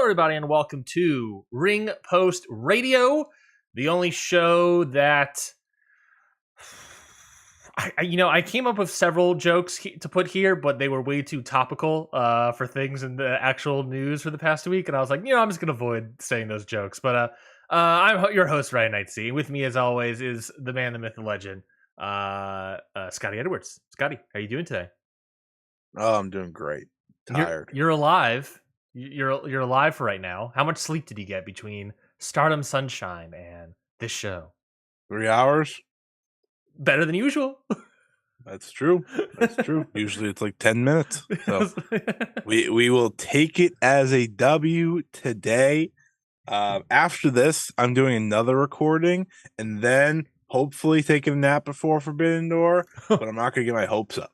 everybody, and welcome to Ring Post Radio, the only show that I came up with several jokes to put here, but they were way too topical for things in the actual news for the past week, and I was like, I'm just gonna avoid saying those jokes. But I'm your host, Ryan Knightsey. With me, as always, is the man, the myth, the legend, Scotty Edwards. Scotty, how you doing today? Oh, I'm doing great. Tired. You're alive. You're alive for right now. How much sleep did you get between Stardom Sunshine and this show? 3 hours. Better than usual. That's true. Usually it's like 10 minutes. So we will take it as a W today. After this, I'm doing another recording and then hopefully taking a nap before Forbidden Door, but I'm not gonna get my hopes up.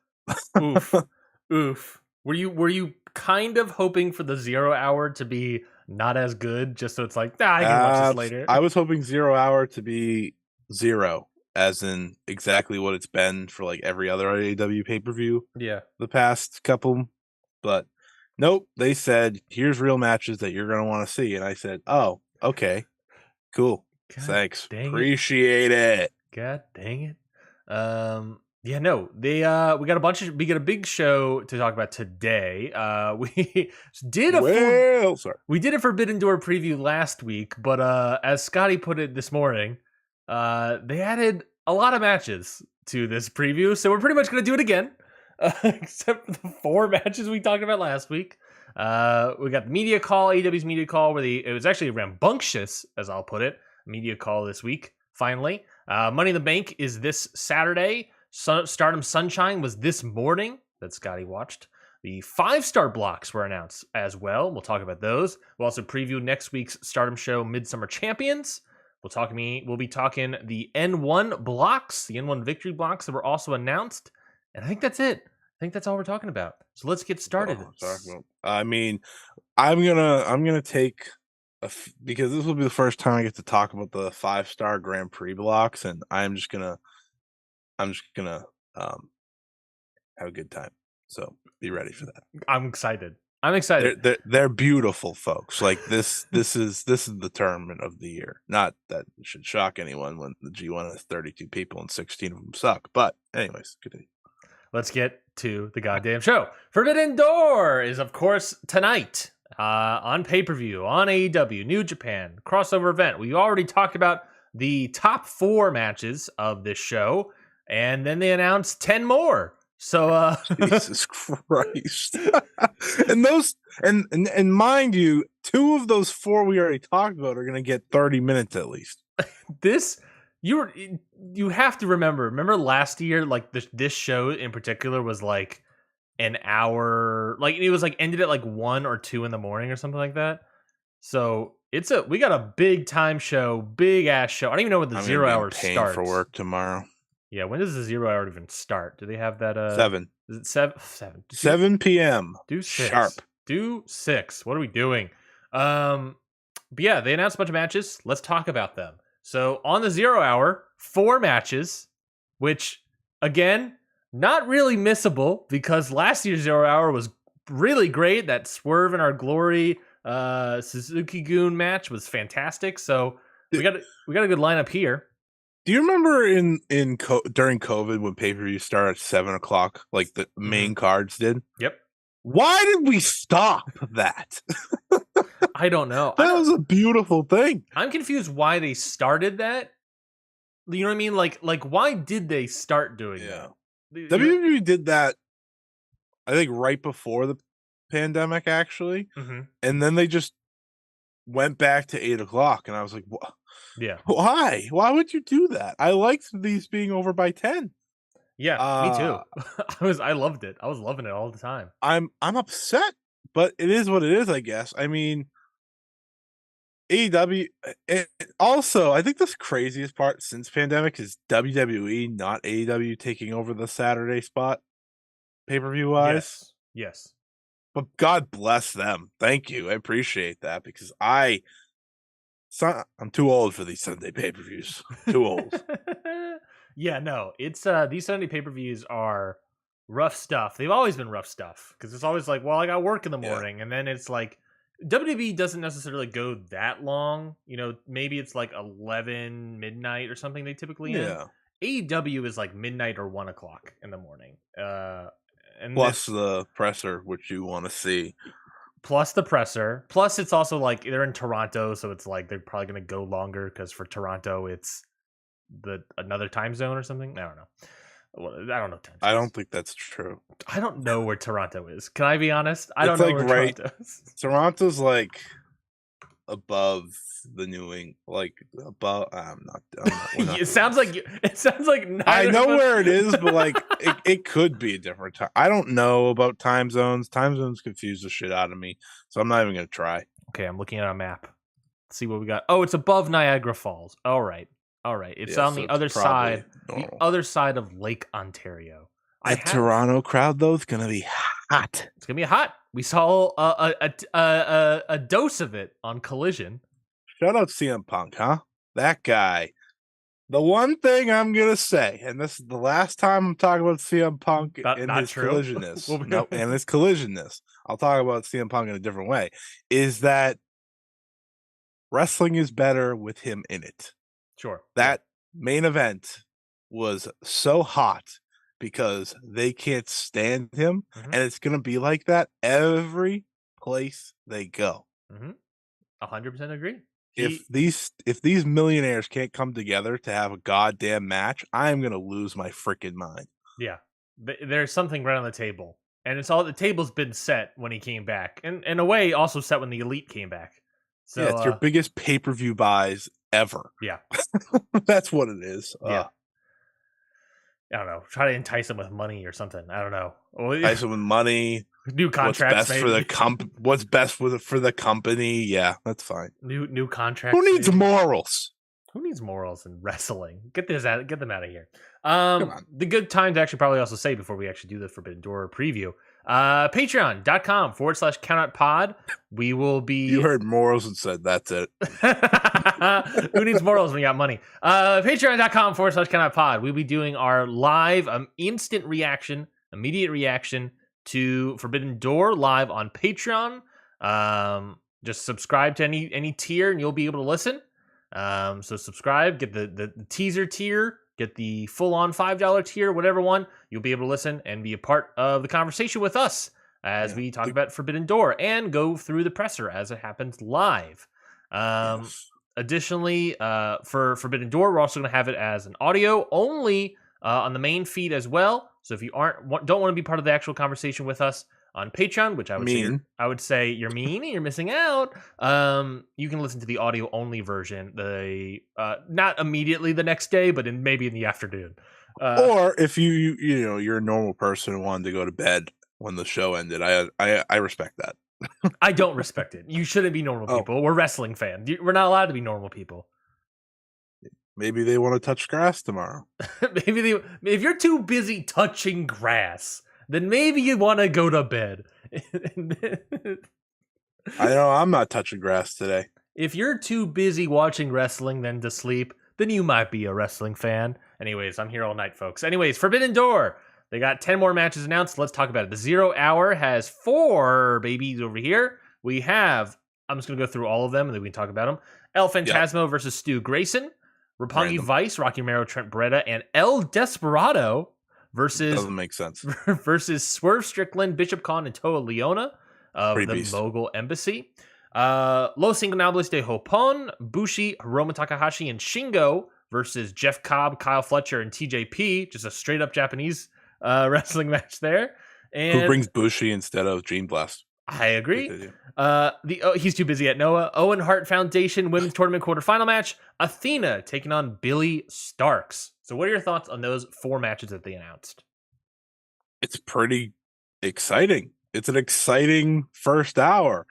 Oof. Were you kind of hoping for the 0 hour to be not as good, just so it's like, I can watch this later? I was hoping 0 hour to be 0, as in exactly what it's been for like every other AEW pay-per-view the past couple. But nope, they said, here's real matches that you're going to want to see. And I said, oh, okay, cool. God, thanks. Appreciate it. God dang it. We got a big show to talk about today. We did a Forbidden Door preview last week, but as Scotty put it this morning, they added a lot of matches to this preview, so we're pretty much going to do it again, except for the 4 matches we talked about last week. We got the media call, AEW's media call, where it was actually rambunctious, as I'll put it, media call this week, finally. Money in the Bank is this Saturday. Stardom Sunshine was this morning that Scotty watched. The 5-star blocks were announced as well. We'll talk about those. We'll also preview next week's Stardom show, Midsummer Champions. We'll be talking the N1 blocks, the N1 victory blocks that were also announced. And I think that's it. I think that's all we're talking about. So let's get started. I mean, I'm gonna take because this will be the first time I get to talk about the 5-star Grand Prix blocks, and I'm just gonna have a good time. So be ready for that. I'm excited. They're beautiful, folks. Like this is the tournament of the year. Not that it should shock anyone when the G1 has 32 people and 16 of them suck. But anyways, continue. Let's get to the goddamn show. Forbidden Door is, of course, tonight on pay-per-view, on AEW, New Japan, crossover event. We already talked about the top 4 matches of this show, and then they announced 10 more. So Jesus Christ. And those and mind you, 2 of those 4 we already talked about are going to get 30 minutes at least. You have to remember last year, like this show in particular was like an hour, like it was like ended at like 1 or 2 in the morning or something like that. So we got a big time show, big ass show. I don't even know when the 0 hour starts. For work tomorrow. Yeah, when does the 0 hour even start? Do they have that? 7. Is it 7? 7 p.m. Do 6. Sharp. Do 6. What are we doing? But yeah, they announced a bunch of matches. Let's talk about them. So on the 0 hour, 4 matches, which again, not really missable because last year's 0 hour was really great. That Swerve in Our Glory Suzuki-gun match was fantastic. So we got a good lineup here. Do you remember during COVID when pay-per-view started at 7 o'clock, like the main cards did? Yep. Why did we stop that? I don't know. That was a beautiful thing. I'm confused why they started that. You know what I mean? Like why did they start doing that? WWE did that, I think, right before the pandemic, actually. Mm-hmm. And then they just went back to 8 o'clock, and I was like, what? Yeah. Why? Why would you do that? I liked these being over by 10. Yeah, me too. I loved it. I was loving it all the time. I'm upset, but it is what it is, I guess. I mean, AEW. Also, I think the craziest part since pandemic is WWE, not AEW, taking over the Saturday spot pay-per-view wise. Yes. But God bless them. Thank you. I appreciate that because I'm too old for these Sunday pay-per-views. Too old. Yeah, no, it's these Sunday pay-per-views are rough stuff. They've always been rough stuff because it's always like, well, I got work in the morning, and then it's like WWE doesn't necessarily go that long. Maybe it's like 11 midnight or something they typically end. AEW is like midnight or 1 o'clock in the morning. And plus the presser, which you want to see. Plus the presser. Plus it's also like they're in Toronto, so it's like they're probably going to go longer because for Toronto it's another time zone or something. I don't know. I don't know. I don't think that's true. I don't know where Toronto is. Can I be honest? I don't know where Toronto is. Toronto's like above the New England, like above. I'm not it sounds like I know where it is, but like it could be a different time. I don't know about time zones. Time zones confuse the shit out of me, so I'm not even gonna try. Okay, I'm looking at a map. Let's see what we got. Oh, it's above Niagara Falls. All right. It's on the other side, normal. The other side of Lake Ontario. The Toronto crowd though is gonna be hot. It's gonna be hot. We saw a dose of it on Collision. Shout out CM Punk, huh? That guy. The one thing I'm gonna say, and this is the last time I'm talking about CM Punk in his collisionness. No, and his collisionness. I'll talk about CM Punk in a different way. Is that wrestling is better with him in it? Sure. That main event was so hot because they can't stand him, and it's gonna be like that every place they go. 100% agree. If these millionaires can't come together to have a goddamn match, I'm gonna lose my freaking mind. Yeah, there's something right on the table, and it's all the table's been set when he came back, and in a way, also set when the Elite came back. So yeah, it's your biggest pay-per-view buys ever. Yeah, that's what it is. Yeah. I don't know. Try to entice them with money or something. I don't know. Entice them with money. New contracts. What's best for the What's best for the company? Yeah, that's fine. New contracts. Who needs morals? Who needs morals in wrestling? Get them out of here. The good time to actually probably also say before we actually do the Forbidden Door preview. Patreon.com/countoutpod. We will be. You heard morals and said that's it. Who needs morals when you got money? Patreon.com/countoutpod. We'll be doing our live instant reaction, immediate reaction to Forbidden Door live on Patreon. Just subscribe to any tier and you'll be able to listen. So subscribe, get the teaser tier, get the full-on $5 tier, whatever one. You'll be able to listen and be a part of the conversation with us as we talk about Forbidden Door and go through the presser as it happens live. Additionally, for Forbidden Door, we're also going to have it as an audio only on the main feed as well. So if you don't want to be part of the actual conversation with us on Patreon, which I would say you're mean and you're missing out. You can listen to the audio only version, not immediately the next day, but maybe in the afternoon. Or if you're a normal person who wanted to go to bed when the show ended, I respect that. I don't respect it. You shouldn't be normal people. We're wrestling fans. We're not allowed to be normal people. Maybe they want to touch grass tomorrow. If you're too busy touching grass, then maybe you want to go to bed. I know I'm not touching grass today. If you're too busy watching wrestling than to sleep, then you might be a wrestling fan. Anyways, I'm here all night, folks. Anyways, Forbidden Door. They got 10 more matches announced. Let's talk about it. The 0 Hour has 4 babies over here. We have, I'm just going to go through all of them and then we can talk about them. El Phantasmo versus Stu Grayson. Roppongi Vice, Rocky Romero, Trent Beretta, and El Desperado versus doesn't make sense versus Swerve Strickland, Bishop Khan, and Toa Leona of the Mogul Embassy. Los Ingobernables de Japón, Bushi, Hiromu Takahashi, and Shingo versus Jeff Cobb, Kyle Fletcher, and TJP. Just a straight up Japanese wrestling match there. And who brings Bushi instead of Dream Blast? I agree. He's too busy at Noah. Owen Hart Foundation Women's Tournament quarterfinal match. Athena taking on Billy Starks. So what are your thoughts on those 4 matches that they announced? It's pretty exciting. It's an exciting first hour.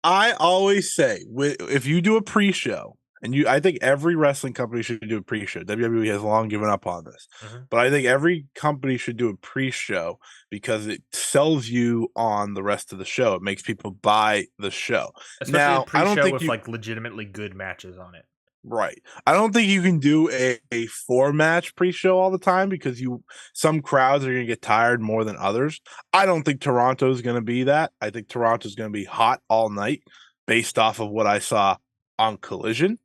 I always say, if you do a pre-show, and I think every wrestling company should do a pre-show. WWE has long given up on this. But I think every company should do a pre-show because it sells you on the rest of the show. It makes people buy the show. Especially a pre-show with like legitimately good matches on it. Right. I don't think you can do a 4-match pre-show all the time because some crowds are going to get tired more than others. I don't think Toronto's going to be that. I think Toronto's going to be hot all night based off of what I saw on Collision.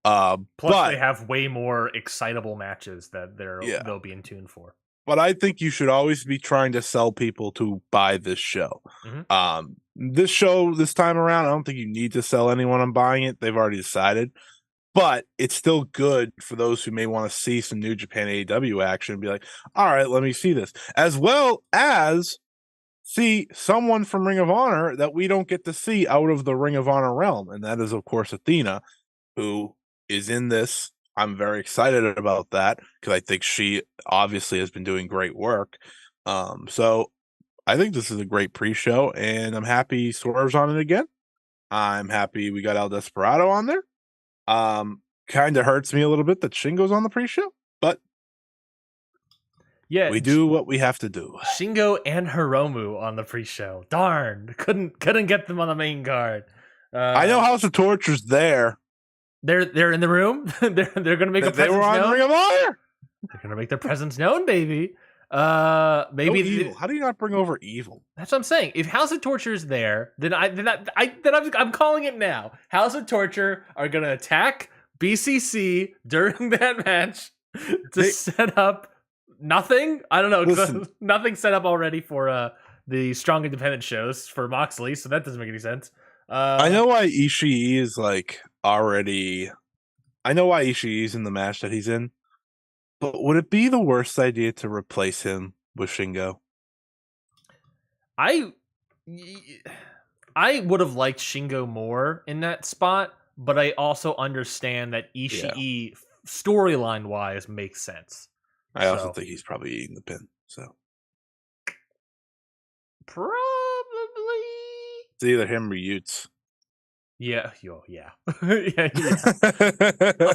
Plus, they have way more excitable matches that they'll be in tune for. But I think you should always be trying to sell people to buy this show. Mm-hmm. This show this time around, I don't think you need to sell anyone on buying it. They've already decided. But it's still good for those who may want to see some New Japan AEW action and be like, all right, let me see this. As well as see someone from Ring of Honor that we don't get to see out of the Ring of Honor realm. And that is, of course, Athena, who is in this. I'm very excited about that because I think she obviously has been doing great work. So I think this is a great pre-show, and I'm happy Swerve's on it again. I'm happy we got El Desperado on there. Kind of hurts me a little bit that Shingo's on the pre-show, but yeah, we do what we have to do. Shingo and Hiromu on the pre-show. Darn, couldn't get them on the main card. I know House of Torture's there. They're in the room. they're gonna make a presence known. They were on Ring of Honor. They're gonna make their presence known, baby. Maybe no Evil. How do you not bring over Evil? That's what I'm saying. If House of Torture is there, then I'm calling it now. House of Torture are gonna attack BCC during that match to set up nothing. I don't know. Nothing set up already for the Strong Independent shows for Moxley, so that doesn't make any sense. I know why Ishii is like already. I know why Ishii's in the match that he's in. But would it be the worst idea to replace him with Shingo? I would have liked Shingo more in that spot, but I also understand that Ishii, storyline wise, makes sense. I also think he's probably eating the pin. So probably it's either him or Utes. Yeah, yeah. A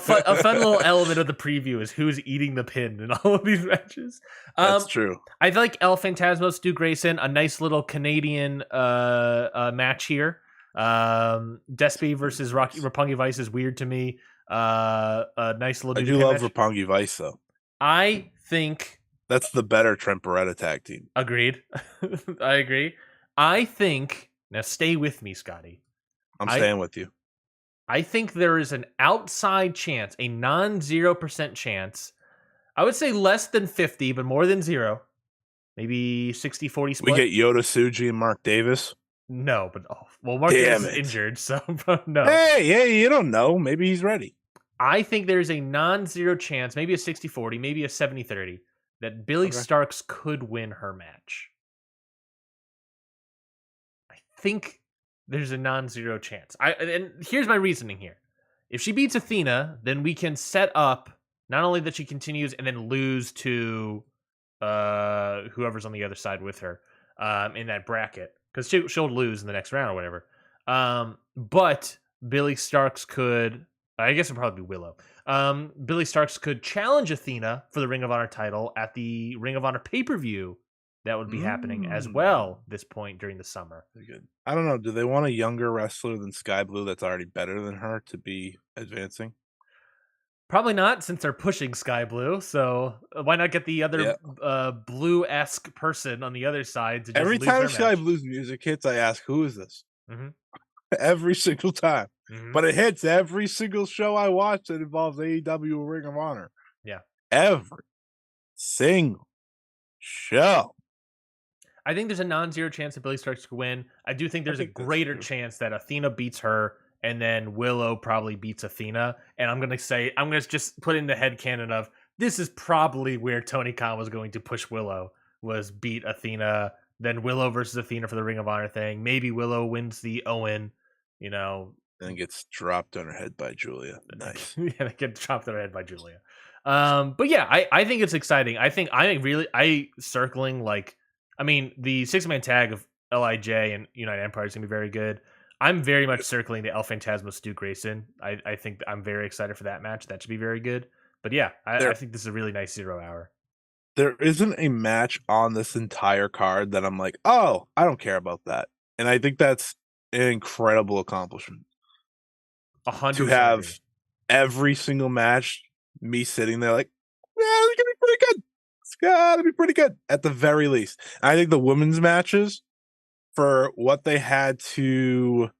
fun little element of the preview is who's eating the pin in all of these matches. That's true. I like El Phantasmo, Stu Grayson, a nice little Canadian match here. Despy versus Roppongi Vice is weird to me. A nice little. I do love Roppongi Vice though. I think that's the better Trent Beretta tag team. Agreed. I agree. I think now. Stay with me, Scotty. I'm staying with you. I think there is an outside chance, a non-0% chance. I would say less than 50, but more than 0. Maybe 60-40 split. We get Yota Tsuji and Mark Davis. No, but Mark Davis is injured, so no. Hey, you don't know. Maybe he's ready. I think there's a non-0 chance, maybe a 60-40, maybe a 70-30, that Billy Starks could win her match. I think there's a non-0 chance. And here's my reasoning here. If she beats Athena, then we can set up not only that she continues and then lose to whoever's on the other side with her in that bracket, because she'll lose in the next round or whatever. But Billy Starks could, I guess it'd probably be Willow. Billy Starks could challenge Athena for the Ring of Honor title at the Ring of Honor pay-per-view that would be happening as well this point during the summer. Very good. I don't know. Do they want a younger wrestler than Sky Blue that's already better than her to be advancing? Probably not, since they're pushing Sky Blue. So why not get the other blue-esque person on the other side to just every time Sky Blue's music hits, I ask, who is this? Mm-hmm. Every single time. Mm-hmm. But it hits every single show I watch that involves AEW or Ring of Honor. Yeah. Every single show. I think there's a non-0 chance that Billy Starks could win. I do think there's a greater chance that Athena beats her, and then Willow probably beats Athena. And I'm going to just put in the headcanon of, this is probably where Tony Khan was going to push Willow, was beat Athena, then Willow versus Athena for the Ring of Honor thing. Maybe Willow wins the Owen, then gets dropped on her head by Julia. Nice. Yeah, they get dropped on her head by Julia. But yeah, I think it's exciting. I think circling the 6-man tag of LIJ and United Empire is going to be very good. I'm very much circling the El Phantasmo Stu Grayson. I think I'm very excited for that match. That should be very good. But yeah, I think this is a really nice 0 hour. There isn't a match on this entire card that I'm like, oh, I don't care about that. And I think that's an incredible accomplishment. 100% to have every single match, me sitting there like, yeah, it's gonna be pretty good. It's gotta be pretty good at the very least. I think the women's matches, for what they had to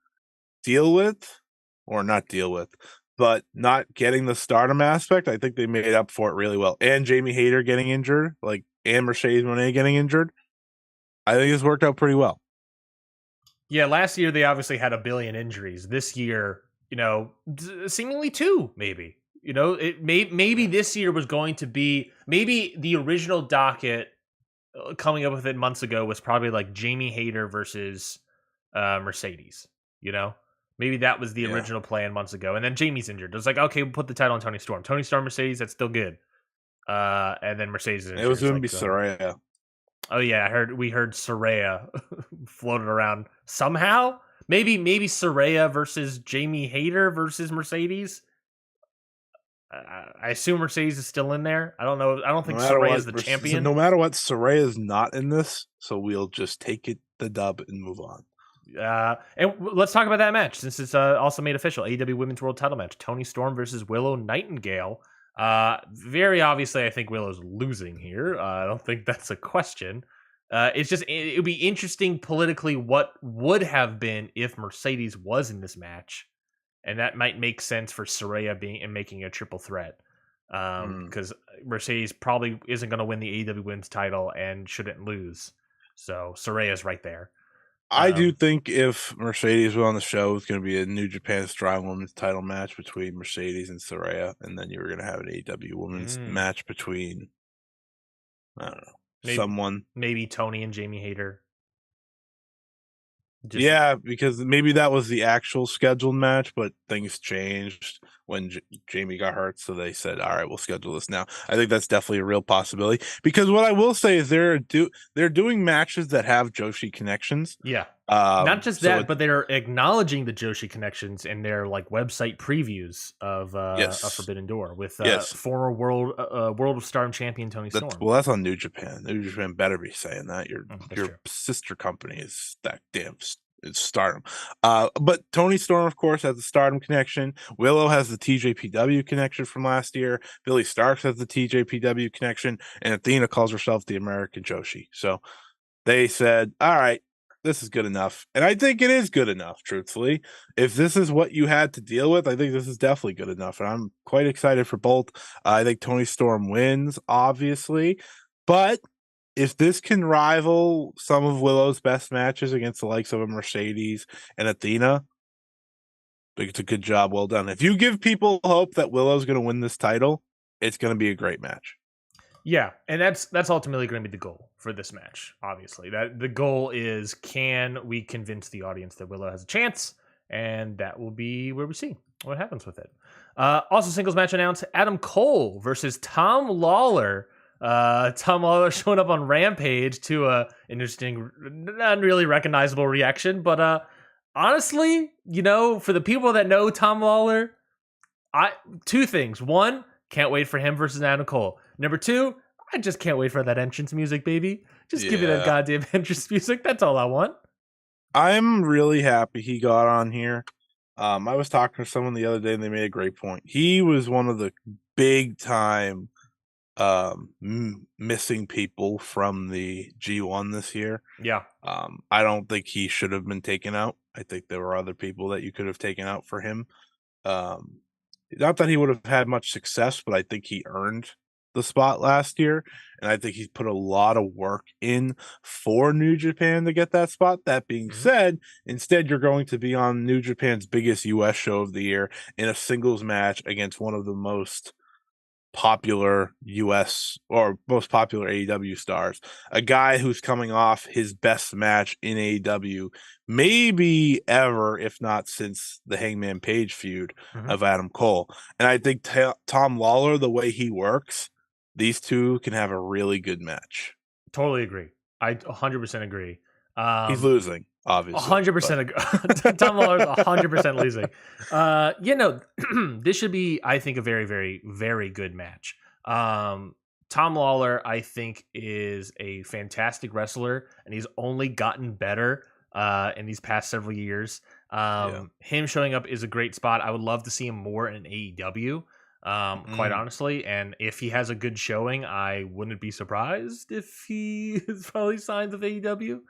deal with, or not deal with, but not getting the Stardom aspect, I think they made up for it really well. And Jamie Hayter getting injured, and Mercedes Moné getting injured, I think it's worked out pretty well. Yeah, last year they obviously had a billion injuries. This year, seemingly two, maybe. Maybe this year was going to be, maybe the original docket coming up with it months ago was probably like Jamie Hayter versus Mercedes. Maybe that was the original plan months ago, and then Jamie's injured. It was like, okay, we'll put the title on Tony Storm. Tony Storm, Mercedes, that's still good. And then Mercedes is injured. It was going to be Saraya. Oh yeah, we heard Saraya floated around somehow. Maybe Saraya versus Jamie Hayter versus Mercedes. I assume Mercedes is still in there. I don't know. I don't think Saraya is the champion. No matter what, Saraya is not in this, so we'll just take the dub and move on. And let's talk about that match since it's also made official. AEW Women's World Title match: Toni Storm versus Willow Nightingale. Very obviously, I think Willow's losing here. I don't think that's a question. It's just it would be interesting politically what would have been if Mercedes was in this match, and that might make sense for Saraya being and making a triple threat. Because Mercedes probably isn't going to win the AEW Women's title and shouldn't lose. So Saraya's right there. I do think if Mercedes were on the show, it's going to be a New Japan Strong Women's title match between Mercedes and Saraya, and then you were going to have an AEW Women's match between, I don't know, maybe Tony and Jamie Hayter. Yeah, because maybe that was the actual scheduled match, but things changed when Jamie got hurt, so they said, "All right, we'll schedule this now." I think that's definitely a real possibility. Because what I will say is they're doing matches that have Joshi connections. Yeah, not just that, but they're acknowledging the Joshi connections in their website previews of Forbidden Door with former World of Stardom champion Toni Storm. Well, that's on New Japan. New Japan better be saying that. Your sister company is that damn. It's Stardom. But Toni Storm, of course, has the Stardom connection. Willow has the TJPW connection from last year. Billy Starks has the TJPW connection. And Athena calls herself the American Joshi. So they said, all right, this is good enough. And I think it is good enough, truthfully. If this is what you had to deal with, I think this is definitely good enough. And I'm quite excited for both. I think Toni Storm wins, obviously. But if this can rival some of Willow's best matches against the likes of a Mercedes and Athena, I think it's a good job. Well done. If you give people hope that Willow's going to win this title, it's going to be a great match. Yeah, and that's ultimately going to be the goal for this match. Obviously, that the goal is, can we convince the audience that Willow has a chance, and that will be where we see what happens with it. Also, singles match announced: Adam Cole versus Tom Lawler. Tom Lawler showing up on Rampage to a interesting, not really recognizable reaction, but honestly, for the people that know Tom Lawler, two things. One, can't wait for him versus Adam Cole. Number two, I just can't wait for that entrance music, baby. Just give me that goddamn entrance music. That's all I want. I'm really happy he got on here. I was talking to someone the other day and they made a great point. He was one of the big time missing people from the G1 this year. Yeah. I don't think he should have been taken out. I think there were other people that you could have taken out for him. Not that he would have had much success, but I think he earned the spot last year, and I think he's put a lot of work in for New Japan to get that spot. That being said, instead you're going to be on New Japan's biggest US show of the year in a singles match against one of the most popular US or most popular AEW stars, a guy who's coming off his best match in AEW maybe ever, if not since the Hangman Page feud of Adam Cole. And I think Tom Lawler, the way he works, these two can have a really good match. Totally agree. I 100% agree. He's losing, obviously. 100% agree. Tom Lawler's 100% losing. This should be, I think, a very, very, very good match. Tom Lawler, I think, is a fantastic wrestler, and he's only gotten better in these past several years. Him showing up is a great spot. I would love to see him more in AEW, quite honestly. And if he has a good showing, I wouldn't be surprised if he is probably signed with AEW.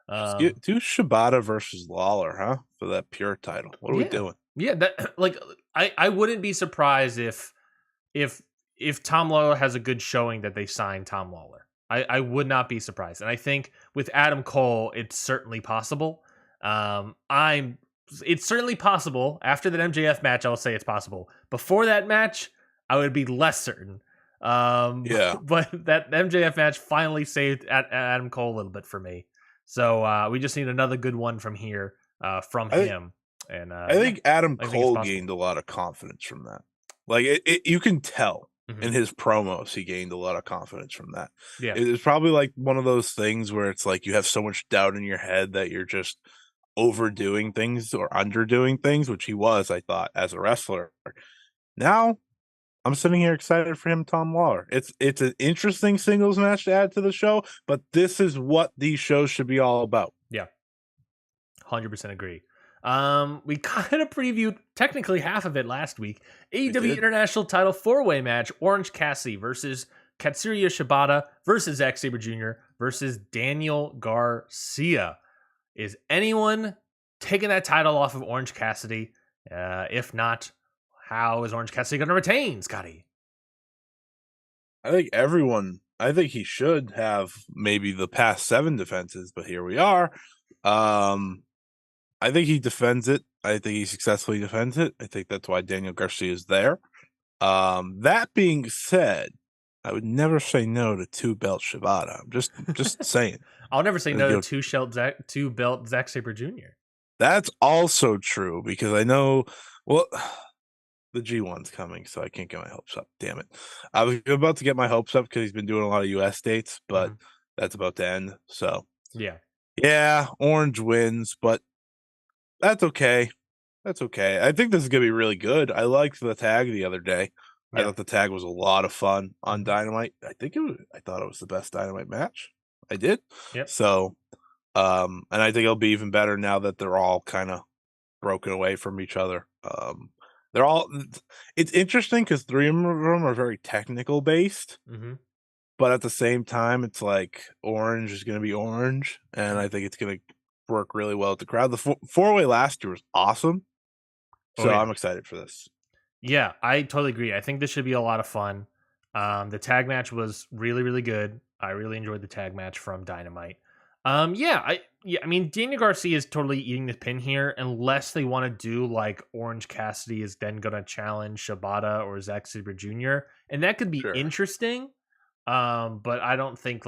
Do Shibata versus Lawler, huh? For that pure title. What are we doing? Yeah, that like I wouldn't be surprised if Tom Lawler has a good showing that they sign Tom Lawler. I would not be surprised. And I think with Adam Cole, it's certainly possible. It's certainly possible. After that MJF match, I'll say it's possible. Before that match, I would be less certain. But that MJF match finally saved Adam Cole a little bit for me. So we just need another good one from here from him. And I think Adam Cole gained a lot of confidence from that. Like you can tell in his promos, he gained a lot of confidence from that. Yeah, it's probably like one of those things where it's like you have so much doubt in your head that you're just overdoing things or underdoing things, which he was, I thought, as a wrestler. Now I'm sitting here excited for him, Tom Lawler. It's an interesting singles match to add to the show, but this is what these shows should be all about. Yeah, 100% agree. We kind of previewed technically half of it last week. AEW International Title 4-way match: Orange Cassidy versus Katsuya Shibata versus Zack Sabre Jr. versus Daniel Garcia. Is anyone taking that title off of Orange Cassidy? If not, how is Orange Cassidy going to retain, Scotty? I think he should have maybe the past 7 defenses, but here we are. I think he defends it. I think he successfully defends it. I think that's why Daniel Garcia is there. That being said, I would never say no to 2-belt Shibata. I'm just saying. I'll never say no to 2-belt Zack Sabre Jr. That's also true because I know, well, the G1's coming, so I can't get my hopes up. Damn it. I was about to get my hopes up because he's been doing a lot of US dates, but that's about to end. So, yeah, Orange wins, but that's okay. That's okay. I think this is going to be really good. I liked the tag the other day. I thought the tag was a lot of fun on Dynamite. I thought it was the best Dynamite match. I did. Yep. So, and I think it'll be even better now that they're all kind of broken away from each other. It's interesting because 3 of them are very technical based, but at the same time, it's like Orange is going to be Orange, and I think it's going to work really well with the crowd. The 4-way last year was awesome, so I'm excited for this. Yeah, I totally agree. I think this should be a lot of fun. The tag match was really, really good. I really enjoyed the tag match from Dynamite. I mean, Daniel Garcia is totally eating the pin here, unless they want to do like Orange Cassidy is then going to challenge Shibata or Zack Sabre Jr., and that could be interesting. But I don't think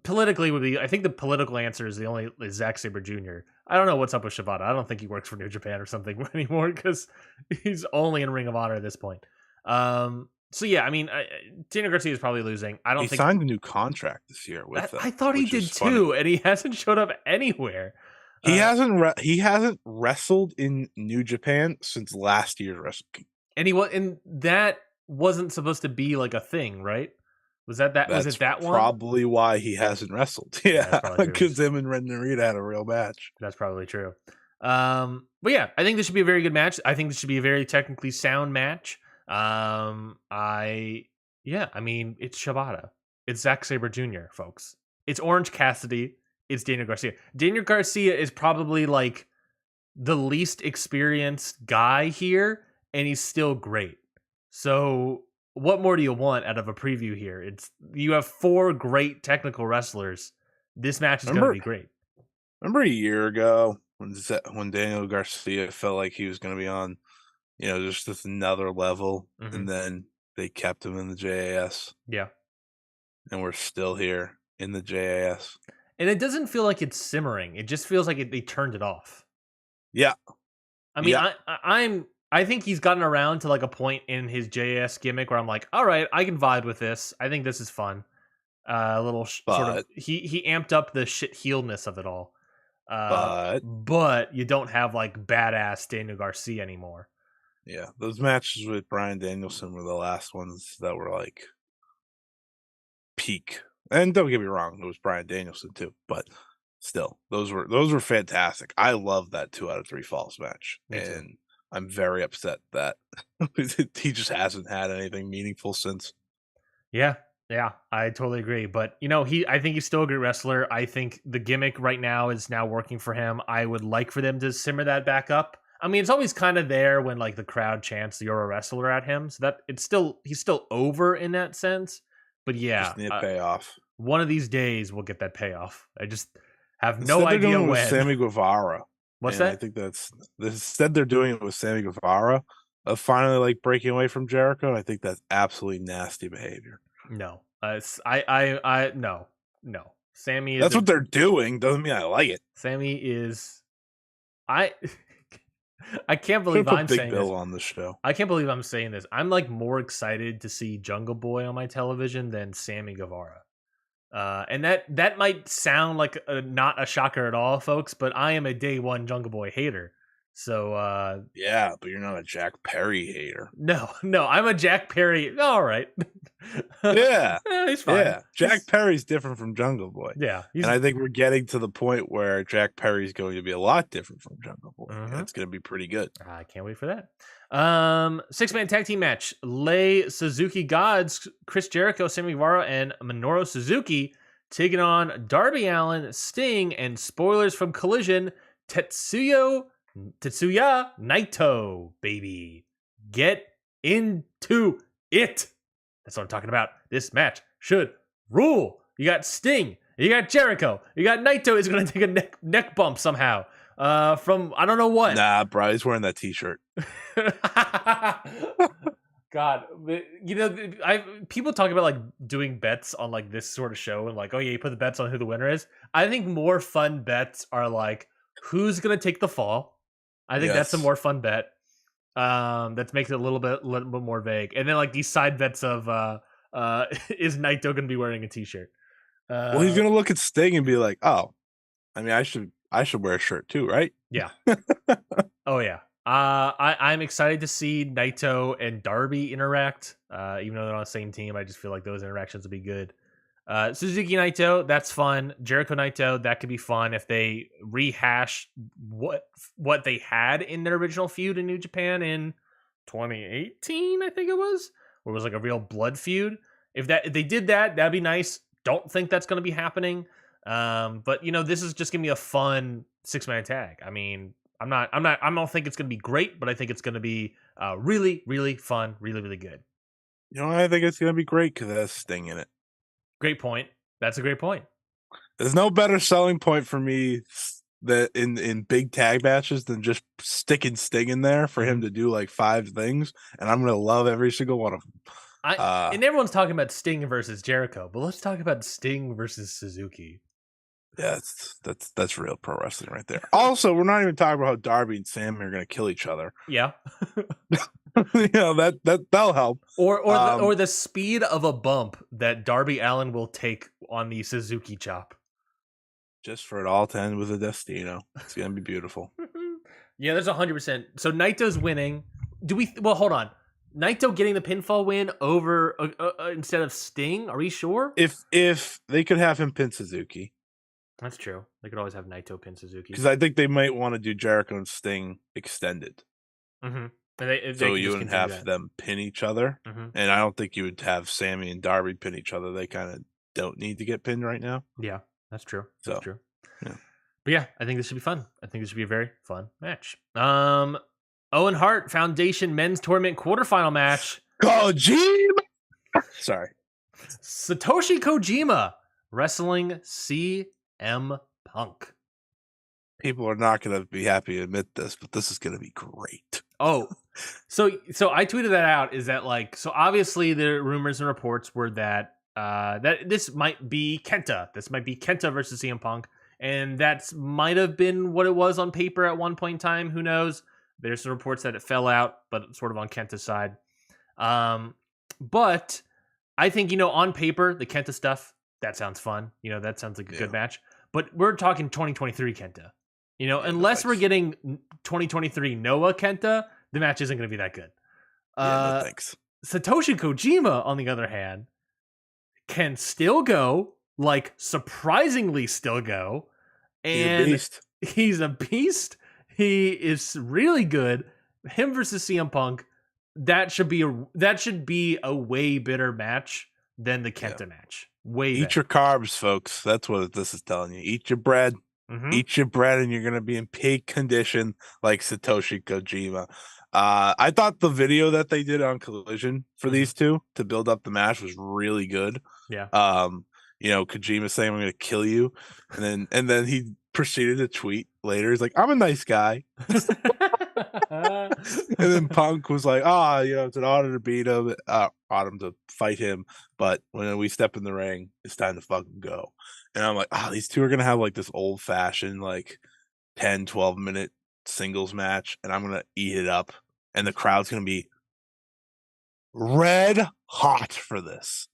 politically would be. I think the political answer is Zack Sabre Jr. I don't know what's up with Shibata. I don't think he works for New Japan or something anymore because he's only in Ring of Honor at this point. So yeah, I mean, Daniel Garcia is probably losing. I don't think he signed a new contract this year with them. I thought he did too, and he hasn't showed up anywhere. He hasn't wrestled in New Japan since last year's Wrestle Kingdom. And that wasn't supposed to be like a thing, right? Was it that one? Probably why he hasn't wrestled. Yeah, because him and Ren Narita had a real match. That's probably true. But yeah, I think this should be a very good match. I think this should be a very technically sound match. I mean, it's Shibata. It's Zack Sabre Jr., folks. It's Orange Cassidy. It's Daniel Garcia. Daniel Garcia is probably like the least experienced guy here, and he's still great. So what more do you want out of a preview here? You have 4 great technical wrestlers. This match is going to be great. Remember a year ago when Daniel Garcia felt like he was going to be on, just this another level, and then they kept him in the JAS. Yeah. And we're still here in the JAS. And it doesn't feel like it's simmering. It just feels like they turned it off. Yeah. I mean, I think he's gotten around to like a point in his JAS gimmick where I'm like, all right, I can vibe with this. I think this is fun. A little sort of he amped up the shit heeledness of it all. But you don't have like badass Daniel Garcia anymore. Yeah, those matches with Bryan Danielson were the last ones that were like peak. And don't get me wrong, it was Bryan Danielson too. But still, those were fantastic. I love that 2 out of 3 falls match, and I'm very upset that he just hasn't had anything meaningful since. Yeah, I totally agree. But I think he's still a great wrestler. I think the gimmick right now is now working for him. I would like for them to simmer that back up. I mean, it's always kind of there when like the crowd chants "You're a wrestler" at him, so that he's still over in that sense. But yeah, just need a payoff. One of these days we'll get that payoff. I just have no idea when. With Sammy Guevara. What's that? I think instead they're doing it with Sammy Guevara of finally like breaking away from Jericho. And I think that's absolutely nasty behavior. No, no. Sammy is. That's what they're doing. Doesn't mean I like it. Sammy is. I can't believe I'm saying Bill on the show. I can't believe I'm saying this. I'm like more excited to see Jungle Boy on my television than Sammy Guevara. And that might sound like not a shocker at all, folks, but I am a day one Jungle Boy hater. So yeah, but you're not a Jack Perry hater. No, I'm a Jack Perry. All right. Yeah. He's fine. Yeah. Jack Perry's different from Jungle Boy. Yeah. And I think we're getting to the point where Jack Perry's going to be a lot different from Jungle Boy. And it's going to be pretty good. I can't wait for that. 6-man tag team match. Lei Suzuki Gods, Chris Jericho, Sammy Guevara, and Minoru Suzuki taking on Darby Allin, Sting, and spoilers from Collision, Tetsuya Naito, baby. Get into it. That's what I'm talking about. This match should rule. You got Sting. You got Jericho. You got Naito is going to take a neck bump somehow. From I don't know what. Nah, bro, he's wearing that t-shirt. God, people talk about like doing bets on like this sort of show and like, oh yeah, you put the bets on who the winner is. I think more fun bets are like who's going to take the fall. I think that's a more fun bet. That makes it a little bit more vague. And then like these side bets of is Naito going to be wearing a t-shirt? Well, he's going to look at Sting and be like, "Oh, I mean, I should wear a shirt too, right?" Yeah. Oh yeah. I'm excited to see Naito and Darby interact. Even though they're on the same team, I just feel like those interactions will be good. Suzuki Naito, that's fun. Jericho Naito, that could be fun if they rehash what they had in their original feud in New Japan in 2018, I think it was, where it was like a real blood feud. If they did that, that'd be nice. Don't think that's going to be happening. But this is just gonna be a fun 6-man tag. I mean, I don't think it's gonna be great, but I think it's gonna be really, really fun, really, really good. I think it's gonna be great because it has Sting in it. Great point. That's a great point. There's no better selling point for me that in big tag matches than just sticking Sting in there for him to do like 5 things, and I'm gonna love every single one of them. And everyone's talking about Sting versus Jericho, but let's talk about Sting versus Suzuki. Yeah, that's real pro wrestling right there. Also, we're not even talking about how Darby and Sam are going to kill each other. Yeah, that'll help. Or the speed of a bump that Darby Allin will take on the Suzuki chop. Just for it all to end with a Destino. It's going to be beautiful. Yeah, there's 100%. So Naito's winning. Well, hold on. Naito getting the pinfall win over instead of Sting? Are we sure? If they could have him pin Suzuki. That's true. They could always have Naito pin Suzuki. Because I think they might want to do Jericho and Sting extended. Mm-hmm. So you wouldn't have them pin each other. Mm-hmm. And I don't think you would have Sammy and Darby pin each other. They kind of don't need to get pinned right now. Yeah, that's true. That's true. Yeah. But yeah, I think this should be fun. I think this should be a very fun match. Owen Hart Foundation Men's Tournament quarterfinal match. Kojima! Sorry. Satoshi Kojima wrestling CM Punk. People are not going to be happy to admit this, but this is going to be great. Oh, so I tweeted that out. Is that like, so obviously the rumors and reports were that that this might be Kenta. This might be Kenta versus CM Punk. And that might have been what it was on paper at one point in time. Who knows? There's some reports that it fell out, but sort of on Kenta's side. But I think, on paper, the Kenta stuff, that sounds fun. That sounds like a good match. But we're talking 2023 Kenta. Unless we're getting 2023 Noah Kenta, the match isn't going to be that good. No thanks. Satoshi Kojima, on the other hand, can still go, like surprisingly still go. and he's a beast. He is really good. Him versus CM Punk, that should be a way better match than the Kenta match. Eat your carbs, folks. That's what this is telling you. Eat your bread. Eat your bread, and you're gonna be in peak condition like Satoshi Kojima. I thought the video that they did on Collision for these two to build up the match was really good. Yeah. Kojima saying I'm gonna kill you, and then he proceeded to tweet later. He's like, I'm a nice guy. And then Punk was like, it's an honor to beat him, to fight him, but when we step in the ring, it's time to fucking go. And I'm like, these two are gonna have like this old fashioned like 10-12 minute singles match, and I'm gonna eat it up, and the crowd's gonna be red hot for this.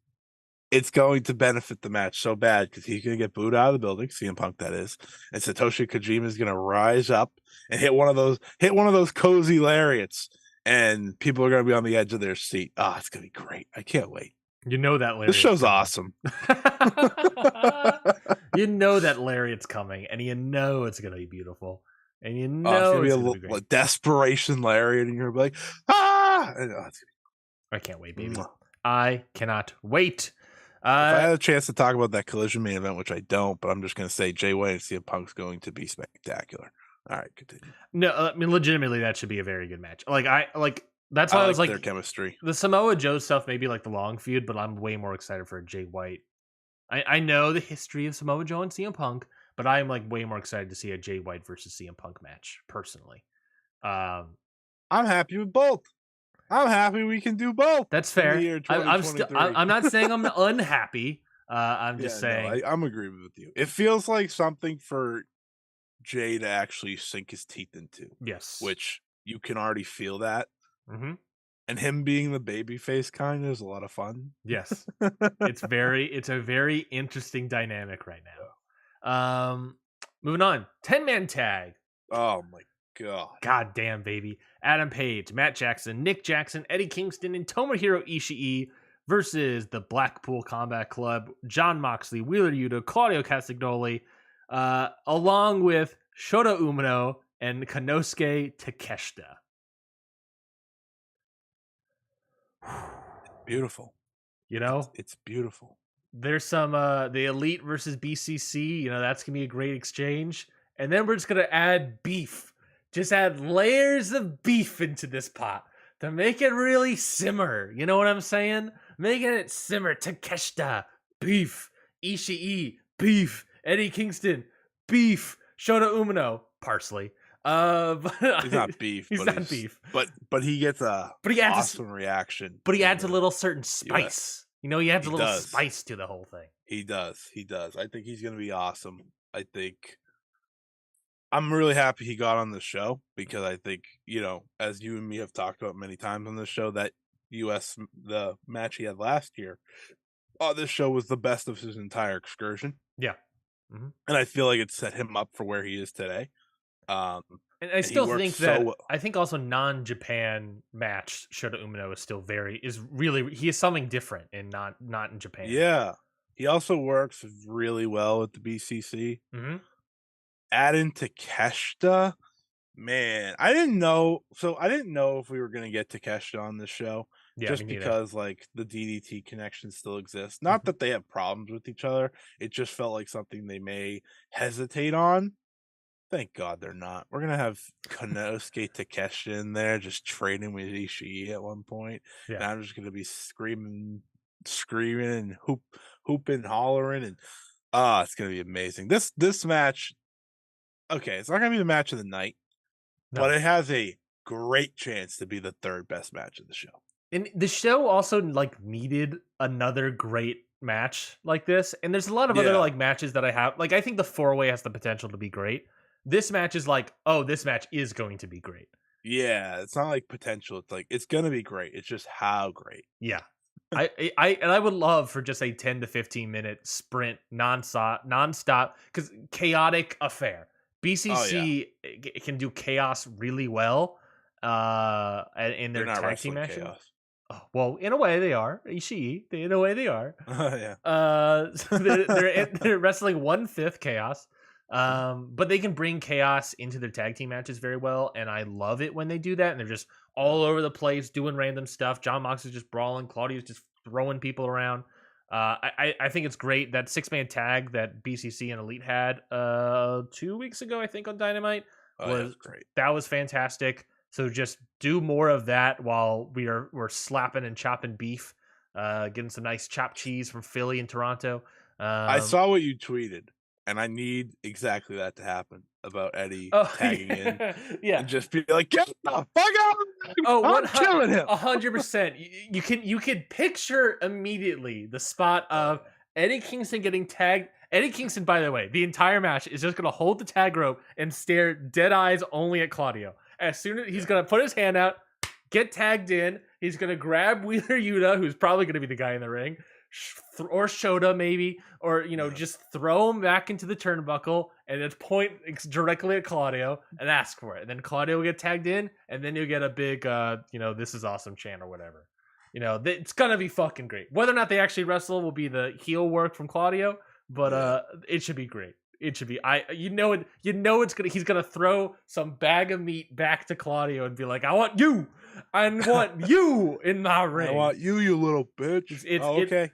It's going to benefit the match so bad because he's going to get booed out of the building, CM Punk that is, and Satoshi Kojima is going to rise up and hit one of those cozy lariats, and people are going to be on the edge of their seat. It's going to be great. I can't wait. You know that lariat. This show's awesome. You know that lariat's coming, and you know it's going to be beautiful, and you know it's going to be a desperation lariat, and you're going to be like, I can't wait, baby. I cannot wait. If I had a chance to talk about that Collision main event, which I don't, but I'm just going to say Jay White and CM Punk's going to be spectacular. All right, continue. No, I mean, legitimately, that should be a very good match. That's why I was like their chemistry. The Samoa Joe stuff may be like the long feud, but I'm way more excited for Jay White. I know the history of Samoa Joe and CM Punk, but I'm like way more excited to see a Jay White versus CM Punk match personally. I'm happy with both. I'm happy we can do both. That's fair. I'm not saying I'm unhappy. I'm just saying. I'm agreeing with you. It feels like something for Jay to actually sink his teeth into. Yes. Which you can already feel that. Mm-hmm. And him being the babyface kind of is a lot of fun. Yes. It's a very interesting dynamic right now. Moving on. 10-man tag. Oh my God. God damn, baby. Adam Page, Matt Jackson, Nick Jackson, Eddie Kingston, and Tomohiro Ishii versus the Blackpool Combat Club, Jon Moxley, Wheeler Yuta, Claudio Castagnoli, along with Shota Umino and Konosuke Takeshita. Beautiful. It's beautiful. There's some the Elite versus BCC. That's gonna be a great exchange. And then we're just gonna add beef. Just add layers of beef into this pot to make it really simmer. You know what I'm saying? Making it simmer. Takeshita, beef. Ishii, beef. Eddie Kingston, beef. Shota Umino, parsley. He's not beef. He's not beef. But he gets awesome reaction. But he adds a little certain spice. He adds a little spice to the whole thing. He does. I think he's going to be awesome. I'm really happy he got on the show because I think, as you and me have talked about many times on this show, that the match he had last year, this show was the best of his entire excursion. Yeah. Mm-hmm. And I feel like it set him up for where he is today. And I still think that I think also non-Japan match Shota Umino he is something different and not in Japan. Yeah. He also works really well at the BCC. Mm-hmm. Add in Takeshita, man, I didn't know if we were going to get Takeshita on this show. Yeah, just because like the DDT connection still exists. Not that they have problems with each other. It just felt like something they may hesitate on. Thank God they're not. We're gonna have Konosuke Takeshita in there just trading with Ishii at one point. Yeah. And I'm just gonna be screaming and hooping, hollering, and it's gonna be amazing. This match, okay, it's not gonna be the match of the night, but it has a great chance to be the third best match of the show. And the show also needed another great match like this. And there's a lot of other matches that I have. I think the 4-way has the potential to be great. This match is this match is going to be great. Yeah, it's not like potential. It's like it's gonna be great. It's just how great. Yeah. I would love for just a 10 to 15 minute sprint nonstop because chaotic affair. BCC can do chaos really well in their tag team matches. Oh, well, in a way they are. Ishii, in a way they are. Yeah. So they're wrestling 1/5 chaos. But they can bring chaos into their tag team matches very well, and I love it when they do that. And they're just all over the place doing random stuff. John Mox is just brawling. Claudio's just throwing people around. I think it's great. That 6-man tag that BCC and Elite had 2 weeks ago, I think, on Dynamite was great. That was fantastic. So just do more of that while we're slapping and chopping beef, getting some nice chopped cheese from Philly and Toronto. I saw what you tweeted, and I need exactly that to happen about Eddie tagging in. Yeah, and just be like, get the fuck out! I'm killing him. 100%. You can picture immediately the spot of Eddie Kingston getting tagged. Eddie Kingston, by the way, the entire match is just going to hold the tag rope and stare dead eyes only at Claudio. As soon as he's going to put his hand out, get tagged in, he's going to grab Wheeler Yuta, who's probably going to be the guy in the ring, or Shota maybe, or just throw him back into the turnbuckle and then point directly at Claudio and ask for it. And then Claudio will get tagged in, and then you'll get a big, this is awesome chant or whatever. It's gonna be fucking great. Whether or not they actually wrestle will be the heel work from Claudio, but it should be great. It should be. He's gonna throw some bag of meat back to Claudio and be like, "I want you. I want you in my ring. I want you, you little bitch." Okay.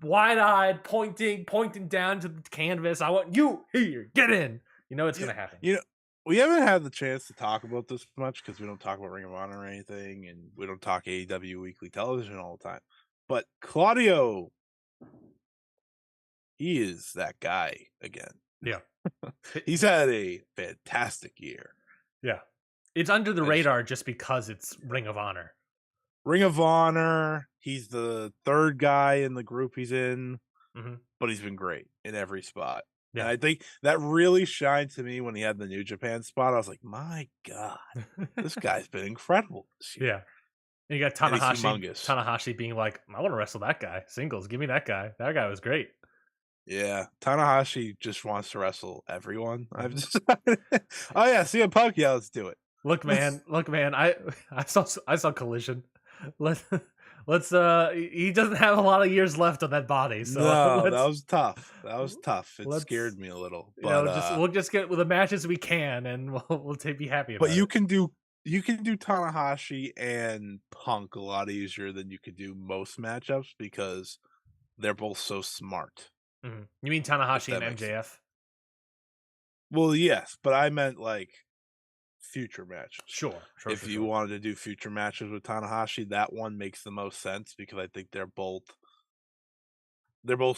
Wide-eyed, pointing down to the canvas. I want you here. Get in. It's gonna happen. We haven't had the chance to talk about this much because we don't talk about Ring of Honor or anything, and we don't talk AEW weekly television all the time. But Claudio, he is that guy again. Yeah. He's had a fantastic year. Yeah. It's under the radar just because it's Ring of Honor. Ring of Honor. He's the third guy in the group he's in, but he's been great in every spot. Yeah. And I think that really shined to me when he had the New Japan spot. I was like, my God, this guy's been incredible this year. Yeah. And you got Tanahashi being like, I want to wrestle that guy. Singles, give me that guy. That guy was great. Yeah, Tanahashi just wants to wrestle everyone. I've just oh yeah, CM Punk, yeah, let's do it. Look, man, I saw Collision. Let's he doesn't have a lot of years left on that body. So no, that was tough. It scared me a little. But we'll just get with the matches we can, and we'll be happy about it. But you can do Tanahashi and Punk a lot easier than you could do most matchups because they're both so smart. Mm-hmm. You mean Tanahashi and MJF? Well, yes, but I meant like future matches. Sure. If you wanted to do future matches with Tanahashi, that one makes the most sense because I think they're both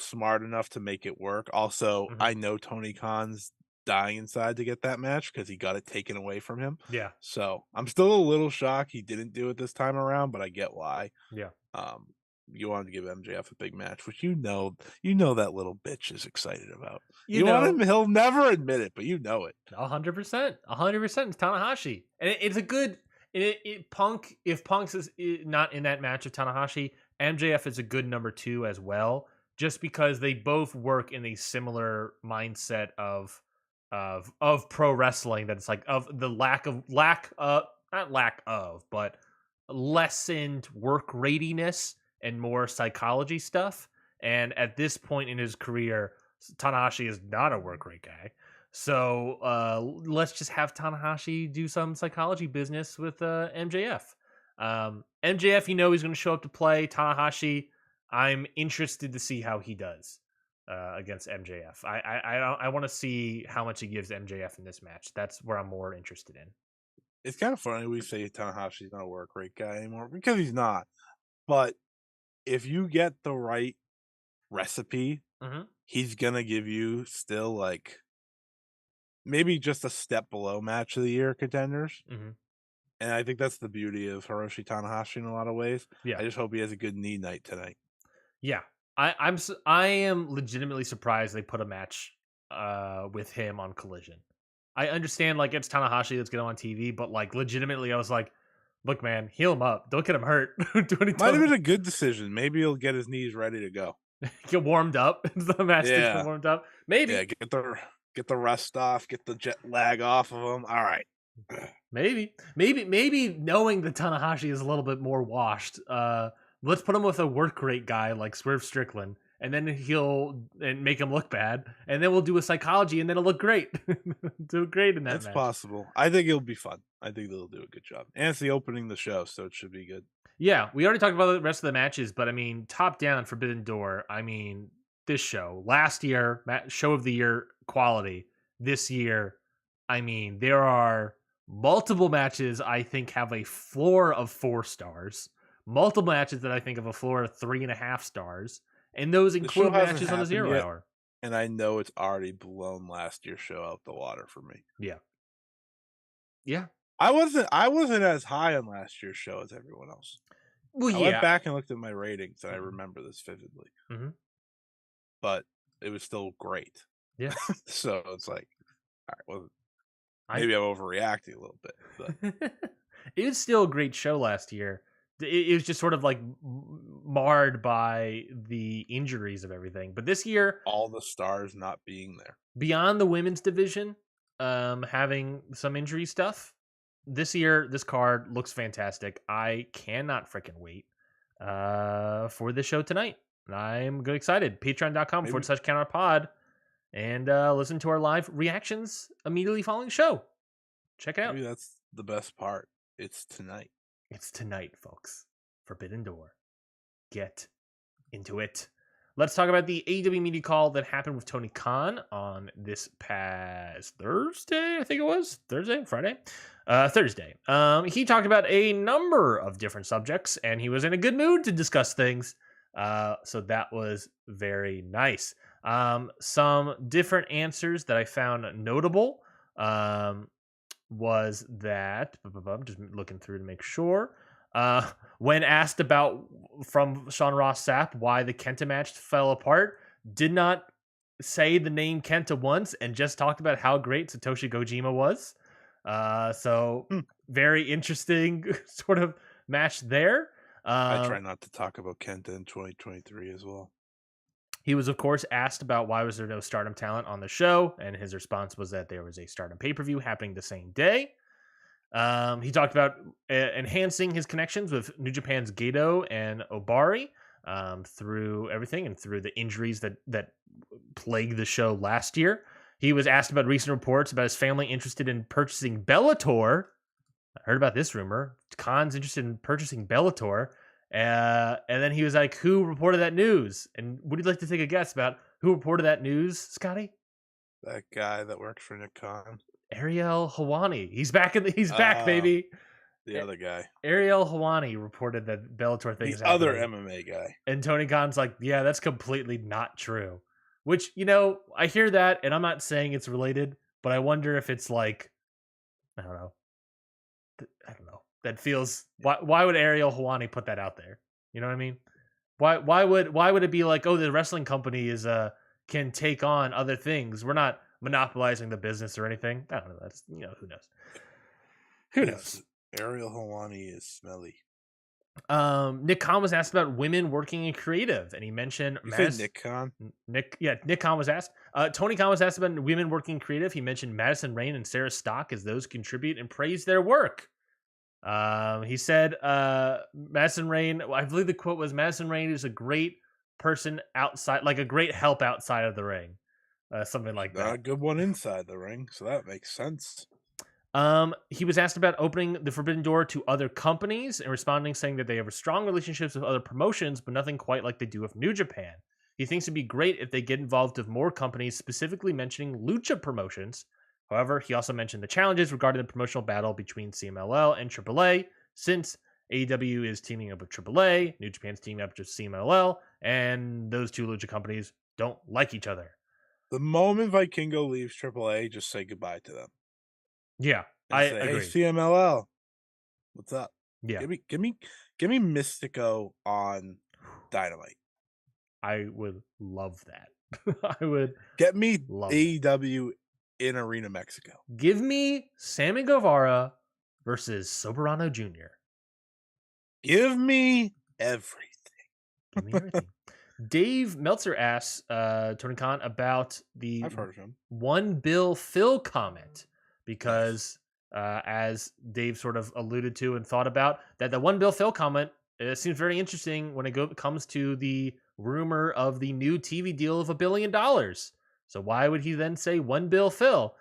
smart enough to make it work. Also, I know Tony Khan's dying inside to get that match because he got it taken away from him. Yeah. So I'm still a little shocked he didn't do it this time around, but I get why. Yeah. You wanted to give MJF a big match, which you know that little bitch is excited about. You want him, he'll never admit it, but you know it. 100%. 100% it's Tanahashi. And it's a good Punk, if Punk's is not in that match of Tanahashi, MJF is a good number 2 as well, just because they both work in a similar mindset of pro wrestling, that it's like of the but lessened work readiness and more psychology stuff. And at this point in his career, Tanahashi is not a work rate guy. So let's just have Tanahashi do some psychology business with MJF. MJF, he's going to show up to play. Tanahashi, I'm interested to see how he does against MJF. I want to see how much he gives MJF in this match. That's where I'm more interested in. It's kind of funny we say Tanahashi's not a work rate guy anymore because he's not. But if you get the right recipe, he's going to give you still like maybe just a step below match of the year contenders. And I think that's the beauty of Hiroshi Tanahashi in a lot of ways. Yeah. I just hope he has a good knee night tonight. Yeah. I am legitimately surprised they put a match with him on Collision. I understand like it's Tanahashi, let's get him on TV, but like legitimately I was like, look, man, heal him up. Don't get him hurt. Might have been a good decision. Maybe he'll get his knees ready to go. Get warmed up. The match gets warmed up. Maybe. Yeah, get the rust off, get the jet lag off of him. All right. Maybe knowing that Tanahashi is a little bit more washed, let's put him with a work rate guy like Swerve Strickland and then he'll make him look bad, and then we'll do a psychology, and then it'll look great. Do great in that match. It's possible. I think it'll be fun. I think they'll do a good job. And it's the opening the show, so it should be good. Yeah, we already talked about the rest of the matches, but I mean, top down, Forbidden Door. I mean, this show last year, show of the year quality. This year, I mean, there are multiple matches I think have a floor of 4 stars. Multiple matches that I think have a floor of 3.5 stars, and those include matches on the 0 hour. And I know it's already blown last year's show out the water for me. Yeah. Yeah. I wasn't as high on last year's show as everyone else. Well, I went back and looked at my ratings, and I remember this vividly. Mm-hmm. But it was still great. Yeah. So it's like, all right, well, maybe I'm overreacting a little bit. But it was still a great show last year. It was just sort of like marred by the injuries of everything. But this year, all the stars not being there. Beyond the women's division, having some injury stuff, this year, this card looks fantastic. I cannot freaking wait for this show tonight. I'm good excited. Patreon.com/counterpod and listen to our live reactions immediately following the show. Check it out. Maybe that's the best part. It's tonight. It's tonight, folks. Forbidden Door. Get into it. Let's talk about the AEW media call that happened with Tony Khan on this past Thursday. I think it was Friday. Thursday. He talked about a number of different subjects, and he was in a good mood to discuss things. So that was very nice. Some different answers that I found notable was that I'm just looking through to make sure. When asked about from Sean Ross Sapp why the Kenta match fell apart, did not say the name Kenta once and just talked about how great Satoshi Kojima was. So very interesting sort of match there. I try not to talk about Kenta in 2023 as well. He was, of course, asked about why was there no Stardom talent on the show, and his response was that there was a Stardom pay-per-view happening the same day. He talked about enhancing his connections with New Japan's Gedo and Obari through everything and through the injuries that plagued the show last year. He was asked about recent reports about his family interested in purchasing Bellator. I heard about this rumor. Khan's interested in purchasing Bellator. And then he was like, who reported that news? And would you like to take a guess about who reported that news, Scotty? That guy that works for Nick Khan. Ariel Helwani. He's back, baby. The other guy. Ariel Helwani reported that Bellator thing is happening. The other MMA guy. And Tony Khan's like, yeah, that's completely not true. Which, I hear that, and I'm not saying it's related, but I wonder if it's like, I don't know. That feels why would Ariel Helwani put that out there? You know what I mean? Why would it be like, oh, the wrestling company is can take on other things? We're not monopolizing the business or anything. I don't know. That's who knows? Who knows? Ariel Helwani is smelly. Nick Khan was asked about women working in creative, and he mentioned Nick Khan. Nick Khan was asked. Tony Khan was asked about women working in creative. He mentioned Madison Rayne and Sarah Stock as those contribute and praise their work. He said Madison Rayne, I believe the quote was, Madison Rayne is a great person outside, like a great help outside of the ring. Something like that. Not a good one inside the ring, so that makes sense. He was asked about opening the Forbidden Door to other companies and responding saying that they have strong relationships with other promotions, but nothing quite like they do with New Japan. He thinks it'd be great if they get involved with more companies, specifically mentioning Lucha Promotions. However, he also mentioned the challenges regarding the promotional battle between CMLL and AAA, since AEW is teaming up with AAA, New Japan's teaming up with CMLL, and those two Lucha companies don't like each other. The moment Vikingo leaves AAA, just say goodbye to them. Yeah, I agree. Hey, CMLL, what's up? Yeah, give me Mystico on Dynamite. I would love that. I would get me AEW in Arena Mexico. Give me Sammy Guevara versus Soberano Jr. Give me everything. Give me everything. Dave Meltzer asks Tony Khan about the I've heard of him. One Bill Phil comment, because as Dave sort of alluded to and thought about, that the One Bill Phil comment seems very interesting when it comes to the rumor of the new TV deal of $1 billion. So why would he then say $1 bill Phil?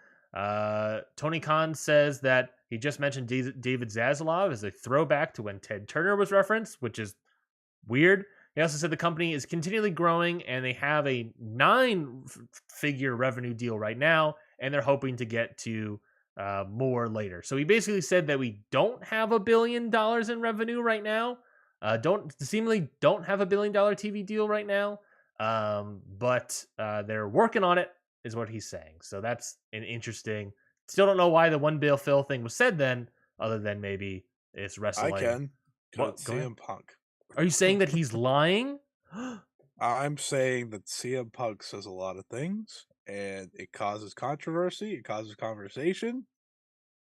Tony Khan says that he just mentioned David Zaslav as a throwback to when Ted Turner was referenced, which is weird. He also said the company is continually growing and they have a 9-figure revenue deal right now, and they're hoping to get to more later. So he basically said that we don't have $1 billion in revenue right now. Seemingly don't have $1 billion TV deal right now. But they're working on it, is what he's saying. So that's an interesting. Still don't know why the $1 bill Phil thing was said then, other than maybe it's wrestling. I can. What? CM Punk. Are you saying that he's lying? I'm saying that CM Punk says a lot of things, and it causes controversy, it causes conversation,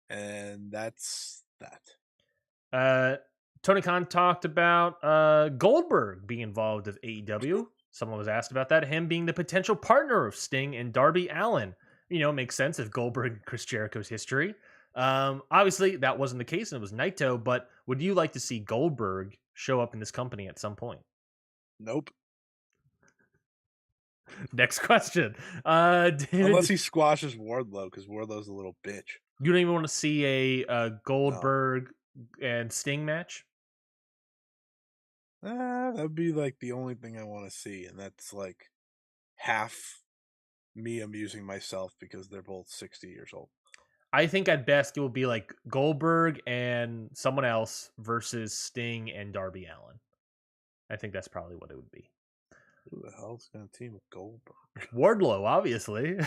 and that's that. Tony Khan talked about Goldberg being involved with AEW. Someone was asked about that. Him being the potential partner of Sting and Darby Allin. Makes sense if Goldberg and Chris Jericho's history. Obviously, that wasn't the case, and it was Naito, but would you like to see Goldberg show up in this company at some point? Nope. Next question. Unless he squashes Wardlow, because Wardlow's a little bitch. You don't even want to see a Goldberg and Sting match? That would be like the only thing I want to see, and that's like half me amusing myself because they're both 60 years old. I think at best it will be like Goldberg and someone else versus Sting and Darby Allin. I think that's probably what it would be. Who the hell's going to team with Goldberg? Wardlow, obviously.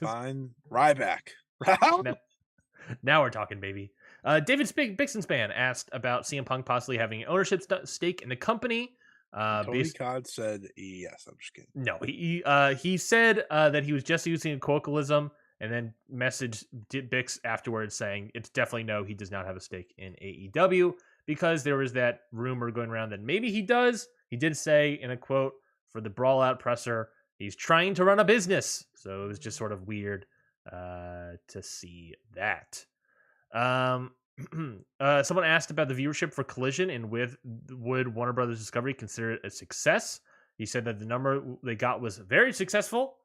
Fine. Ryback. Now we're talking, baby. David Bixenspan asked about CM Punk possibly having an ownership stake in the company. Tony Khan said yes. I'm just kidding. No, he said that he was just using a colloquialism, and then messaged Bix afterwards saying it's definitely no, he does not have a stake in AEW, because there was that rumor going around that maybe he does. He did say in a quote for the Brawl Out presser, he's trying to run a business. So it was just sort of weird to see that. Someone asked about the viewership for Collision and would Warner Brothers Discovery consider it a success? He said that the number they got was very successful.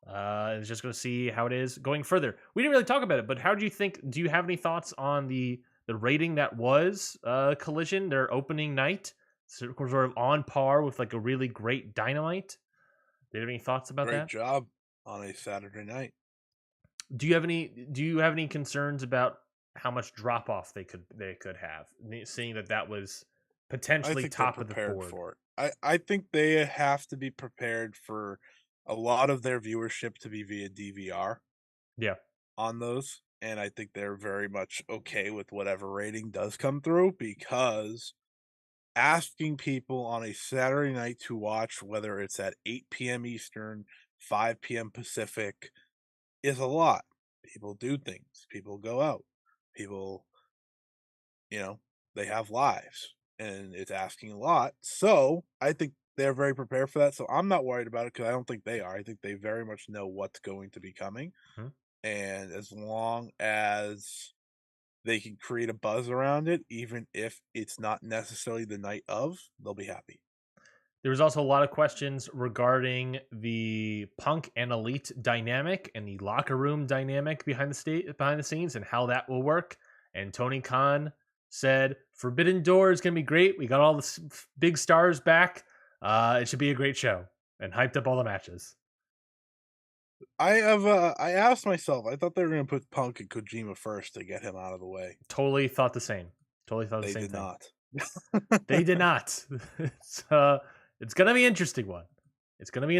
It's just going to see how it is going further. We didn't really talk about it, but how do you think? Do you have any thoughts on the rating that was Collision, their opening night, sort of on par with like a really great Dynamite? Do you have any thoughts about that? Great job on a Saturday night. Do you have any concerns about how much drop off they could have, seeing that was potentially top of the board? For it. I think they have to be prepared for a lot of their viewership to be via DVR. Yeah. On those, and I think they're very much okay with whatever rating does come through, because asking people on a Saturday night to watch, whether it's at 8 p.m. Eastern, 5 p.m. Pacific, is a lot. People do things. People go out. People, they have lives, and it's asking a lot. So I think they're very prepared for that. So I'm not worried about it, because I don't think they are. I think they very much know what's going to be coming. Mm-hmm. And as long as they can create a buzz around it, even if it's not necessarily the night of, they'll be happy. There was also a lot of questions regarding the Punk and Elite dynamic and the locker room dynamic behind the scenes and how that will work. And Tony Khan said, Forbidden Door is going to be great. We got all the big stars back. It should be a great show, and hyped up all the matches. I asked myself, I thought they were going to put Punk and Kojima first to get him out of the way. Totally thought the same. They did not. They did not. It's going to be an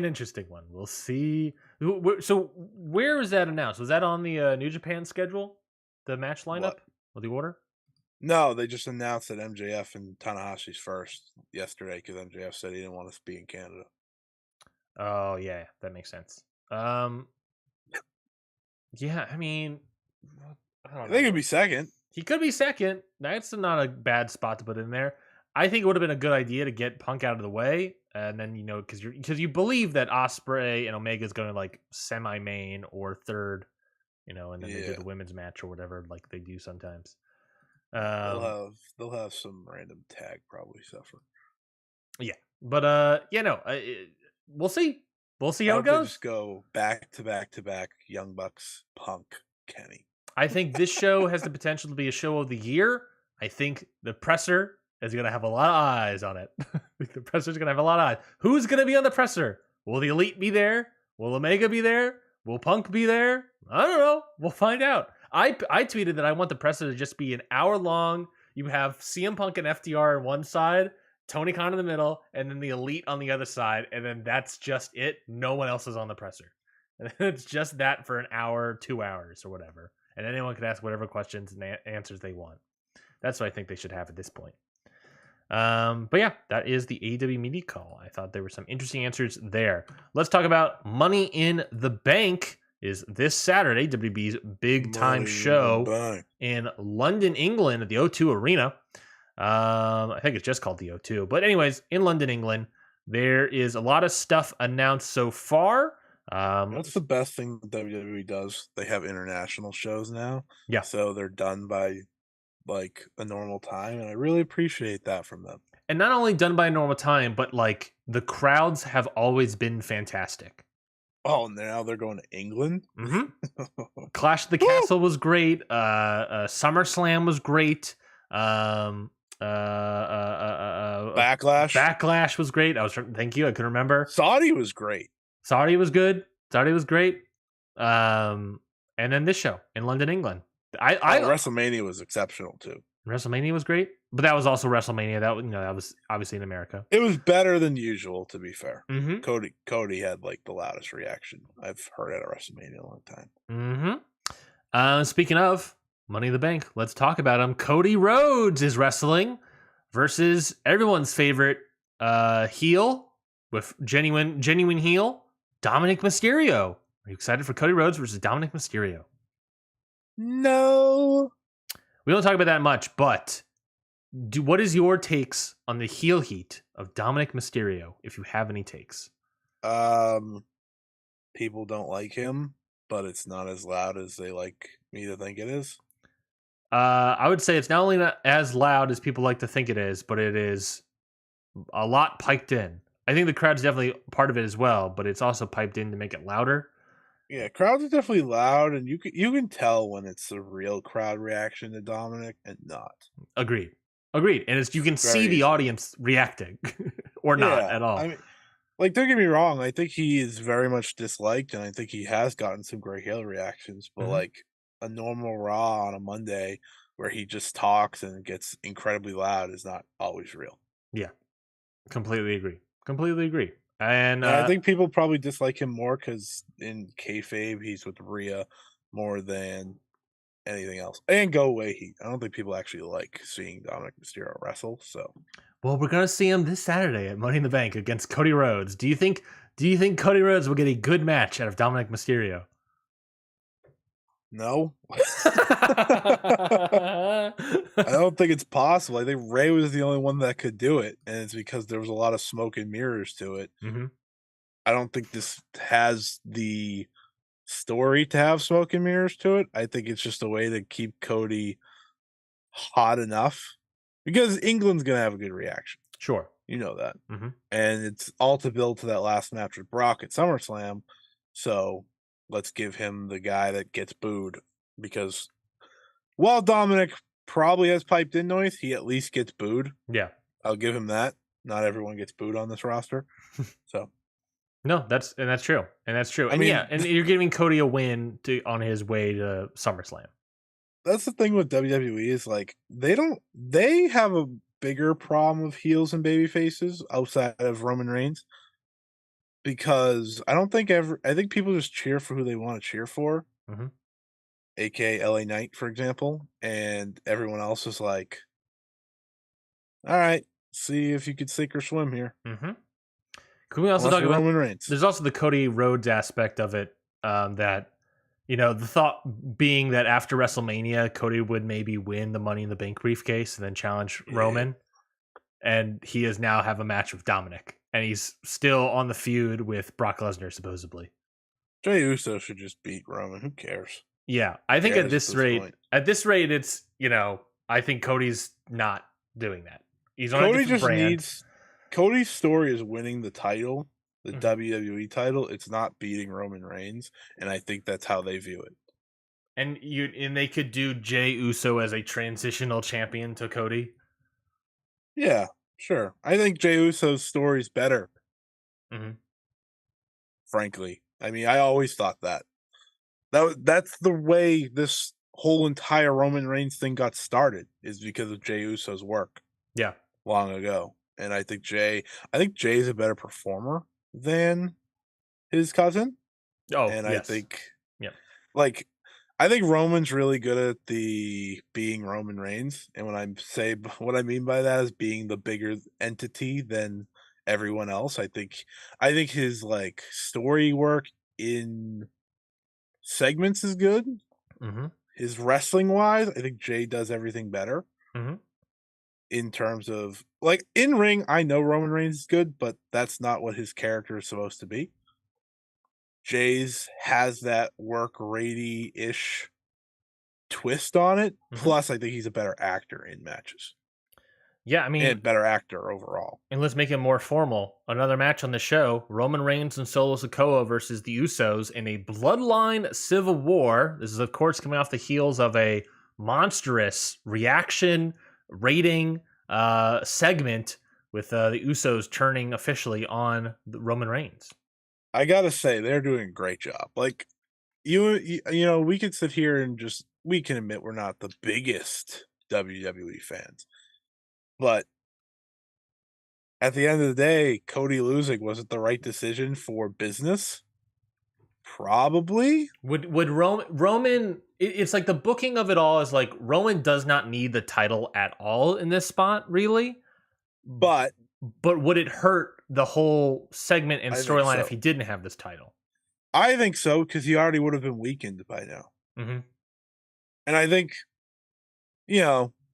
interesting one. We'll see. So where was that announced? Was that on the New Japan schedule? The match lineup? Or the order? No, they just announced that MJF and Tanahashi's first yesterday, because MJF said he didn't want us to be in Canada. Oh, yeah. That makes sense. Yeah, I mean, I think it'd be second. He could be second. That's not a bad spot to put in there. I think it would have been a good idea to get Punk out of the way, and then because you believe that Ospreay and Omega is going to like semi-main or third, and then they do the women's match or whatever, like they do sometimes. They'll have some random tag probably suffer. Yeah, But we'll see. We'll see how it goes. Just go back to back to back. Young Bucks, Punk, Kenny. I think this show has the potential to be a show of the year. I think the presser is going to have a lot of eyes on it. The presser is going to have a lot of eyes. Who's going to be on the presser? Will the Elite be there? Will Omega be there? Will Punk be there? I don't know. We'll find out. I tweeted that I want the presser to just be an hour long. You have CM Punk and FTR on one side, Tony Khan in the middle, and then the Elite on the other side, and then that's just it. No one else is on the presser. And it's just that for an hour, 2 hours, or whatever. And anyone can ask whatever questions and answers they want. That's what I think they should have at this point. But yeah, that is the AEW media call. I thought there were some interesting answers there. Let's talk about Money in the Bank. Is this Saturday, WWE's big time show in London, England at the O2 Arena. I think it's just called the O2. But anyways, in London, England, there is a lot of stuff announced so far. That's the best thing WWE does. They have international shows now. Yeah. So they're done by like a normal time. And I really appreciate that from them. And not only done by a normal time, but like the crowds have always been fantastic. Oh, now they're going to England? Mm-hmm. Clash of the Castle was great. SummerSlam was great. Backlash was great. Thank you. I couldn't remember. Saudi was great. Saudi was good. Saudi was great. And then this show in London, England. WrestleMania was exceptional too. WrestleMania was great, but that was also WrestleMania. That was obviously in America. It was better than usual, to be fair. Mm-hmm. Cody had like the loudest reaction I've heard at a WrestleMania in a long time. Mm-hmm. Speaking of Money in the Bank, let's talk about him. Cody Rhodes is wrestling versus everyone's favorite heel with genuine heel, Dominic Mysterio. Are you excited for Cody Rhodes versus Dominic Mysterio? No. We don't talk about that much, but what is your takes on the heel heat of Dominic Mysterio, if you have any takes? People don't like him, but it's not as loud as they like me to think it is. I would say it's not only not as loud as people like to think it is, but it is a lot piped in. I think the crowd's definitely part of it as well, but it's also piped in to make it louder. Yeah, crowds are definitely loud, and you can tell when it's a real crowd reaction to Dominic and not. Agreed. And you can see the audience reacting or not at all. I mean, like, don't get me wrong. I think he is very much disliked, and I think he has gotten some great heel reactions. But like a normal Raw on a Monday where he just talks and gets incredibly loud is not always real. Yeah, completely agree. And I think people probably dislike him more because in kayfabe he's with Rhea more than anything else. And go away heat. I don't think people actually like seeing Dominic Mysterio wrestle. So, well, we're gonna see him this Saturday at Money in the Bank against Cody Rhodes. Do you think Cody Rhodes will get a good match out of Dominic Mysterio? No. I don't think it's possible. I think Ray was the only one that could do it, and it's because there was a lot of smoke and mirrors to it. Mm-hmm. I don't think this has the story to have smoke and mirrors to it. I think it's just a way to keep Cody hot enough because England's going to have a good reaction. Sure. You know that. Mm-hmm. And it's all to build to that last match with Brock at SummerSlam. So let's give him the guy that gets booed because while Dominic probably has piped in noise, he at least gets booed. Yeah. I'll give him that. Not everyone gets booed on this roster. So no, that's true. I mean, and you're giving Cody a win on his way to SummerSlam. That's the thing with WWE is like they have a bigger problem of heels and baby faces outside of Roman Reigns. Because I think people just cheer for who they want to cheer for, aka LA Knight, for example, and everyone else is like, "All right, see if you could sink or swim here." Mm-hmm. Can we also talk about Roman Reigns? There's also the Cody Rhodes aspect of it. That the thought being that after WrestleMania, Cody would maybe win the Money in the Bank briefcase and then challenge Roman, and he is now have a match with Dominic. And he's still on the feud with Brock Lesnar, supposedly. Jey Uso should just beat Roman. Who cares? Yeah, I think at this rate, it's I think Cody's not doing that. He's on a different brand. Cody's story is winning the title, the WWE title. It's not beating Roman Reigns, and I think that's how they view it. And they could do Jey Uso as a transitional champion to Cody. Yeah, sure. I think Jey Uso's story's better. Frankly, I mean, I always thought that. That's the way this whole entire Roman Reigns thing got started, is because of Jey Uso's work. Yeah, long ago, and I think Jay's a better performer than his cousin. Oh, and yes. I think Roman's really good at the being Roman Reigns, and what I mean by that is being the bigger entity than everyone else. I think his like story work in segments is good. His wrestling wise, I think Jay does everything better. In terms of like in ring, I know Roman Reigns is good, but that's not what his character is supposed to be. Jay's has that work rady-ish twist on it. Plus, I think he's a better actor in matches. Yeah, I mean, and better actor overall. And let's make it more formal. Another match on the show: Roman Reigns and Solo Sikoa versus the Usos in a Bloodline Civil War. This is, of course, coming off the heels of a monstrous reaction rating segment with the Usos turning officially on Roman Reigns. I gotta say, they're doing a great job. Like you know, we could sit here and we can admit we're not the biggest WWE fans, but at the end of the day, Cody losing wasn't the right decision for business. Probably would Roman. It's like the booking of it all is like Roman does not need the title at all in this spot, really. But would it hurt the whole segment and storyline if he didn't have this title? I think so, because he already would have been weakened by now. And I think,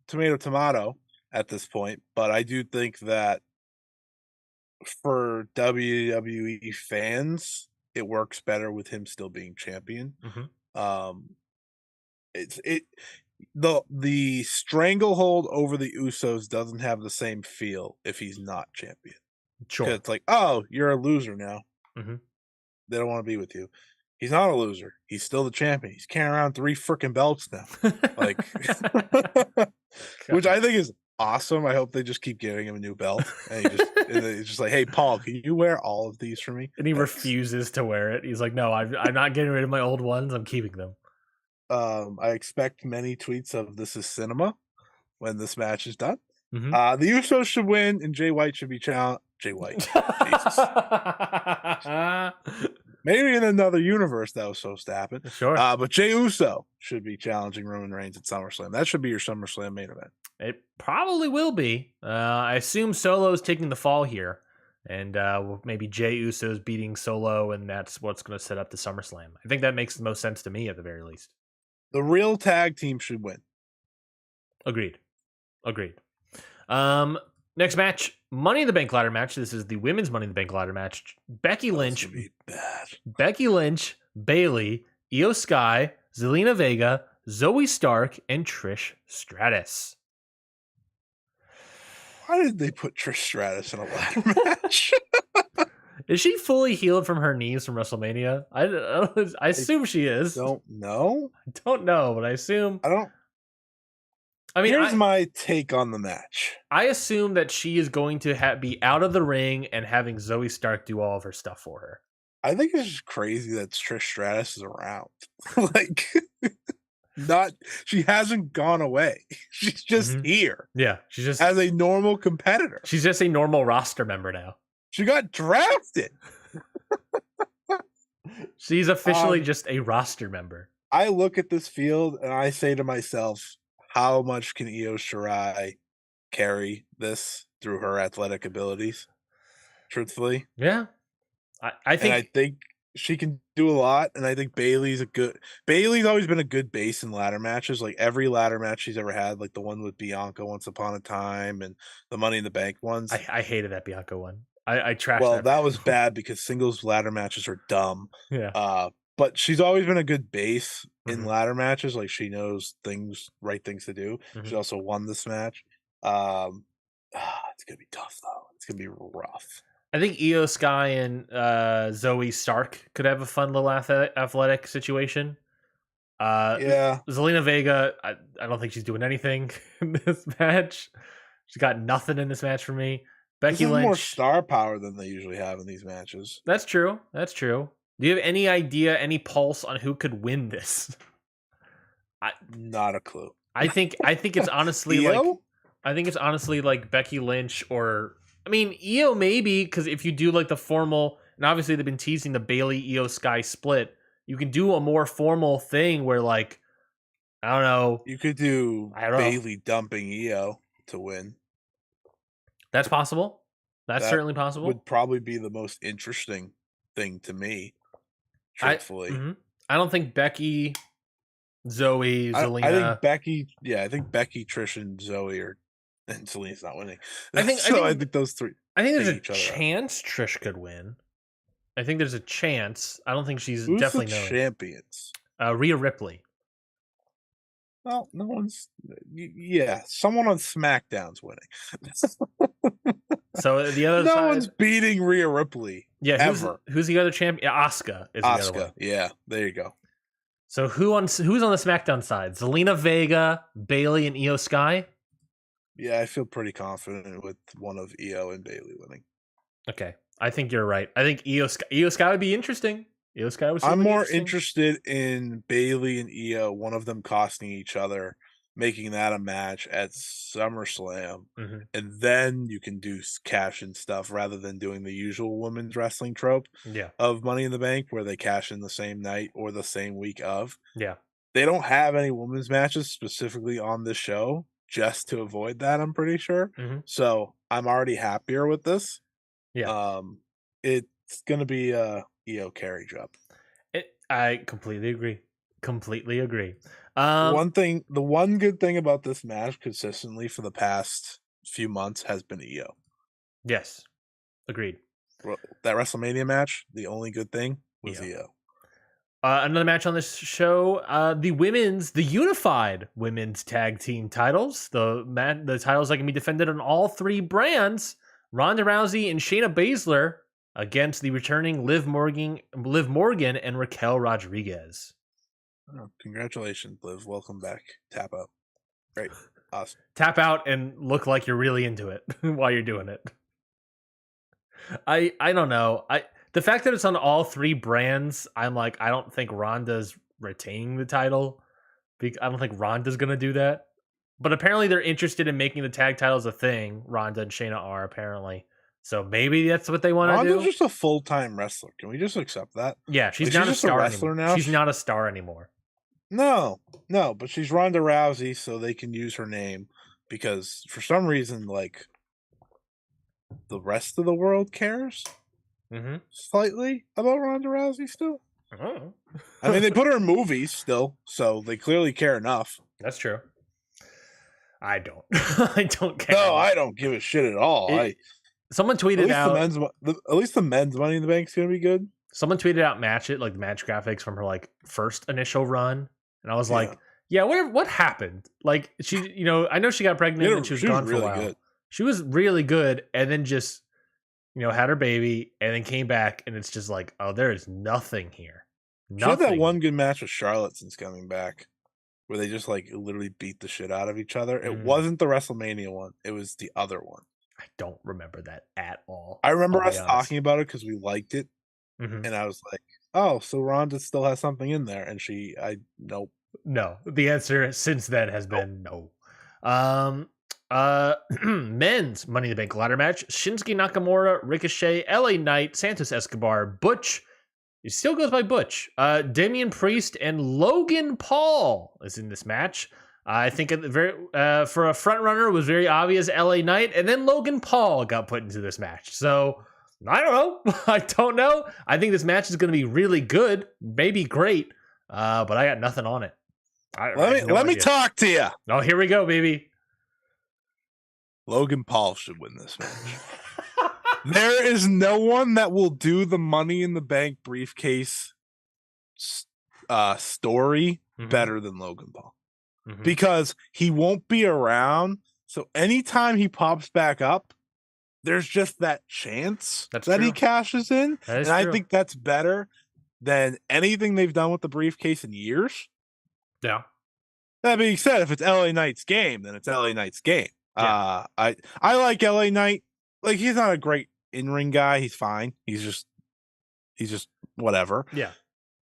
tomato at this point, but I do think that for WWE fans, it works better with him still being champion. The stranglehold over the Usos doesn't have the same feel if he's not champion. Sure, it's like, oh, you're a loser now. They don't want to be with you. He's not a loser. He's still the champion. He's carrying around 3 freaking belts now. Like, which I think is awesome. I hope they just keep giving him a new belt. And he's just like, hey, Paul, can you wear all of these for me? And he refuses to wear it. He's like, no, I'm not getting rid of my old ones. I'm keeping them. I expect many tweets of "This is cinema" when this match is done. The Usos should win, and Jay White should be challenged. Jay White, Jesus. Maybe in another universe that was supposed to happen. Sure, but Jey Uso should be challenging Roman Reigns at SummerSlam. That should be your SummerSlam main event. It probably will be. I assume Solo's taking the fall here, and maybe Jey Uso's beating Solo, and that's what's going to set up the SummerSlam. I think that makes the most sense to me, at the very least. The real tag team should win. Agreed. Next match, Money in the Bank ladder match. This is the women's Money in the Bank ladder match. Becky Lynch, Bayley, Io Sky, Zelina Vega, Zoe Stark, and Trish Stratus. Why did they put Trish Stratus in a ladder match? Is she fully healed from her knees from WrestleMania? I assume she is. Don't know. I don't know, but I assume. I mean, here's my take on the match. I assume that she is going to be out of the ring and having Zoe Stark do all of her stuff for her. I think it's just crazy that Trish Stratus is around. She hasn't gone away. She's just here. Yeah, she's just as a normal competitor. She's just a normal roster member now. She got drafted. She's officially just a roster member. I look at this field and I say to myself, how much can Io Shirai carry this through her athletic abilities? Truthfully. Yeah. I think she can do a lot, and I think Bayley's always been a good base in ladder matches. Like every ladder match she's ever had, like the one with Bianca once upon a time and the Money in the Bank ones. I hated that Bianca one. I trashed Well, that was bad because singles ladder matches are dumb. Yeah. But she's always been a good base in ladder matches. Like she knows right things to do. She also won this match. It's gonna be tough though. It's gonna be rough. I think Io Sky and Zoe Stark could have a fun little athletic situation. Yeah. Zelina Vega, I don't think she's doing anything in this match. She's got nothing in this match for me. Becky Lynch, more star power than they usually have in these matches. That's true. Do you have any idea, any pulse on who could win this? Not a clue. I think it's honestly like Becky Lynch or Io maybe, because if you do like the formal, and obviously they've been teasing the Bayley Io Sky split, you can do a more formal thing where like I don't know. You could do Bayley dumping Io to win. That's possible. That's certainly possible. Would probably be the most interesting thing to me. Truthfully, I don't think Becky, Zoe, Zelina. I think Becky. Yeah, I think Becky, Trish, and Zoe are. And Zelina's not winning. I think those three. I think there's a chance Trish could win. I think there's a chance. I don't think she's definitely the champions. Rhea Ripley. Well, no one's. Yeah, someone on SmackDown's winning. So the other side, one's beating Rhea Ripley. Yeah, who's the other champion? Yeah, Asuka is the other one. Yeah, there you go. So who's on the SmackDown side? Zelina Vega, Bayley, and Io Sky. Yeah, I feel pretty confident with one of Io and Bayley winning. Okay, I think you're right. I think Io Sky would be interesting. Io Sky was. I'm more interested in Bayley and Io, one of them costing each other, making that a match at SummerSlam, and then you can do cash in stuff rather than doing the usual women's wrestling trope of Money in the Bank where they cash in the same night or the same week of. Yeah. They don't have any women's matches specifically on this show just to avoid that, I'm pretty sure. So I'm already happier with this. Yeah. It's going to be a Io carry job. I completely agree. The one good thing about this match consistently for the past few months has been Io. Yes. Agreed. That WrestleMania match, the only good thing was Io. Another match on this show, the unified women's tag team titles. The titles that can be defended on all three brands. Ronda Rousey and Shayna Baszler against the returning Liv Morgan and Raquel Rodriguez. Oh, congratulations, Liv. Welcome back. Tap out. Great. Awesome. Tap out and look like you're really into it while you're doing it. I don't know. The fact that it's on all three brands, I'm like, I don't think Ronda's retaining the title. I don't think Ronda's going to do that. But apparently they're interested in making the tag titles a thing. Ronda and Shayna are, apparently. So maybe that's what they want to do. Ronda's just a full-time wrestler. Can we just accept that? Yeah, she's not a star anymore. Now. She's not a star anymore. No, but she's Ronda Rousey, so they can use her name. Because for some reason, like, the rest of the world cares slightly about Ronda Rousey still. Oh. I mean, they put her in movies still, so they clearly care enough. That's true. I don't. I don't care. No, I don't give a shit at all. Someone tweeted out at least the men's Money in the Bank is going to be good. Someone tweeted out the match graphics from her like first initial run, and I was like, yeah, what happened? Like she, I know she got pregnant and she was gone for a while. Good. She was really good, and then just had her baby, and then came back, and it's just like, oh, there is nothing here. She had that one good match with Charlotte since coming back, where they just like literally beat the shit out of each other. It wasn't the WrestleMania one; it was the other one. I don't remember that at all. I remember us talking about it because we liked it, and I was like, "Oh, so Ronda still has something in there," and nope. No, the answer since then has been no. Men's Money in the Bank ladder match: Shinsuke Nakamura, Ricochet, LA Knight, Santos Escobar, Butch. He still goes by Butch. Damian Priest and Logan Paul is in this match. I think for a front runner, it was very obvious LA Knight, and then Logan Paul got put into this match. So I don't know. I don't know. I think this match is going to be really good, maybe great, but I got nothing on it. Let me talk to you. Oh, here we go, baby. Logan Paul should win this match. There is no one that will do the Money in the Bank briefcase story better than Logan Paul. Because he won't be around. So anytime he pops back up, there's just that chance that he cashes in. And true. I think that's better than anything they've done with the briefcase in years. Yeah. That being said, if it's LA Knight's game, then it's LA Knight's game. Yeah. I like LA Knight. Like, he's not a great in-ring guy. He's fine. He's just whatever. Yeah.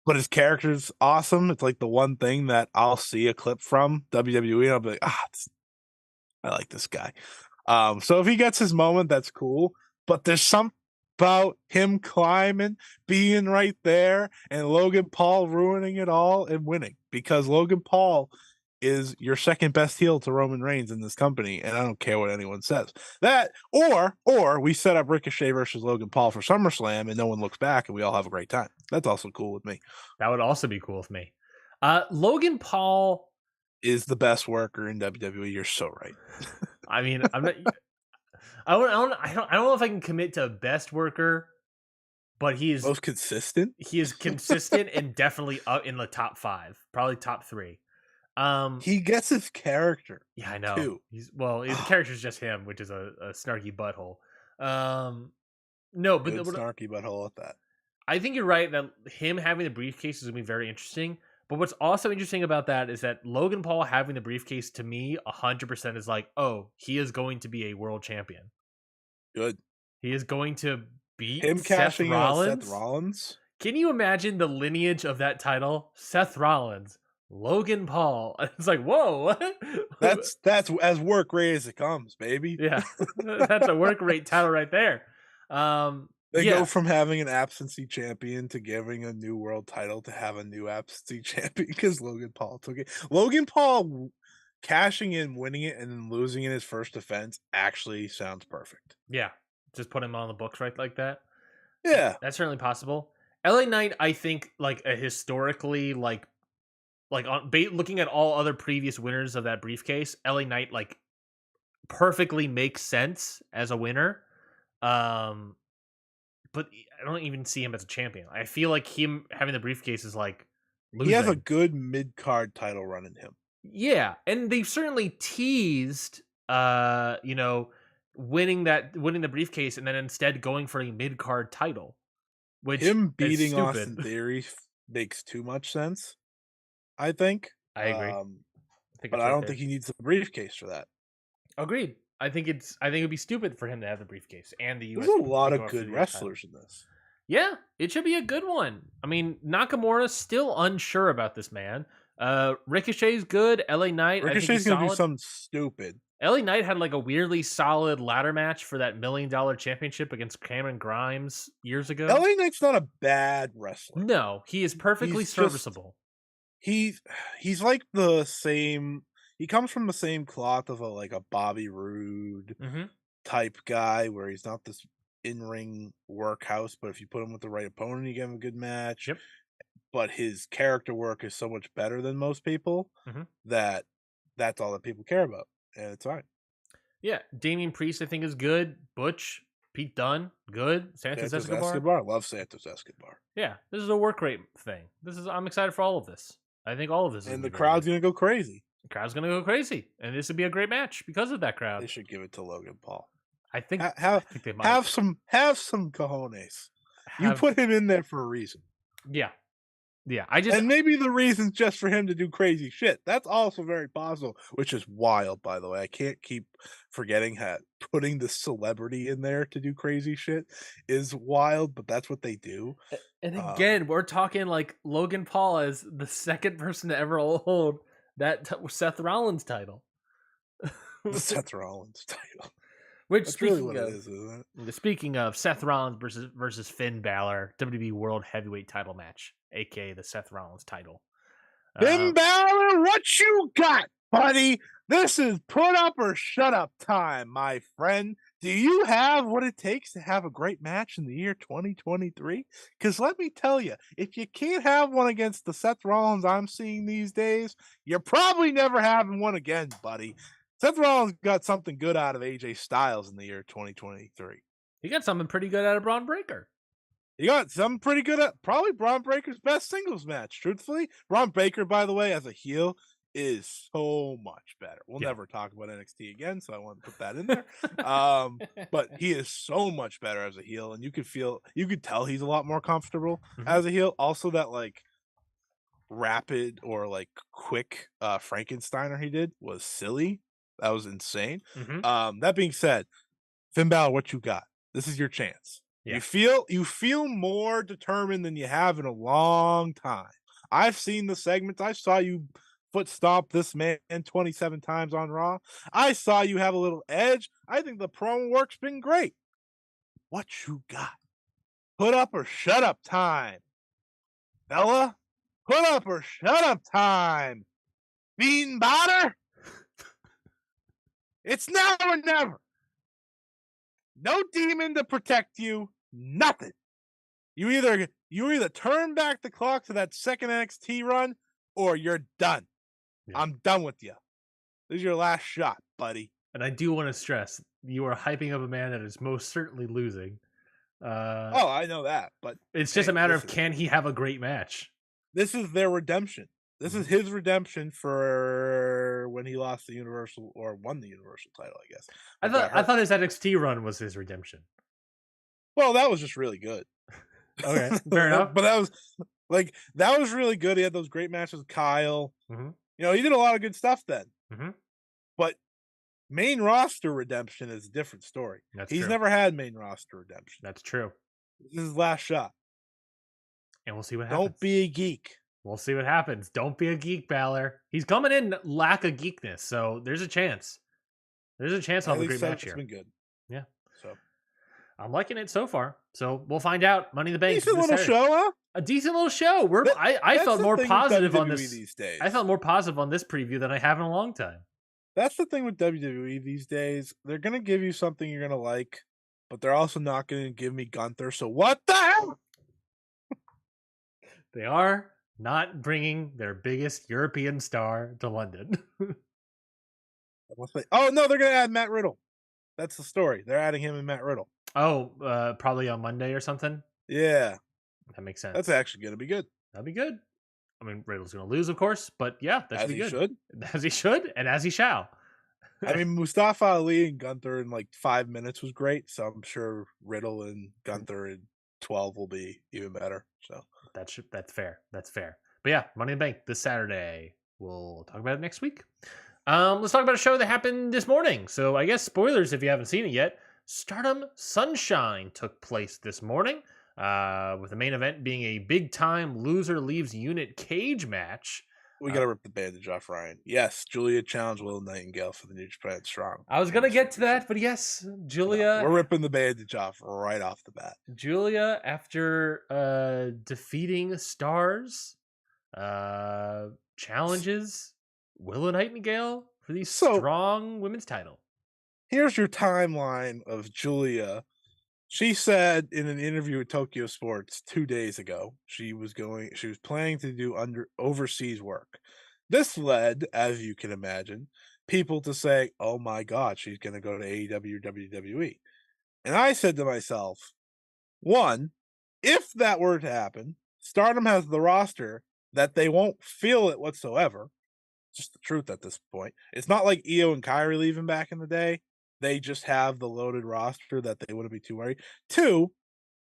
But his character's awesome. It's like the one thing that I'll see a clip from WWE and I'll be like, I like this guy. So if he gets his moment, that's cool. But there's something about him climbing, being right there, and Logan Paul ruining it all and winning, because Logan Paul is your second best heel to Roman Reigns in this company, and I don't care what anyone says. That or we set up Ricochet versus Logan Paul for SummerSlam and no one looks back and we all have a great time. That's also cool with me. That would also be cool with me. Logan Paul is the best worker in WWE. You're so right. I mean, I'm not. I don't know if I can commit to best worker, but he is most consistent. He is consistent and definitely up in the top 5, probably top 3. He gets his character. Yeah, I know. Too. His character's just him, which is a snarky butthole. No, but snarky butthole at that. I think you're right that him having the briefcase is gonna be very interesting. But what's also interesting about that is that Logan Paul having the briefcase, to me, 100% is like, oh, he is going to be a world champion. Good. He is going to beat him cashing Seth Rollins. Can you imagine the lineage of that title? Seth Rollins, Logan Paul. It's like, whoa. That's as work rate as it comes, baby. Yeah, that's a work rate title right there. They go from having an absentee champion to giving a new world title to have a new absentee champion because Logan Paul took it. Logan Paul cashing in, winning it, and then losing in his first defense actually sounds perfect. Yeah. Just put him on the books right like that. Yeah. That's certainly possible. LA Knight, I think, like a historically, like on looking at all other previous winners of that briefcase, LA Knight like perfectly makes sense as a winner. But I don't even see him as a champion. I feel like him having the briefcase is like losing. He has a good mid-card title run in him. Yeah, and they've certainly teased, winning the briefcase and then instead going for a mid-card title. Which him beating Austin Theory makes too much sense. I think. I agree. But I don't think he needs the briefcase for that. Agreed. I think it would be stupid for him to have the briefcase and the US. There's a lot of good wrestlers in this. Yeah, it should be a good one. I mean, Nakamura's still unsure about this man. Ricochet's good. LA Knight. Ricochet's gonna do something stupid. LA Knight had like a weirdly solid ladder match for that $1 million championship against Cameron Grimes years ago. LA Knight's not a bad wrestler. No, he is perfectly serviceable. He's like the same. He comes from the same cloth of a Bobby Roode type guy, where he's not this in-ring workhouse, but if you put him with the right opponent, you give him a good match. Yep. But his character work is so much better than most people that that's all that people care about, and it's fine. Yeah, Damian Priest I think is good. Butch, Pete Dunne, good. Santos Escobar. Love Santos Escobar. Yeah, this is a work rate thing. I'm excited for all of this. I think all of this, and the crowd's gonna go crazy. The crowd's gonna go crazy, and this would be a great match because of that crowd. They should give it to Logan Paul. I think they might. Have some cojones. You put him in there for a reason. Yeah. And maybe the reason's just for him to do crazy shit. That's also very possible, which is wild, by the way. I can't keep forgetting how putting the celebrity in there to do crazy shit is wild, but that's what they do. And again, we're talking like Logan Paul as the second person to ever hold that Seth Rollins title. The Seth Rollins title. Which, that's really what it is, isn't it? Speaking of Seth Rollins versus Finn Balor, WWE World Heavyweight Title match, aka the Seth Rollins title. Finn Balor, what you got, buddy? This is put up or shut up time, my friend. Do you have what it takes to have a great match in the year 2023? Because let me tell you, if you can't have one against the Seth Rollins I'm seeing these days, you're probably never having one again, buddy. Seth Rollins got something good out of AJ Styles in the year 2023. He got something pretty good out of Braun Breaker. He got something pretty good at probably Braun Breaker's best singles match, truthfully. Braun Breaker, by the way, as a heel, is so much better. We'll never talk about NXT again, so I want to put that in there. But he is so much better as a heel, and you could tell he's a lot more comfortable as a heel. Also, that like rapid or like quick Frankensteiner he did was silly. That was insane. That being said, Finn Balor, what you got? This is your chance. Yeah. You feel more determined than you have in a long time. I've seen the segments. I saw you foot stomp this man 27 times on Raw. I saw you have a little edge. I think the promo work's been great. What you got? Put up or shut up time. Fella, put up or shut up time. Bean batter. It's now or never. No demon to protect you. Nothing. You either turn back the clock to that second NXT run, or you're done. Yeah. I'm done with you. This is your last shot, buddy. And I do want to stress, you are hyping up a man that is most certainly losing. I know that, but it's just a matter of can he have a great match? This is their redemption. This is his redemption for when he lost the Universal or won the Universal title, I guess. I thought his NXT run was his redemption. Well, that was just really good. Okay, fair enough. But that was really good. He had those great matches with Kyle. You know, he did a lot of good stuff then. But main roster redemption is a different story. He's never had main roster redemption. That's true. This is his last shot. And we'll see what happens. Don't be a geek. We'll see what happens. Don't be a geek, Balor. He's coming in lack of geekness, so there's a chance. There's a chance I'll have a great match here. It's been good. Yeah. So I'm liking it so far. So we'll find out. Money in the Bank. Decent little show, huh? A decent little show. I felt more positive on this these days. I felt more positive on this preview than I have in a long time. That's the thing with WWE these days. They're gonna give you something you're gonna like, but they're also not gonna give me Gunther. So what the hell? They are not bringing their biggest European star to London. Oh no, they're gonna add Matt Riddle. That's the story. They're adding him and Matt Riddle. Oh, probably on Monday or something. Yeah, that makes sense. That's actually gonna be good. That'd be good. I mean, Riddle's gonna lose, of course, but yeah, that should be good. Should. As he should, and as he shall. I mean, Mustafa Ali and Gunther in like 5 minutes was great, so I'm sure Riddle and Gunther in 12 will be even better. So that's fair. That's fair. But yeah, Money in the Bank this Saturday. We'll talk about it next week. Let's talk about a show that happened this morning. So I guess spoilers if you haven't seen it yet. Stardom Sunshine took place this morning, with the main event being a big-time loser leaves unit cage match. We got to rip the bandage off Ryan. Yes, Julia challenged Will Nightingale for the New Japan Strong. I was going to get to that, but yes, Julia... No, we're ripping the bandage off right off the bat. Julia, after defeating Stars, challenges Willow Nightingale for the Strong Women's title. Here's your timeline of Julia. She said in an interview with Tokyo Sports 2 days ago, she was planning to do overseas work. This led, as you can imagine, people to say, oh my God, she's going to go to AEW or WWE. And I said to myself, one, if that were to happen, Stardom has the roster that they won't feel it whatsoever. It's just the truth at this point. It's not like Io and Kyrie leaving back in the day. They just have the loaded roster that they wouldn't be too worried. Two,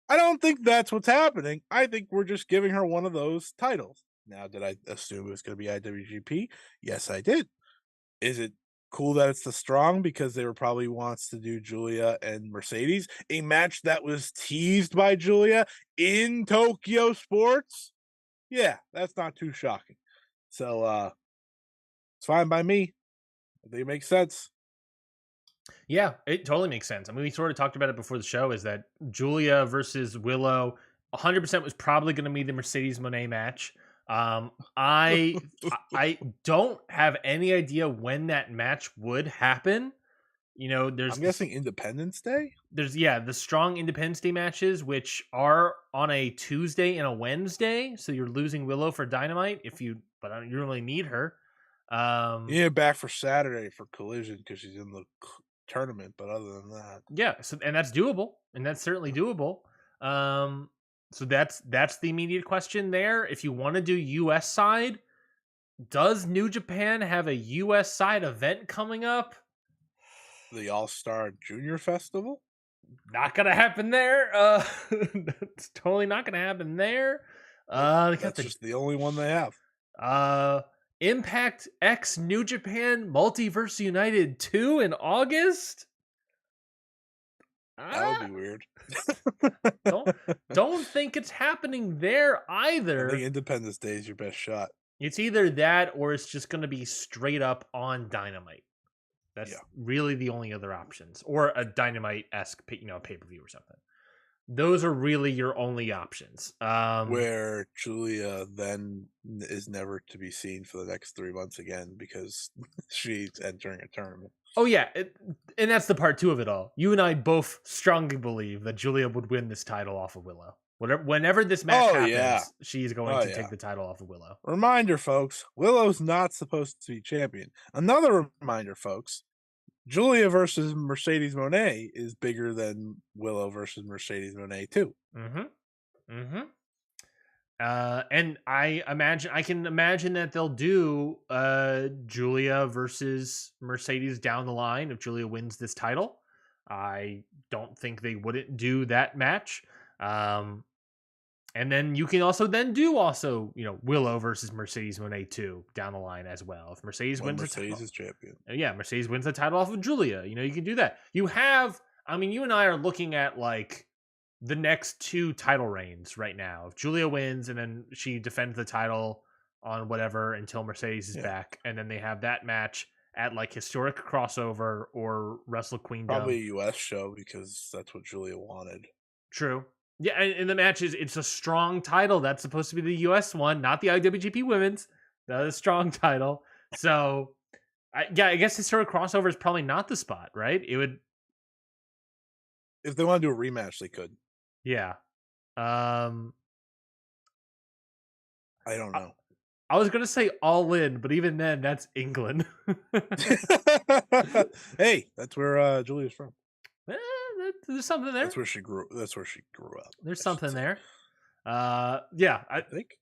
I don't think that's what's happening. I think we're just giving her one of those titles. Now, did I assume it was going to be IWGP? Yes, I did. Is it cool that it's the Strong because they were probably wants to do Julia and Mercedes, a match that was teased by Julia in Tokyo Sports? Yeah, that's not too shocking. So it's fine by me. I think it makes sense. Yeah, it totally makes sense. I mean, we sort of talked about it before the show, is that Julia versus Willow 100% was probably going to be the Mercedes Moné match. I don't have any idea when that match would happen. You know, I'm guessing Independence Day. There's the Strong Independence Day matches, which are on a Tuesday and a Wednesday. So you're losing Willow for Dynamite but you don't really need her. Back for Saturday for Collision because she's in the tournament, but other than that, and that's doable, and that's certainly doable. So that's the immediate question there. If you want to do US side, Does New Japan have a U.S. side event coming up? The All-Star Junior Festival? Not gonna happen there. It's totally not gonna happen there. That's just the only one they have. Impact X New Japan Multiverse United 2 in August. That would be weird. don't think it's happening there either. I think Independence Day is your best shot. It's either that or it's just going to be straight up on Dynamite. That's really the only other options, or a Dynamite-esque, pay-per-view or something. Those are really your only options. Where Julia then is never to be seen for the next 3 months again because she's entering a tournament. Oh yeah, and that's the part 2 of it all. You and I both strongly believe that Julia would win this title off of Willow. Whenever this match happens, she's going to take the title off of Willow. Reminder, folks, Willow's not supposed to be champion. Another reminder, folks, Julia versus Mercedes Moné is bigger than Willow versus Mercedes Moné too. And I can imagine that they'll do Julia versus Mercedes down the line if Julia wins this title. I don't think they wouldn't do that match. And then you can also Willow versus Mercedes Moné 2 down the line as well. If Mercedes wins the title, is champion. Yeah, Mercedes wins the title off of Julia. You can do that. You and I are looking at like the next 2 title reigns right now. If Julia wins and then she defends the title on whatever until Mercedes is back, and then they have that match at like Historic Crossover or Wrestle Queendom. Probably a US show because that's what Julia wanted. True. Yeah, and the match it's a strong title. That's supposed to be the US one, not the IWGP Women's. That is a strong title. So, I guess Historic Crossover is probably not the spot, right? It would. If they want to do a rematch, they could. Yeah. I don't know. I was going to say All In, but even then, that's England. Hey, that's where Julia's from. There's something there. That's where she grew up. There's something there. I think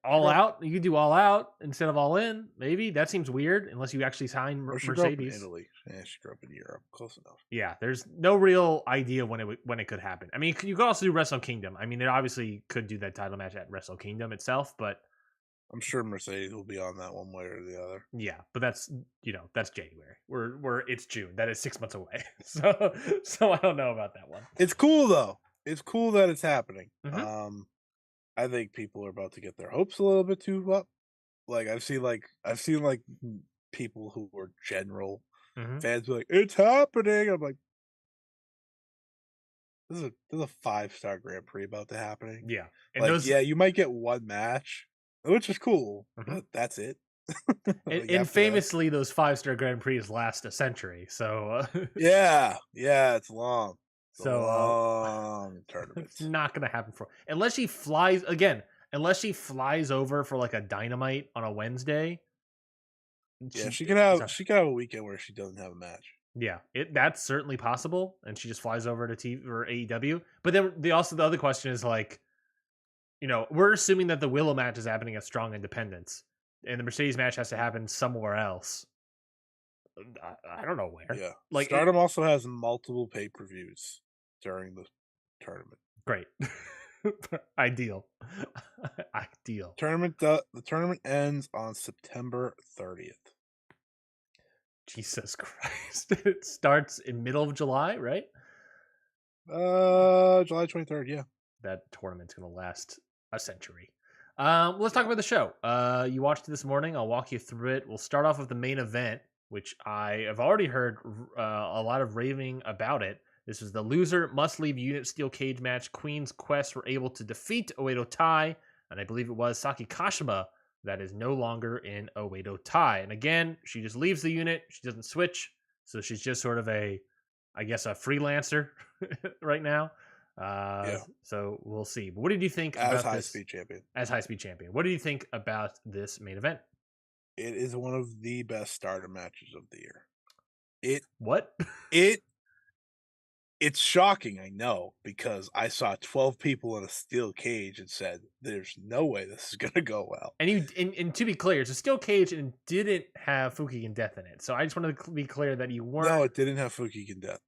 All Out. You could do All Out instead of All In. Maybe that seems weird unless you actually sign Mercedes. Grew up in Italy. Yeah, she grew up in Europe. Close enough. Yeah, there's no real idea when it could happen. I mean, you could also do Wrestle Kingdom. I mean, it obviously could do that title match at Wrestle Kingdom itself, but I'm sure Mercedes will be on that one way or the other. Yeah, but that's January. It's June. That is 6 months away. So I don't know about that one. It's cool though. It's cool that it's happening. Mm-hmm. I think people are about to get their hopes a little bit too up. Like I've seen people who are general fans be like, "It's happening." I'm like, there's a 5-star Grand Prix about to happening. Yeah, and you might get one match, which is cool, but that's it. And famously, those 5-star Grand Prix last a century. So yeah, it's long. Long tournament. It's not gonna happen unless she flies over for like a Dynamite on a Wednesday. Yeah, she could have a weekend where she doesn't have a match. Yeah, that's certainly possible, and she just flies over to TV or AEW. But then the other question is like, we're assuming that the Willow match is happening at Strong Independence, and the Mercedes match has to happen somewhere else. I don't know where. Yeah, like Stardom also has multiple pay-per-views during the tournament. Great, ideal. The tournament ends on September 30th. Jesus Christ! It starts in middle of July, right? July 23rd. Yeah, that tournament's gonna last a century. Let's talk about the show. You watched it this morning. I'll walk you through it. We'll start off with the main event, which I have already heard a lot of raving about it. This is the loser must leave unit steel cage match. Queen's Quest were able to defeat Oedo Tai, and I believe it was Saki Kashima that is no longer in Oedo Tai. And again, she just leaves the unit. She doesn't switch, so she's just sort of a freelancer right now. So we'll see. But what did you think as high-speed champion? As high-speed champion, what do you think about this main event? It is one of the best Stardom matches of the year. It's shocking, I know, because I saw 12 people in a steel cage and said, "There's no way this is gonna go well." And to be clear, it's a steel cage and didn't have Fukigen Death in it. So I just wanted to be clear that you weren't. No, it didn't have Fukigen Death.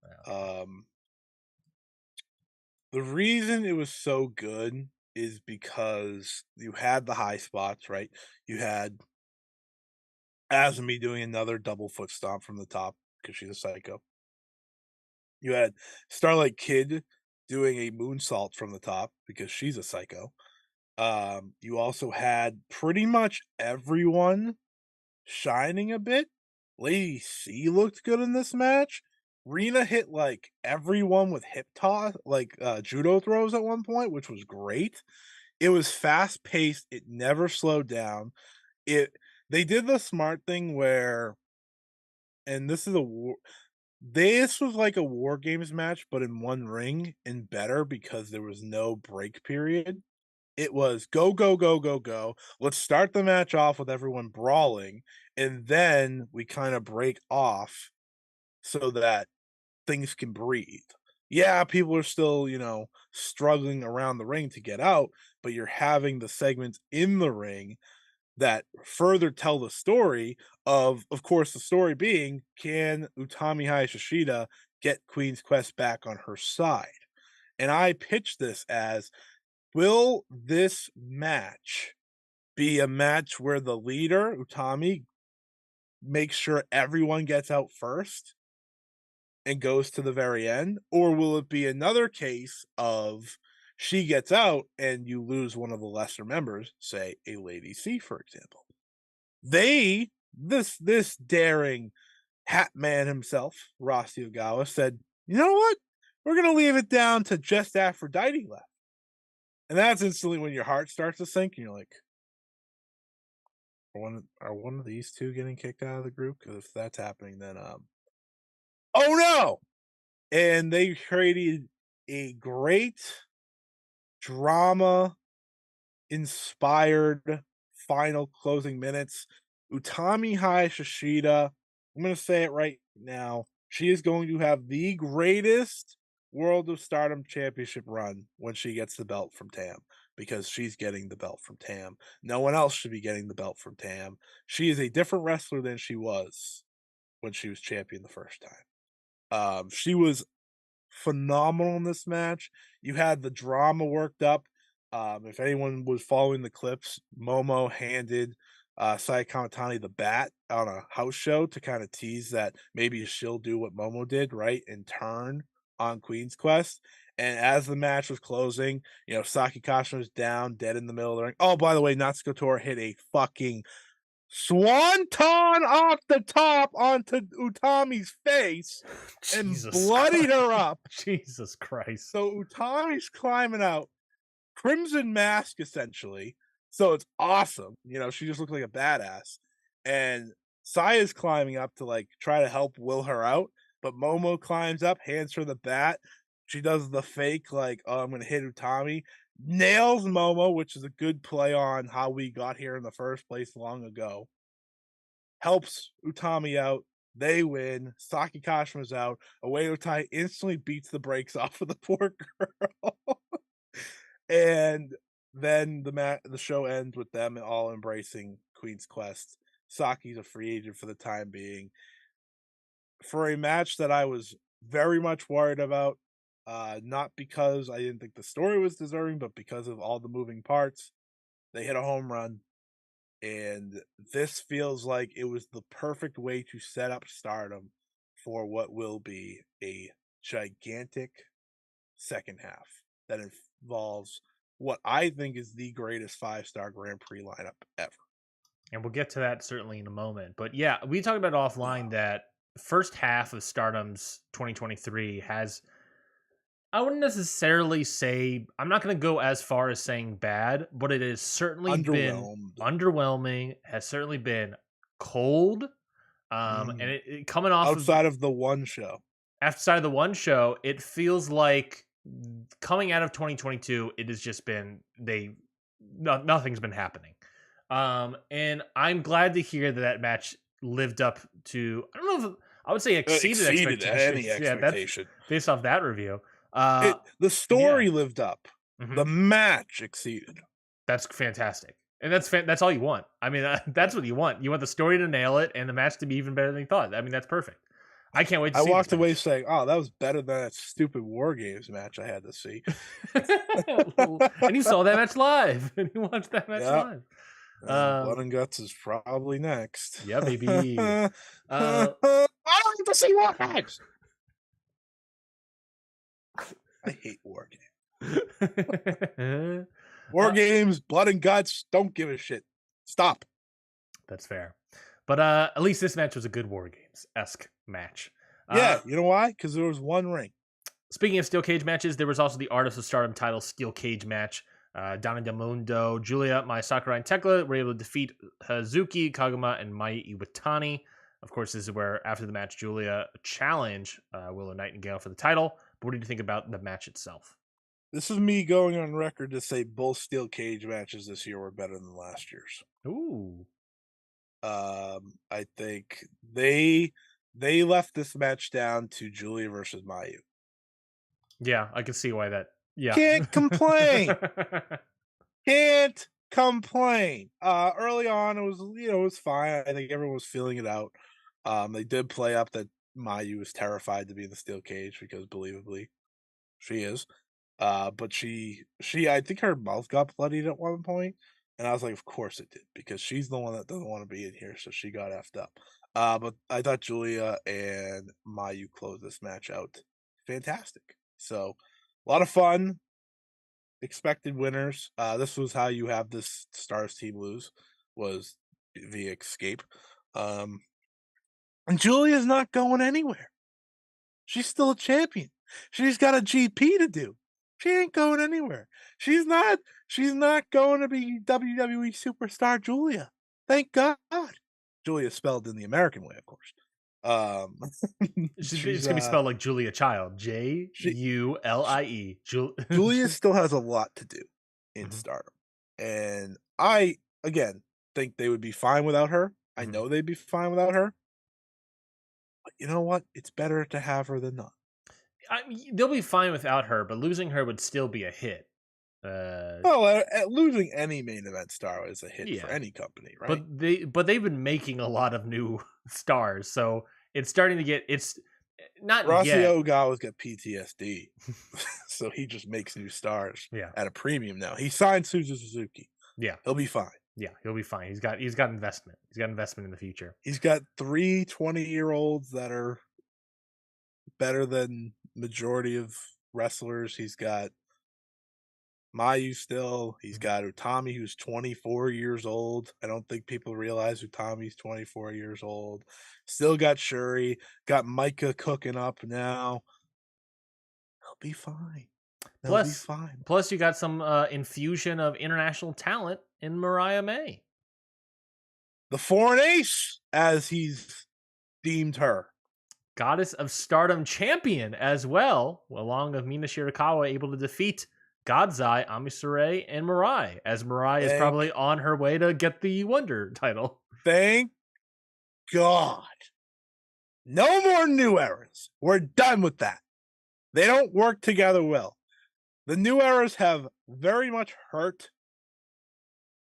The reason it was so good is because you had the high spots, right? You had Azumi doing another double foot stomp from the top because she's a psycho. You had Starlight Kid doing a moonsault from the top because she's a psycho. You also had pretty much everyone shining a bit. Lady C looked good in this match. Rena hit like everyone with hip toss, like judo throws at one point, which was great. It was fast paced. It never slowed down. They did the smart thing where, and this was like a War Games match, but in one ring and better because there was no break period. It was go, go, go, go, go. Let's start the match off with everyone brawling, and then we kind of break off so that things can breathe. Yeah, people are still, struggling around the ring to get out, but you're having the segments in the ring that further tell the story of course, the story being, can Utami Hayashishita get Queen's Quest back on her side? And I pitched this as, will this match be a match where the leader, Utami, makes sure everyone gets out first and goes to the very end? Or will it be another case of she gets out and you lose one of the lesser members, say a Lady C, for example? This daring hat man himself, Rossy Ogawa, said, you know what? We're gonna leave it down to just Aphrodite left. And that's instantly when your heart starts to sink and you're like, are one of these two getting kicked out of the group? Because if that's happening, then oh no! And they created a great drama inspired final closing minutes. Utami Hayashishita, I'm going to say it right now, she is going to have the greatest World of Stardom Championship run when she gets the belt from Tam, because she's getting the belt from Tam. No one else should be getting the belt from Tam. She is a different wrestler than she was when she was champion the first time. She was phenomenal in this match. You had the drama worked up. If anyone was following the clips, Momo handed Saya Kamatani the bat on a house show to kind of tease that maybe she'll do what Momo did, right, and turn on Queen's Quest. And as the match was closing, Saki Kashima was down, dead in the middle of the ring. Oh, by the way, Natsuko Tora hit a fucking swanton off the top onto Utami's face and bloodied her up. Jesus Christ. So Utami's climbing out, crimson mask essentially. So it's awesome. She just looked like a badass. And Saya's climbing up to like try to help will her out, but Momo climbs up, hands her the bat. She does the fake like, oh, I'm gonna hit Utami. Nails Momo, which is a good play on how we got here in the first place long ago. Helps Utami out. They win. Saki Kashima's out. Oedo Tai instantly beats the brakes off of the poor girl. And then the show ends with them all embracing Queen's Quest. Saki's a free agent for the time being. For a match that I was very much worried about, not because I didn't think the story was deserving, but because of all the moving parts, they hit a home run. And this feels like it was the perfect way to set up Stardom for what will be a gigantic second half that involves what I think is the greatest 5-star Grand Prix lineup ever. And we'll get to that certainly in a moment. But yeah, we talked about offline that first half of Stardom's 2023 has, I wouldn't necessarily say, I'm not going to go as far as saying bad, but it has certainly been underwhelming, has certainly been cold. And it coming off outside of the one show. Outside of the one show, it feels like coming out of 2022, it has just been, nothing's been happening. And I'm glad to hear that match lived up to, I don't know if I would say exceeded expectations. Any expectation. That's based off that review. The story lived up. Mm-hmm. The match exceeded. That's fantastic. And that's all you want. I mean, that's what you want. You want the story to nail it and the match to be even better than you thought. I mean, that's perfect. I can't wait to see. I walked away saying, "Oh, that was better than that stupid War Games match I had to see." And you saw that match live. And you watched that match live. Blood and Guts is probably next. Yeah, baby. I don't need to see War Games. I hate War Games. War Games, Blood and Guts, don't give a shit. Stop. That's fair. But at least this match was a good War Games-esque match. Yeah, you know why? Because there was one ring. Speaking of steel cage matches, there was also the Artist of Stardom title steel cage match. Donna Del Mundo, Julia, Mai Sakurai, and Tekla were able to defeat Hazuki, Kaguma, and Mai Iwatani. Of course, this is where, after the match, Julia challenged Willow Nightingale for the title. But what did you think about the match itself? This is me going on record to say both steel cage matches this year were better than last year's. Ooh. I think they left this match down to Julia versus Mayu. Yeah, I can see why that. Yeah. Can't complain. Can't complain. Early on, it was fine. I think everyone was feeling it out. They did play up that Mayu was terrified to be in the steel cage because, believably, she is. But she, I think her mouth got bloodied at one point, and I was like, of course it did, because she's the one that doesn't want to be in here, so she got effed up. But I thought Julia and Mayu closed this match out fantastic. So a lot of fun. Expected winners. This was how you have this Stars team lose, was via escape. And Julia's not going anywhere. She's still a champion. She's got a GP to do. She ain't going anywhere. She's not going to be WWE superstar Julia. Thank God. Julia spelled in the American way, of course. It's gonna be spelled like Julia Child. Julie. Julia still has a lot to do in Stardom. And I, again, think they would be fine without her. I know they'd be fine without her. But you know what? It's better to have her than not. I mean, they'll be fine without her, but losing her would still be a hit. Losing any main event star is a hit for any company, right? But they've been making a lot of new stars, so it's starting to get. It's not Rossi yet. Ogawa's got PTSD, so he just makes new stars at a premium now. He signed Suzu Suzuki. Yeah, he'll be fine. Yeah, he'll be fine. He's got investment. He's got investment in the future. He's got 3 20-year-olds that are better than majority of wrestlers. He's got Mayu still. He's got Utami, who's 24 years old. I don't think people realize Utami's 24 years old. Still got Shuri. Got Micah cooking up now. He'll be fine. Plus, you got some infusion of international talent in Mariah May. The foreign ace, as he's deemed her. Goddess of Stardom champion as well, along with Mina Shirakawa, able to defeat Godzai, Amisure, and Mirai, as Mirai is probably on her way to get the Wonder title. Thank God. No more new eras. We're done with that. They don't work together well. The new eras have very much hurt,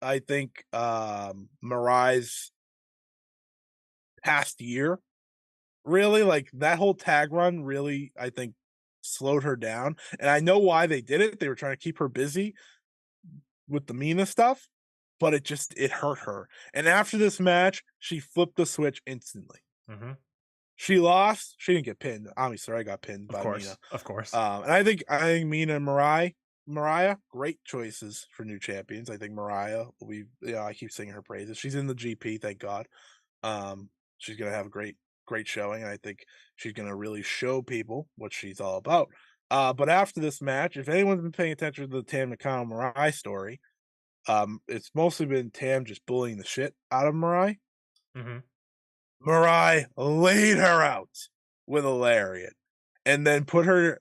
I think, Mirai's past year. Really, like, that whole tag run really, I think, slowed her down. And I know why they did it. They were trying to keep her busy with the Mina stuff, but it hurt her. And after this match, she flipped the switch instantly. She lost. She didn't get pinned. Obviously, I got pinned by Mina. Of course. And I think Mina and Mariah, great choices for new champions. I think Mariah will be, I keep singing her praises. She's in the GP, thank God. She's going to have a great showing, and I think she's going to really show people what she's all about. But after this match, if anyone's been paying attention to the Tam Nakano Mirai story, it's mostly been Tam just bullying the shit out of Mirai. Mirai laid her out with a lariat and then put her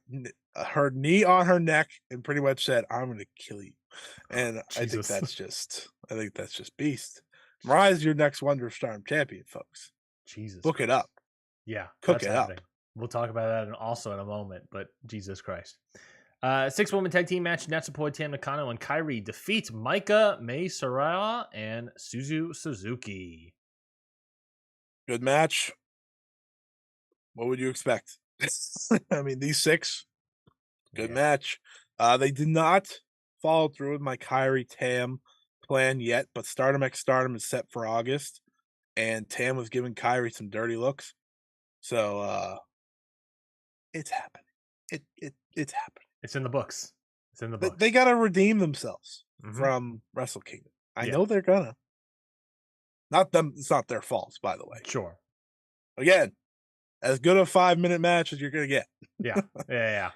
knee on her neck and pretty much said, "I'm going to kill you." And I think that's just beast. Mirai's your next Wonder of Stardom champion, folks. Jesus. Look it up. Yeah, Cook that's it happening. up. We'll talk about that also in a moment, but Jesus Christ. 6-woman tag team match. Natsupoi, Tam Nakano, and Kairi defeat Maika, Mei Saraya, and Suzu Suzuki. Good match. What would you expect? I mean, these 6, good match. They did not follow through with my Kairi Tam plan yet, but Stardom X Stardom is set for August, and Tam was giving Kairi some dirty looks. So it's happening. It's happening. It's in the books. It's in the books. They gotta redeem themselves from Wrestle Kingdom. I know they're gonna. Not them. It's not their fault, by the way. Sure. Again, as good a 5-minute match as you're gonna get. Yeah.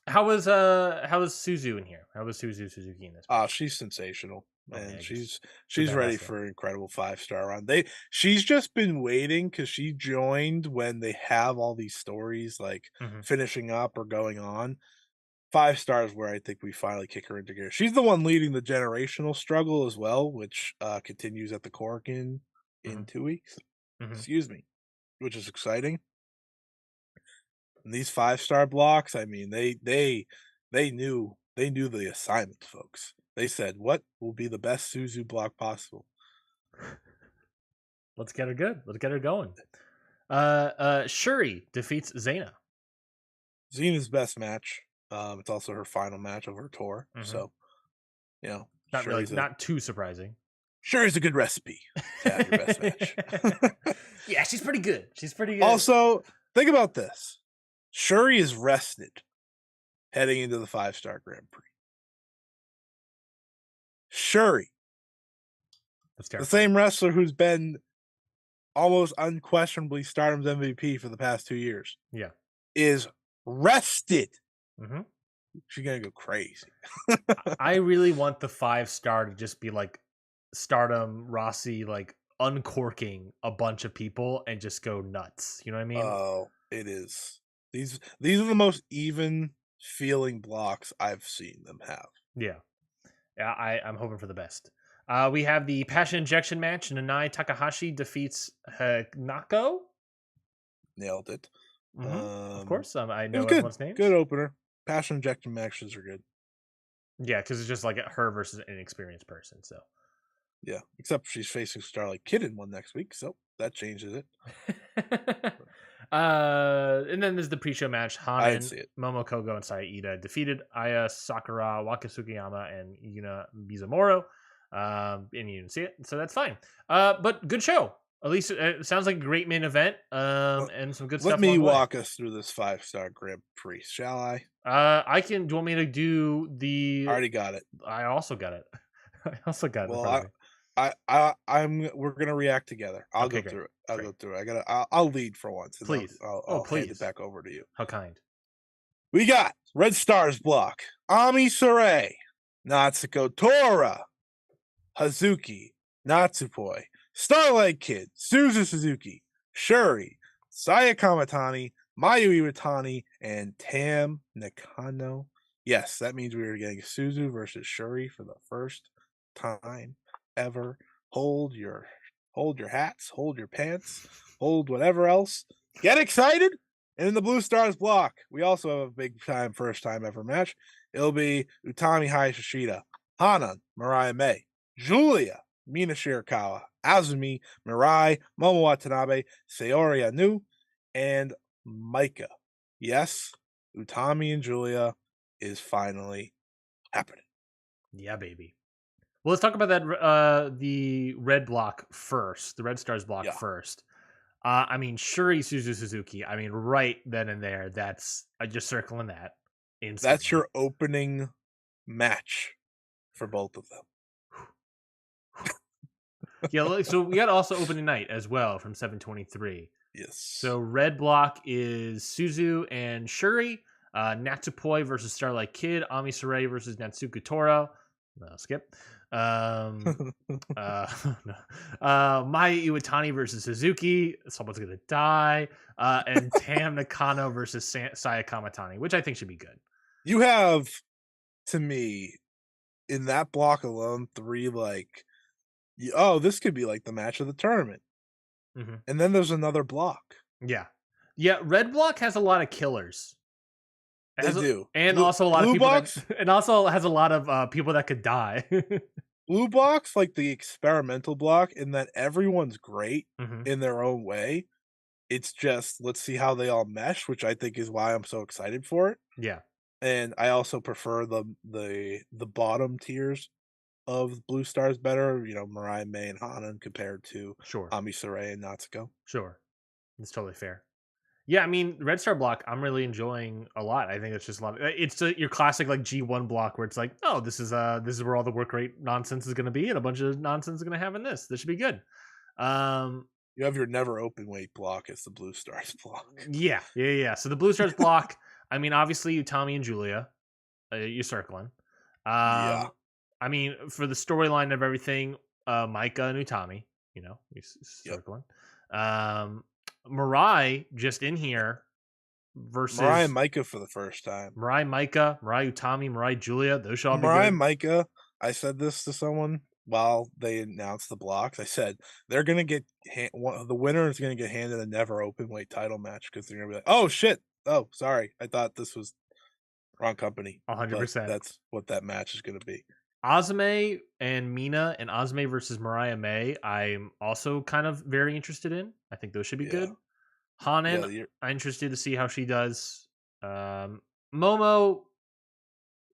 How was Suzu in here? How was Suzu Suzuki in this? She's sensational, man. She's ready for an incredible 5-star run. She's just been waiting because she joined when they have all these stories like finishing up or going on. 5 stars where I think we finally kick her into gear. She's the one leading the generational struggle as well, which continues at the Corkin in 2 weeks. Excuse me, which is exciting. And these 5-star blocks, I mean, they knew the assignment, folks. They said, "What will be the best Suzu block possible?" Let's get her good. Let's get her going. Shuri defeats Xena. Xena's best match. It's also her final match of her tour. So, you know, not too surprising. Shuri's a good recipe to have your best match. Yeah, she's pretty good. Also, think about this. Shuri is rested heading into the 5-star Grand Prix. Shuri, the same wrestler who's been almost unquestionably Stardom's MVP for the past 2 years, is rested. She's gonna go crazy. I really want the 5-star to just be like Stardom, Rossi, like uncorking a bunch of people and just go nuts. You know what I mean? Oh, it is. These are the most even feeling blocks I've seen them have. Yeah, I'm hoping for the best. We have the Passion Injection match. Nanai Takahashi defeats Nako. Nailed it. Of course, I know everyone's names. Good opener. Passion Injection matches are good. Yeah, because it's just like her versus an inexperienced person. So yeah, except she's facing Starlight Kid in one next week, so that changes it. And then there's the pre-show match. Hanan, Momo Kogo, and Saida defeated Aya Sakura, Waka Tsukiyama, and Yuna Mizumoro. And you didn't see it, so that's fine. But good show. At least it sounds like a great main event. And some good stuff. Let me walk us through this 5-star Grand Prix, shall I? I can. Do you want me to do the? I already got it. I also got it. Well, we're gonna react together. I'll go through it. Go through it. I'll lead for once. Please. I'll hand it back over to you. How kind. We got Red Stars block. Ami Sourei, Natsuko Tora, Hazuki, Natsupoi, Starlight Kid, Suzu Suzuki, Shuri, Saya Kamatani, Mayu Iwatani, and Tam Nakano. Yes, that means we are getting Suzu versus Shuri for the first time ever. Hold your hats, hold your pants, hold whatever else. Get excited! And in the Blue Stars block, we also have a big time, first time ever match. It'll be Utami Hayashishida, Hanan, Mariah May, Julia, Mina Shirakawa, Azumi, Mirai, Momo Watanabe, Saori Anu, and Maika. Yes, Utami and Julia is finally happening. Yeah, baby. Well, let's talk about that. The red block first, the Red Stars block first. I mean, Shuri Suzu Suzuki. I mean, right then and there. That's just circling that. Instantly. That's your opening match for both of them. Yeah, so we got also opening night as well from 7/23. Yes. So red block is Suzu and Shuri. Natsupoi versus Starlight Kid. Ami Sourei versus Natsuko Tora. No, skip. Maya Iwatani versus Suzuki. Someone's gonna die. And Tam Nakano versus Saya Kamatani, which I think should be good. You have, to me, in that block alone, 3 like, this could be like the match of the tournament. and then there's another block. Yeah. Red block has a lot of killers. They do, and also a lot of people and also has a lot of people that could die. Blue block's like the experimental block in that everyone's great in their own way. It's just, let's see how they all mesh, which I think is why I'm so excited for it. Yeah. And I also prefer the bottom tiers of Blue Stars better, you know, Mirai, May, and Hanan compared to Ami Saray and Natsuko. Sure. That's totally fair. Yeah, I mean, Red Star block, I'm really enjoying a lot. I think it's just a lot. It's your classic like G1 block where it's like, oh, this is where all the work rate nonsense is going to be, and a bunch of nonsense is going to have in this. This should be good. You have your never open weight block as the Blue Stars block. Yeah. So the Blue Stars block. I mean, obviously, Utami and Julia, you're circling. Yeah. I mean, for the storyline of everything, Micah and Utami, you know, he's circling. Mirai just in here versus Mirai and Micah for the first time. Mirai, Micah, Mirai, Utami, Mirai, Julia. Those should all be good. Mirai and Micah, I said this to someone while they announced the blocks. I said they're gonna get the winner is gonna get handed a never open weight title match because they're gonna be like, oh shit, oh sorry, I thought this was wrong company. 100%. That's what that match is gonna be. Azumi and Mina and Azumi versus Mariah May, I'm also kind of very interested in. I think those should be good. Hanan, I'm interested to see how she does. Momo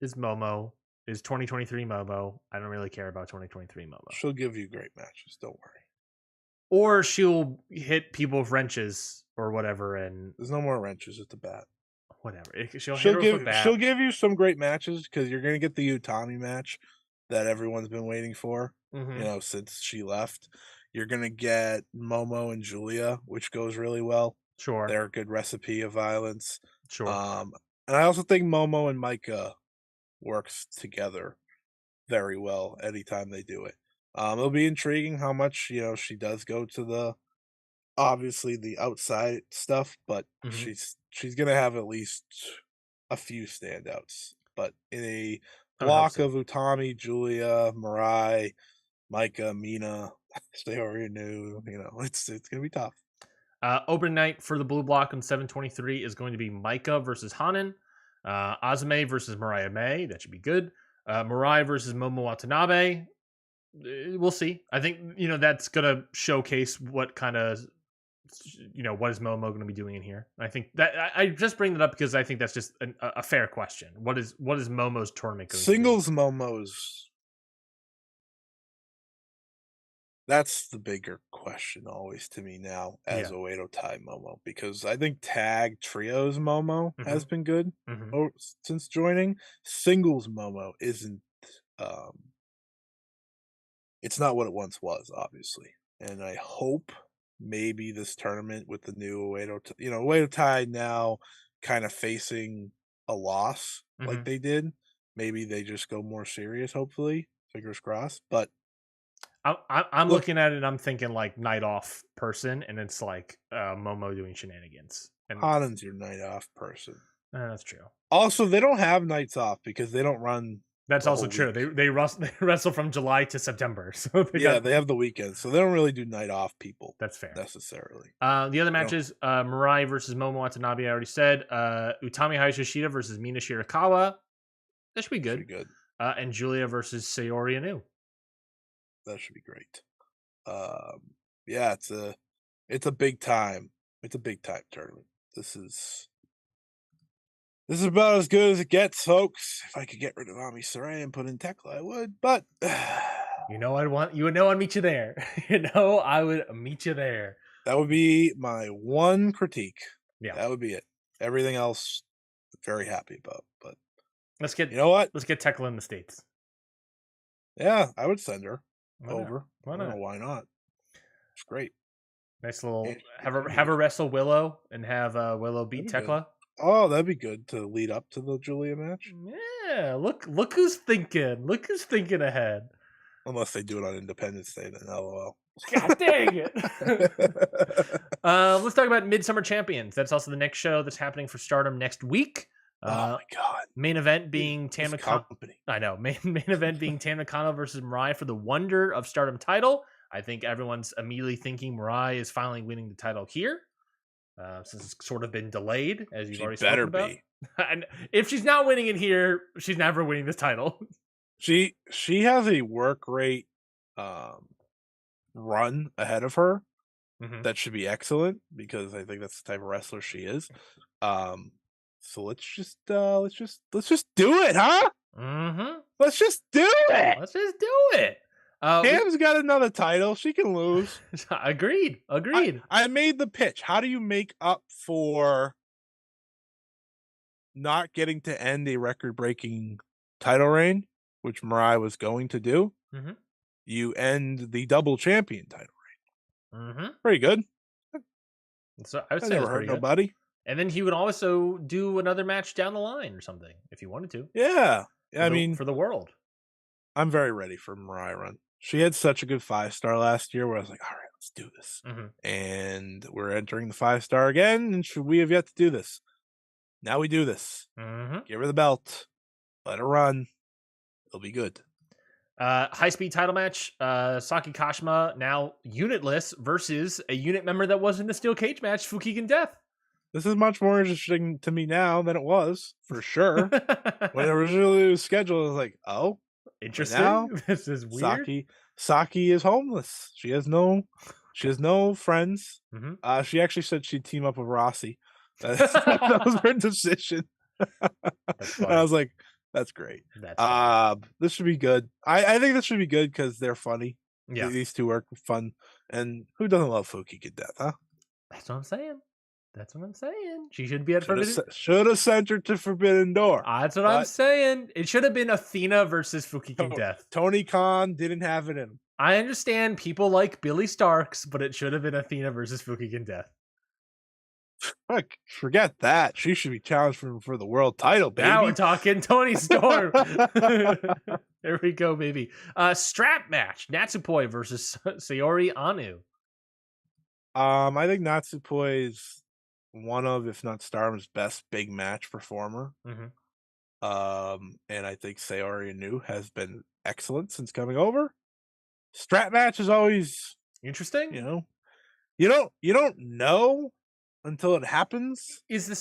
is 2023 Momo. I don't really care about 2023 Momo. She'll give you great matches, don't worry. Or she'll hit people with wrenches or whatever, and there's no more wrenches at the bat. Whatever. She'll give you some great matches because you're gonna get the Utami match that everyone's been waiting for, you know, since she left. You're gonna get Momo and Julia, which goes really well. Sure. They're a good recipe of violence. Sure. And I also think Momo and Micah works together very well anytime they do it. It'll be intriguing how much, you know, she does go to obviously the outside stuff, but she's gonna have at least a few standouts. But in a block of Utami, Julia, Mirai, Micah, Mina, Steorinu, you know, it's gonna be tough. Open night for the blue block on 7/23 is going to be Micah versus Hanan, Azumi versus Mariah May. That should be good. Mirai versus Momo Watanabe. We'll see. I think, you know, that's gonna showcase what kind of, you know, what is Momo going to be doing in here. I think that I just bring that up because I think that's just a fair question. What is Momo's tournament going singles to be? Momo's, that's the bigger question always to me now as Oedo Tai Momo, because I think tag trios Momo has been good since joining. Singles Momo isn't it's not what it once was, obviously. And I hope maybe this tournament with the new Oedo Tai now kind of facing a loss like they did. Maybe they just go more serious, hopefully. Fingers crossed. But I'm looking at it and I'm thinking like night off person, and it's like Momo doing shenanigans. And Hanan's your night off person. That's true. Also, they don't have nights off because they don't run. That's also true. They wrestle from July to September, so they have the weekends, so they don't really do night off people. That's fair necessarily. The other matches, Mirai versus Momo Watanabe. I already said. Utami Hayashishita versus Mina Shirakawa. That should be good. And Julia versus Sayori Anu. That should be great. Yeah, it's a big time. It's a big time tournament. This is about as good as it gets, folks. If I could get rid of Ami Saray and put in Tekla, I would. But you know, I'd meet you there. I would meet you there. That would be my one critique. Yeah, that would be it. Everything else, very happy about. But let's get Let's get Tekla in the States. Yeah, I would send her over. Why not? Why not? It's great. Nice little have her wrestle Willow and have Willow beat Tekla. Oh, that'd be good to lead up to the Julia match. Yeah, look who's thinking. Look who's thinking ahead. Unless they do it on Independence Day, then LOL. God dang it. Let's talk about Midsummer Champions. That's also the next show that's happening for Stardom next week. Oh my god! Main event being Tam Nakano. I know. Main event being Tam Nakano versus Mirai for the Wonder of Stardom title. I think everyone's immediately thinking Mirai is finally winning the title here, since it's sort of been delayed, as you've already spoken about. And if she's not winning it here, she's never winning this title. She has a work rate run ahead of her that should be excellent, because I think that's the type of wrestler she is. So let's just do it, huh? Let's just do it. Let's just do it. Cam's got another title. She can lose. Agreed. I made the pitch. How do you make up for not getting to end a record-breaking title reign, which Mirai was going to do? You end the double champion title reign. Pretty good. So I would say never hurt nobody. And then he would also do another match down the line or something if he wanted to. Yeah. I mean, for the world. I'm very ready for Mirai run. She had such a good 5-star last year where I was like, all right, let's do this. And we're entering the 5-star again, and we have yet to do this. Now we do this. Give her the belt. Let her run. It'll be good. High-speed title match. Saki Kashima, now unitless, versus a unit member that was in the steel cage match, Fukigen Death. This is much more interesting to me now than it was, for sure. When originally it was scheduled, I was like, oh. Interesting. Now, this is weird. Saki is homeless. She has no friends. She actually said she'd team up with Rossi. That was her decision. I was like, that's great. This should be good. I think this should be good because they're funny. Yeah. These two are fun. And who doesn't love Fukigen Death, huh? That's what I'm saying. She should be at Forbidden. Should have sent her to Forbidden Door. That's what I'm saying. It should have been Athena versus Fukigen Death. Tony Khan didn't have it in him. I understand people like Billy Starks, but it should have been Athena versus Fukigen Death. Fuck, forget that. She should be challenged for the world title, baby. Now we're talking Tony Storm. There we go, baby. Strap match. Natsupoi versus Sayori Anu. I think Natsupoi is one of, if not Stardom's best big match performer. And I think Sayori Anu has been excellent since coming over. Strap match is always interesting. You don't know until it happens. Is the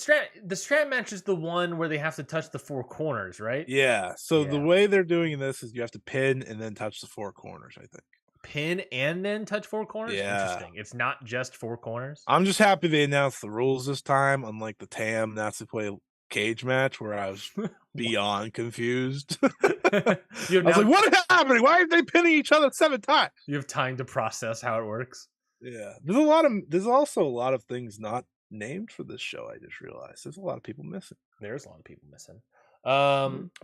strap match is the one where they have to touch the 4 corners, right? Yeah. So the way they're doing this is you have to pin and then touch the 4 corners, I think. Pin and then touch 4 corners? Yeah. Interesting. It's not just 4 corners. I'm just happy they announced the rules this time, unlike the Tam Natsupoi cage match where I was beyond confused. I was like, what is happening? Why are they pinning each other 7 times? You have time to process how it works. Yeah. There's also a lot of things not named for this show. I just realized there's a lot of people missing. There's a lot of people missing.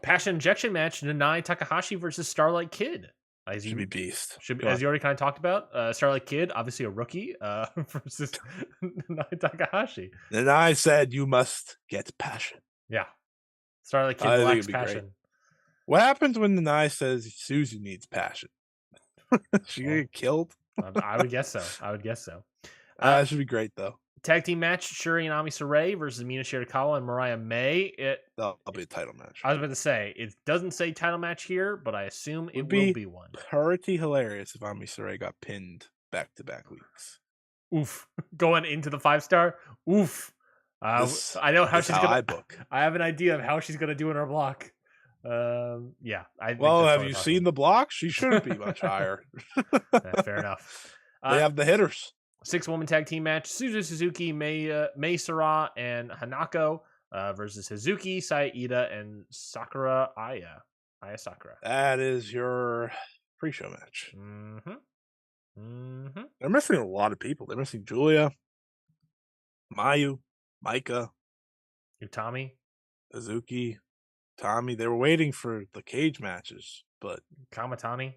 Passion injection match, Nanai Takahashi versus Starlight Kid. Should be beast. As you already kind of talked about, Starlight Kid, obviously a rookie, versus Nanai Takahashi. Nanai said you must get passion. Yeah. Starlight Kid lacks passion. Great. What happens when Nanai says Suzu needs passion? She gonna get killed? I would guess so. It should be great though. Tag team match: Shuri and Ami Sourei versus Mina Shirakawa and Mariah May. That'll be a title match. I was about to say it doesn't say title match here, but I assume it will be one. Pretty hilarious if Ami Sourei got pinned back-to-back weeks. Oof! Going into the 5-star. Oof! I know how she's gonna. I have an idea of how she's gonna do in her block. Yeah. Have you seen the block? She shouldn't be much higher. Fair enough. They have the hitters. 6-woman tag team match: Suzu Suzuki, Mei Sara, and Hanako versus Hazuki, Saida, and Sakura Aya Sakura. That is your pre-show match. They're missing a lot of people. They're missing Julia, Mayu, Maika, Utami, Hazuki, Tommy. They were waiting for the cage matches, but Kamatani.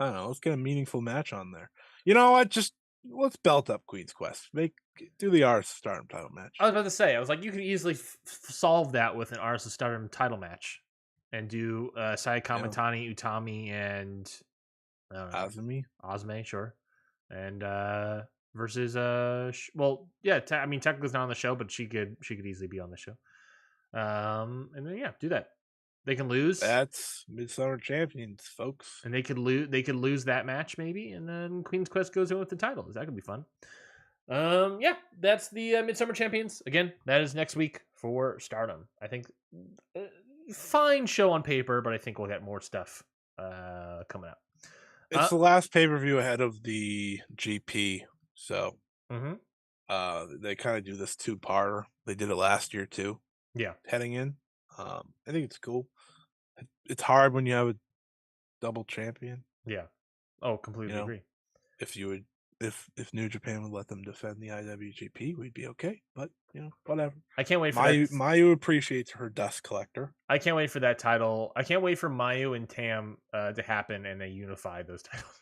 I don't know. Let's get a meaningful match on there. You know what? Just let's belt up Queen's Quest. Do the Arts of Stardom title match. I was about to say, you could easily solve that with an Arts of Stardom title match, and do Sai Kamatani, Utami, and Azumi, sure, and versus technically not on the show, but she could easily be on the show. And then do that. They can lose. That's Midsummer Champions, folks. And they could lose. They could lose that match maybe, and then Queen's Quest goes in with the titles. That could be fun. Yeah, that's the Midsummer Champions. Again, that is next week for Stardom. I think fine show on paper, but I think we'll get more stuff coming up. It's the last pay-per-view ahead of the GP, so they kind of do this two-parter. They did it last year too. Yeah, heading in. I think it's cool. It's hard when you have a double champion. Yeah. Oh, completely agree. If New Japan would let them defend the IWGP, we'd be okay. But whatever. I can't wait for Mayu appreciates her dust collector. I can't wait for that title. I can't wait for Mayu and Tam to happen and they unify those titles.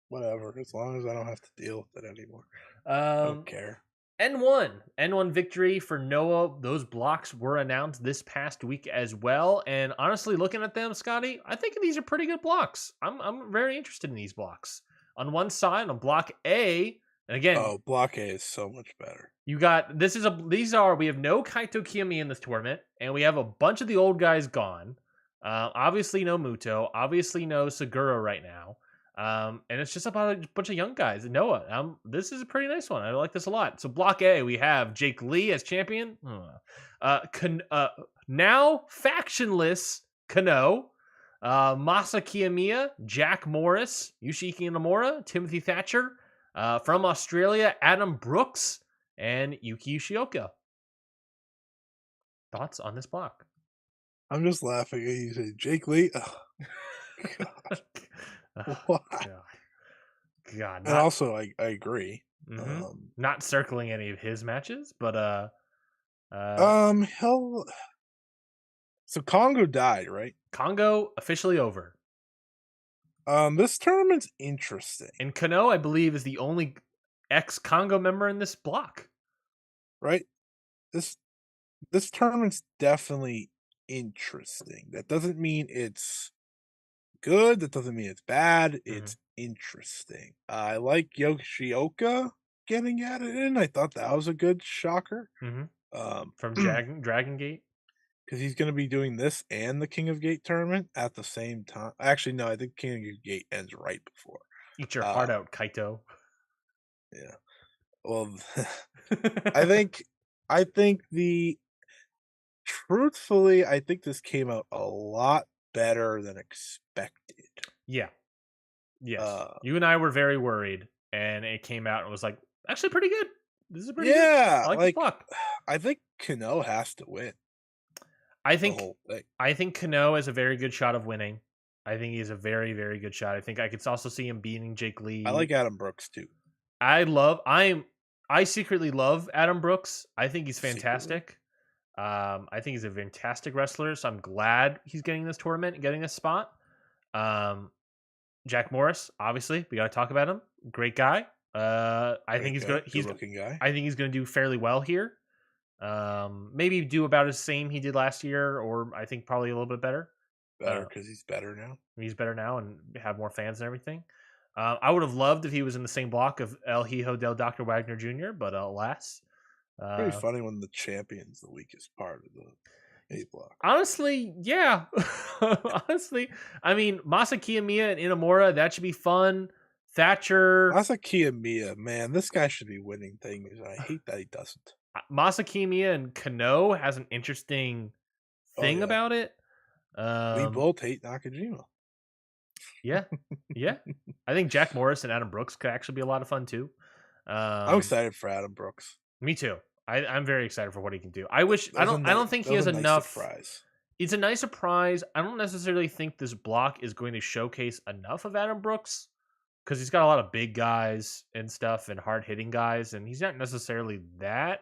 Whatever, as long as I don't have to deal with it anymore. I don't care. N1 victory for Noah. Those blocks were announced this past week as well. And honestly, looking at them, Scotty, I think these are pretty good blocks. I'm very interested in these blocks. On one side, on block A, and again, block A is so much better. You got we have no Kaito Kiyomiya in this tournament, and we have a bunch of the old guys gone. Obviously no Muto, obviously no Segura right now. And it's just about a bunch of young guys. Noah, this is a pretty nice one. I like this a lot. So block A, we have Jake Lee as champion. Now factionless Kano, Masa Kiyomiya, Jack Morris, Yushiki Inamura, Timothy Thatcher, from Australia, Adam Brooks, and Yuki Yoshioka. Thoughts on this block? I'm just laughing at you say Jake Lee. Oh, God. What? God. And also, I agree. Not circling any of his matches, but So Congo died, right? Congo officially over. This tournament's interesting. And Kano, I believe, is the only ex-Congo member in this block. Right? This tournament's definitely interesting. That doesn't mean it's good. That doesn't mean it's bad. It's interesting. I like Yoshioka getting at it in. I thought that was a good shocker. From Dragon Gate. Because he's going to be doing this and the King of Gate tournament at the same time. Actually, no, I think King of Gate ends right before. Eat your heart out, Kaito. Yeah. Well, I think truthfully, I think this came out a lot better than expected. Yeah. Yes. You and I were very worried, and it came out and was like, actually pretty good. This is pretty good. I like this block. I think Kano has to win. I think Kano has a very good shot of winning. I think he has a very, very good shot. I think I could also see him beating Jake Lee. I like Adam Brooks too. I secretly love Adam Brooks. I think he's fantastic. I think he's a fantastic wrestler, so I'm glad he's getting this tournament and getting a spot. Jack Morris, obviously, we got to talk about him. Great guy. I think he's good. He's looking guy. I think he's going to do fairly well here. Maybe do about the same he did last year, or I think probably a little bit better. Better because he's better now. He's better now and have more fans and everything. I would have loved if he was in the same block of El Hijo del Dr. Wagner Jr., but alas. Pretty funny when the champion's the weakest part of the A block. Honestly, yeah. Honestly, I mean, Masa Kiyomiya and Inamura, that should be fun. Thatcher. Masa Kiyomiya, man, this guy should be winning things. I hate that he doesn't. Masa Kiyomiya and Kano has an interesting thing about it. We both hate Nakajima. Yeah. I think Jack Morris and Adam Brooks could actually be a lot of fun too. I'm excited for Adam Brooks. Me too. I'm very excited for what he can do. I don't think he has enough. Surprise. It's a nice surprise. I don't necessarily think this block is going to showcase enough of Adam Brooks because he's got a lot of big guys and stuff and hard hitting guys, and he's not necessarily that,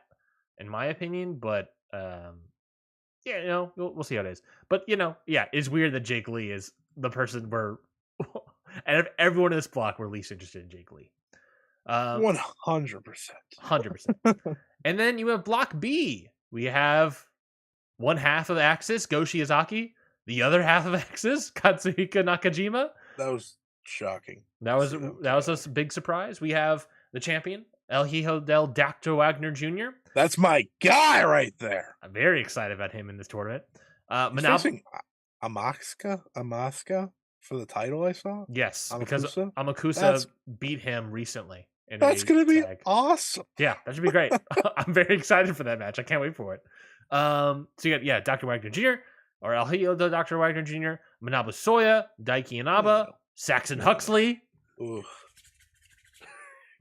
in my opinion. But yeah, we'll see how it is. But it's weird that Jake Lee is the person we're out of everyone in this block we're least interested in Jake Lee. 100%. 100%. And then you have block B. We have one half of Axis, Go Shiozaki. The other half of Axis, Katsuhika Nakajima. That was shocking. That was a big surprise. We have the champion, El Hijo del Dr. Wagner Jr. That's my guy right there. I'm very excited about him in this tournament. He's facing Amaska for the title. I saw. Yes, because Amakusa beat him recently. That's gonna be awesome. Yeah, that should be great. I'm very excited for that match. I can't wait for it. So you got Dr. Wagner Jr. or El Hijo de Dr. Wagner Jr., Manabu Soya, Daiki Inaba, Saxon Huxley. Ooh.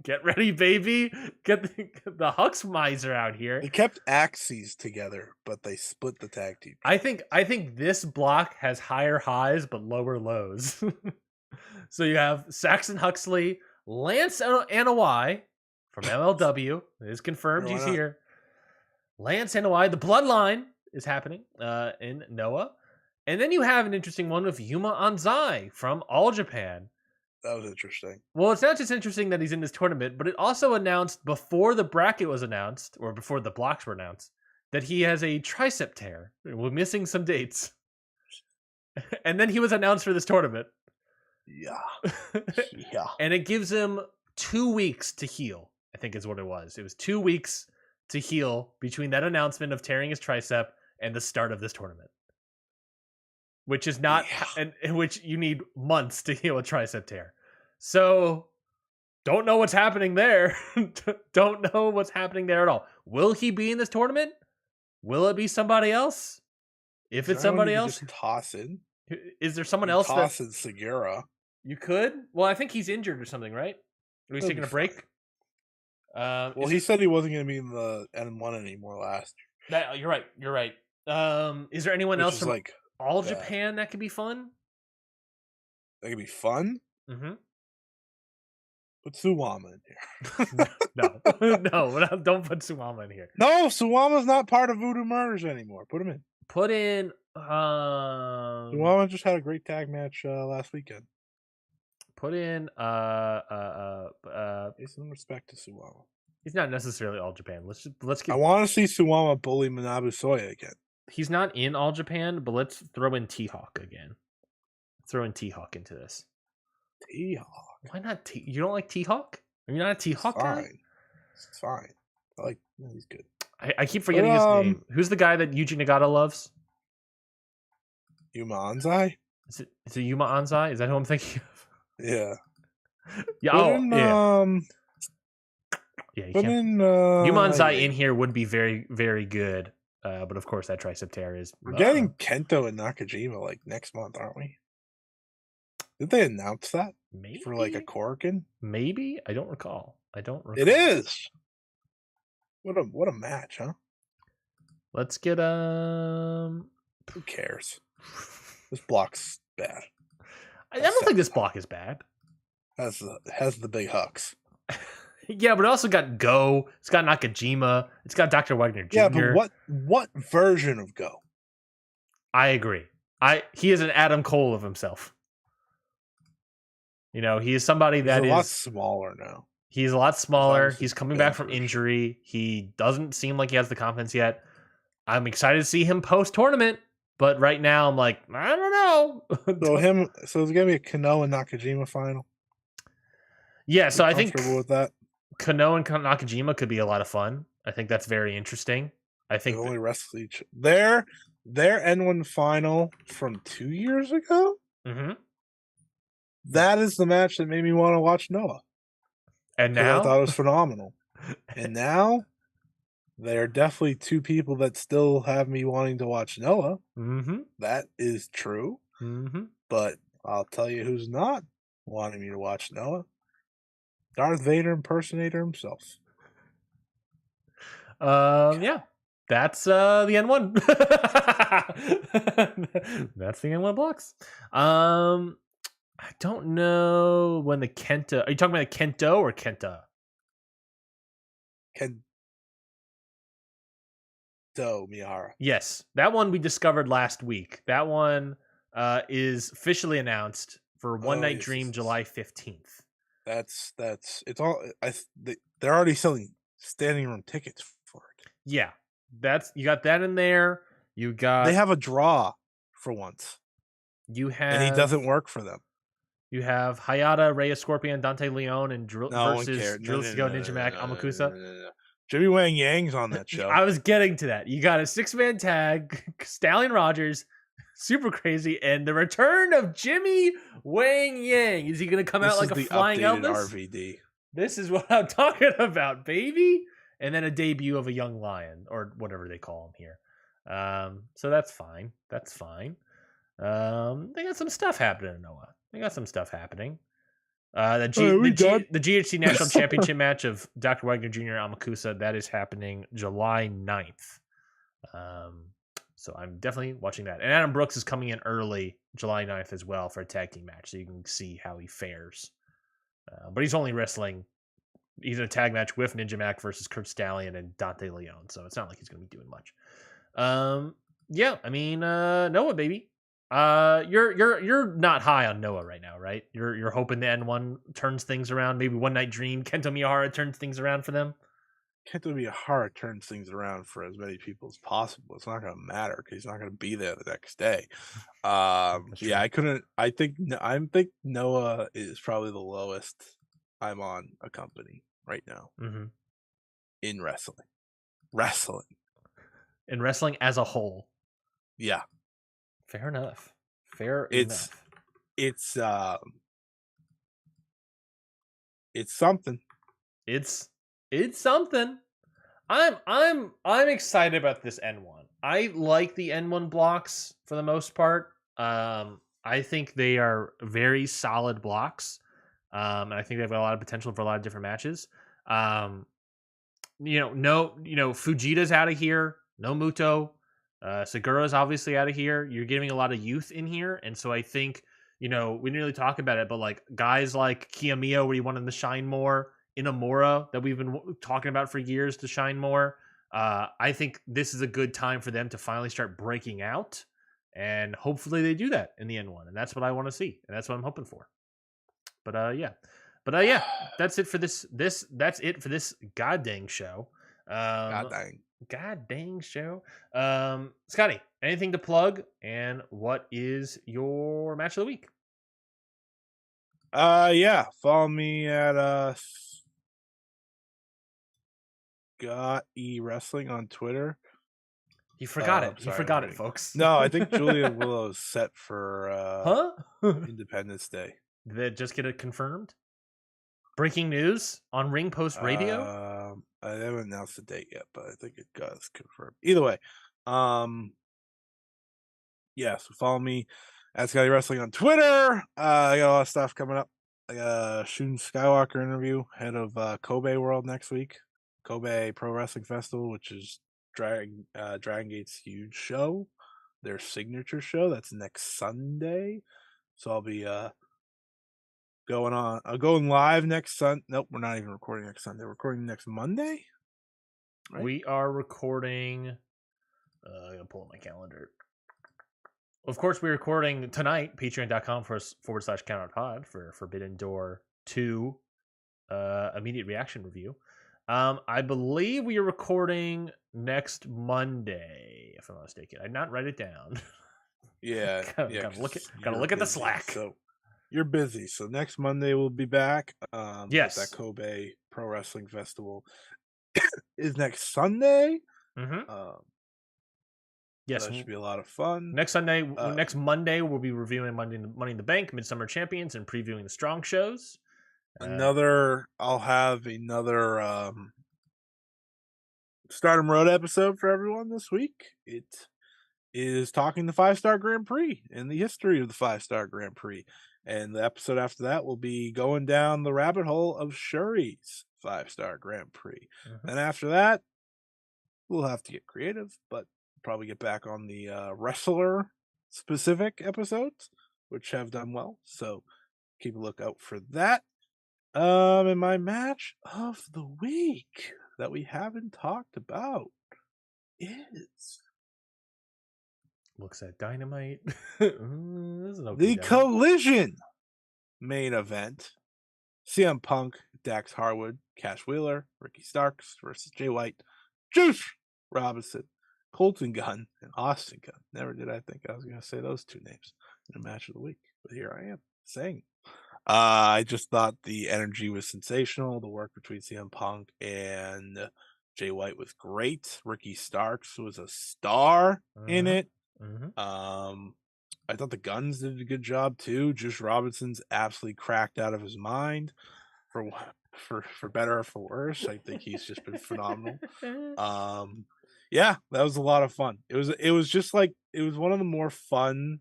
Get ready, baby. Get the Hux miser out here. They kept Axes together, but they split the tag team. I think this block has higher highs but lower lows. So you have Saxon Huxley, Lance Anoa'i from MLW. It is confirmed he's here. Lance Anoa'i, the Bloodline is happening in Noah. And then you have an interesting one with Yuma Anzai from All Japan. That was interesting. Well, it's not just interesting that he's in this tournament, but it also announced before the bracket was announced, or before the blocks were announced, that he has a tricep tear. We're missing some dates. And then he was announced for this tournament. Yeah. Yeah. And it gives him 2 weeks to heal, I think is what it was. It was 2 weeks to heal between that announcement of tearing his tricep and the start of this tournament. Which is not, and which you need months to heal a tricep tear. So, don't know what's happening there. Don't know what's happening there at all. Will he be in this tournament? Will it be somebody else? If it's somebody else, just toss in. Is there someone else? Toss in Segura. You could. Well, I think he's injured or something, right? Or he's taking a break. Well, he said he wasn't going to be in the N1 anymore last year. You're right. You're right. Is there anyone else from All Japan that could be fun? That could be fun? Mm-hmm. Put Suwama in here. No, don't put Suwama in here. No, Suwama's not part of Voodoo Murders anymore. Put him in. Put in. Suwama just had a great tag match last weekend. Put in. Pay some respect to Suwama. He's not necessarily All Japan. Let's get. I want to see Suwama bully Manabu Soya again. He's not in All Japan, but let's throw in T-Hawk again. Throw in T-Hawk into this. T-Hawk. Why not You don't like T-Hawk? Are you not a T-Hawk guy? It's fine. He's good. I keep forgetting his name. Who's the guy that Yuji Nagata loves? Yuma Anzai? Is it Yuma Anzai? Is that who I'm thinking of? Yeah. Yeah. Yeah. Yuma Anzai in here would be very, very good. But of course, that tricep tear is. We're getting Kento and Nakajima next month, aren't we? Did they announce that? Maybe for a Korakuen? Maybe I don't recall. It is. What a match, huh? Let's get Who cares? This block's bad. I don't think this block is bad. Has the big Hux. Yeah, but it also got Go. It's got Nakajima. It's got Dr. Wagner Jr. Yeah, but what version of Go? I agree. He is an Adam Cole of himself. He is somebody that is a lot smaller now. He's a lot smaller. He's coming back from injury. He doesn't seem like he has the confidence yet. I'm excited to see him post-tournament, but right now I'm like, I don't know. So it's gonna be a Kano and Nakajima final. Yeah, so I think with that. Kano and Nakajima could be a lot of fun. I think that's very interesting. I think they only wrestle each their N1 final from 2 years ago. Mm-hmm. That is the match that made me want to watch Noah. And now I thought it was phenomenal. And now there are definitely two people that still have me wanting to watch Noah. Mm-hmm. That is true. Mm-hmm. But I'll tell you who's not wanting me to watch Noah. Darth Vader impersonator himself. Yeah. That's the N1. That's the N1 blocks. I don't know when the Kenta. Are you talking about the Kento or Kenta? Kento Miyahara. Yes, that one we discovered last week. That one is officially announced for One Night Dream, July 15th. That's it's all. They're already selling standing room tickets for it. Yeah, you got that in there. You got. They have a draw for once. And he doesn't work for them. You have Hayata, Rhea Scorpion, Dante Leon, and versus Drill Ninja Mac Amakusa. No. Jimmy Wang Yang's on that show. I was getting to that. You got a 6-man tag, Stallion Rogers, super crazy, and the return of Jimmy Wang Yang. Is he going to come out like a flying Elvis? RVD. This is what I'm talking about, baby. And then a debut of a young lion, or whatever they call him here. So that's fine. That's fine. They got some stuff happening in Noah. They got some stuff happening. The GHC National Championship match of Dr. Wagner Jr. Amakusa, that is happening July 9th. So I'm definitely watching that. And Adam Brooks is coming in early July 9th as well for a tag team match, so you can see how he fares. But he's only wrestling. He's in a tag match with Ninja Mac versus Kurt Stallion and Dante Leon, so it's not like he's going to be doing much. Yeah, I mean, Noah, baby. You're not high on Noah right now, right? You're hoping the N1 turns things around. Maybe One Night Dream, Kento Miyahara turns things around for them. Kento Miyahara turns things around for as many people as possible. It's not going to matter because he's not going to be there the next day. Yeah, I think Noah is probably the lowest I'm on a company right now in wrestling. In wrestling as a whole. Yeah. Fair enough. Enough. It's something. It's something. I'm excited about this N1. I like the N1 blocks for the most part. I think they are very solid blocks. And I think they've got a lot of potential for a lot of different matches. Fujita's out of here. No Muto. Segura's obviously out of here. You're getting a lot of youth in here. And so I think, we didn't really talk about it, but like guys like Kiyomiya, where you want him to shine more, Inamura, that we've been talking about for years to shine more. I think this is a good time for them to finally start breaking out. And hopefully they do that in the N1. And that's what I want to see. And that's what I'm hoping for. But yeah, that's it for this. That's it for this god dang show. God dang show. Scotty, anything to plug? And what is your match of the week? Yeah, follow me at Scott E Wrestling on Twitter. You forgot it. You forgot it, folks. No, I think Julia Willow is set for Independence Day. Did they just get it confirmed? Breaking news on Ring Post Radio? I haven't announced the date yet, but I think it got confirmed. Either way, yeah, so follow me at Scotty Wrestling on Twitter. I got a lot of stuff coming up. I got a Shun Skywalker interview, head of Kobe World next week. Kobe Pro Wrestling Festival, which is Dragon Gate's huge show, their signature show. That's next Sunday. So I'll be going live next Sunday. Nope, we're not even recording next Sunday. We're recording next Monday. Right? We are recording. I'm gonna pull up my calendar. Of course, we're recording tonight. Patreon.com/CountOutPod for Forbidden Door 2 immediate reaction review. I believe we are recording next Monday, if I'm not mistaken. I did not write it down. Yeah, gotta look at the Slack. So you're busy. So next Monday we'll be back. Yes, that Kobe Pro Wrestling Festival is next Sunday. Yes, that should be a lot of fun. Next Monday, we'll be reviewing Money in the Bank, Midsummer Champions, and previewing the Strong shows. I'll have another Stardom Road episode for everyone this week. It is talking the 5-Star Grand Prix and the history of the 5-Star Grand Prix. And the episode after that will be going down the rabbit hole of Shuri's 5-Star Grand Prix. And after that, we'll have to get creative, but probably get back on the wrestler specific episodes, which have done well. So keep a lookout for that. And my match of the week that we haven't talked about is looks at Dynamite. The Collision main event. CM Punk, Dax Harwood, Cash Wheeler, Ricky Starks versus Jay White, Juice Robinson, Colton Gunn, and Austin Gunn. Never did I think I was going to say those two names in a match of the week, but here I am saying. I just thought the energy was sensational. The work between CM Punk and Jay White was great. Ricky Starks was a star in it. I thought the Guns did a good job too. Juice Robinson's absolutely cracked out of his mind, for better or for worse. I think he's just been phenomenal. Yeah, that was a lot of fun. It was just like, it was one of the more fun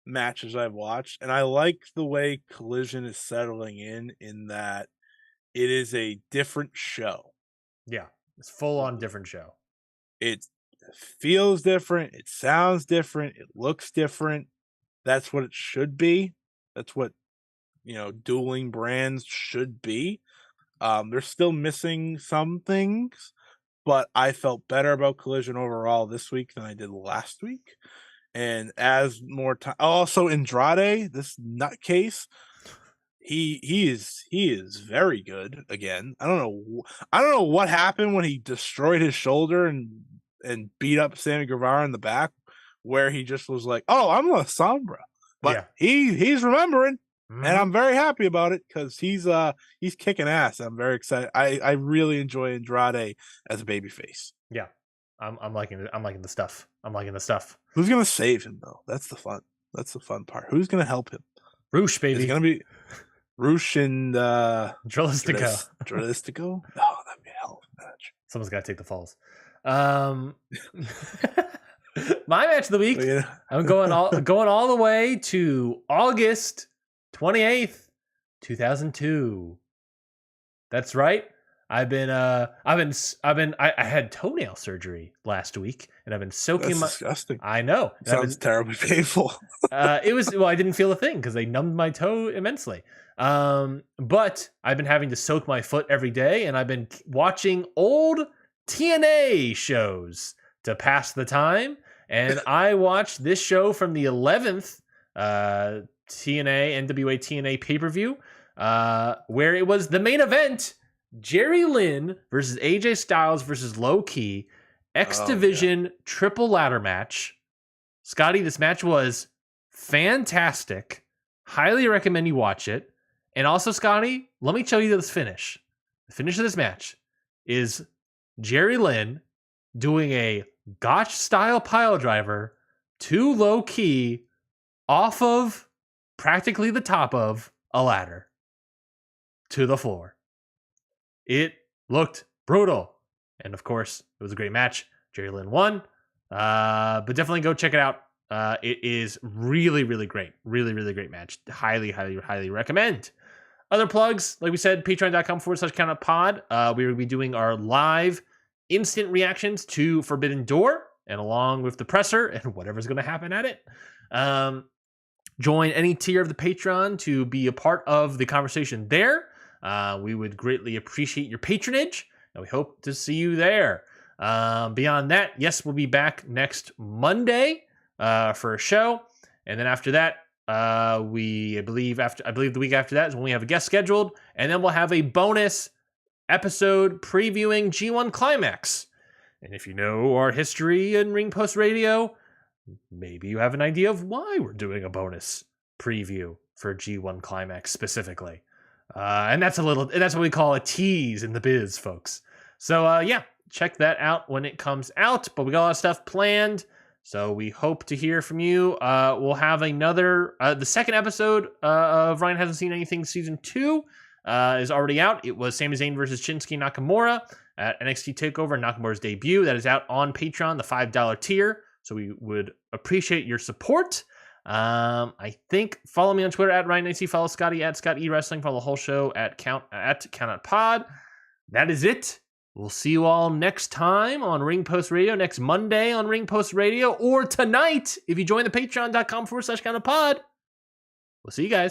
matches I've watched, and I like the way Collision is settling in that it is a different show. Yeah, it's full on different show. It feels different, it sounds different, it looks different. That's what it should be. That's what, dueling brands should be. They're still missing some things, but I felt better about Collision overall this week than I did last week. And as more time, also Andrade, this nutcase, he is very good again. I don't know what happened when he destroyed his shoulder and beat up Sammy Guevara in the back, where he just was like, "Oh, I'm La Sombra," but he's remembering, and I'm very happy about it because he's kicking ass. I'm very excited. I really enjoy Andrade as a babyface. Yeah, I'm liking it. I'm liking the stuff. Who's gonna save him though? That's the fun part. Who's gonna help him? Roosh, baby. It's gonna be Roosh and Dralistico. Dralistico? Oh, that'd be a hell of a match. Someone's got to take the falls. My match of the week. I'm going all the way to August 28th, 2002. That's right. I had toenail surgery last week, and I've been soaking. That's disgusting. I know. Sounds terribly painful. I didn't feel a thing because they numbed my toe immensely. But I've been having to soak my foot every day, and I've been watching old TNA shows to pass the time. And I watched this show from the 11th NWA TNA pay-per-view, where it was the main event. Jerry Lynn versus AJ Styles versus Low Ki X Division triple ladder match. Scotty, this match was fantastic. Highly recommend you watch it. And also, Scotty, let me tell you this finish. The finish of this match is Jerry Lynn doing a Gotch style pile driver to Low Ki off of practically the top of a ladder to the floor. It looked brutal. And of course, it was a great match. Jerry Lynn won. But definitely go check it out. It is really, really great. Really, really great match. Highly, highly, highly recommend. Other plugs, like we said, patreon.com/countoutpod. We will be doing our live instant reactions to Forbidden Door, and along with the presser and whatever's going to happen at it. Join any tier of the Patreon to be a part of the conversation there. We would greatly appreciate your patronage, and we hope to see you there. Beyond that, yes, we'll be back next Monday for a show, and then after that, I believe the week after that is when we have a guest scheduled, and then we'll have a bonus episode previewing G1 Climax. And if you know our history in Ring Post Radio, maybe you have an idea of why we're doing a bonus preview for G1 Climax specifically. And that's what we call a tease in the biz, folks. So check that out when it comes out. But we got a lot of stuff planned, so we hope to hear from you. We'll have another the second episode of Ryan Hasn't Seen Anything season 2 is already out. It was Sami Zayn versus Shinsuke Nakamura at NXT TakeOver, Nakamura's debut. That is out on Patreon, the $5 tier. So we would appreciate your support. I think follow me on Twitter at Ryan AC. Follow Scotty at Scott E Wrestling. Follow the whole show at CountOutPod. That is it. We'll see you all next time on Ring Post Radio, next Monday on Ring Post Radio, or tonight if you join the patreon.com/CountOutPod. We'll see you guys.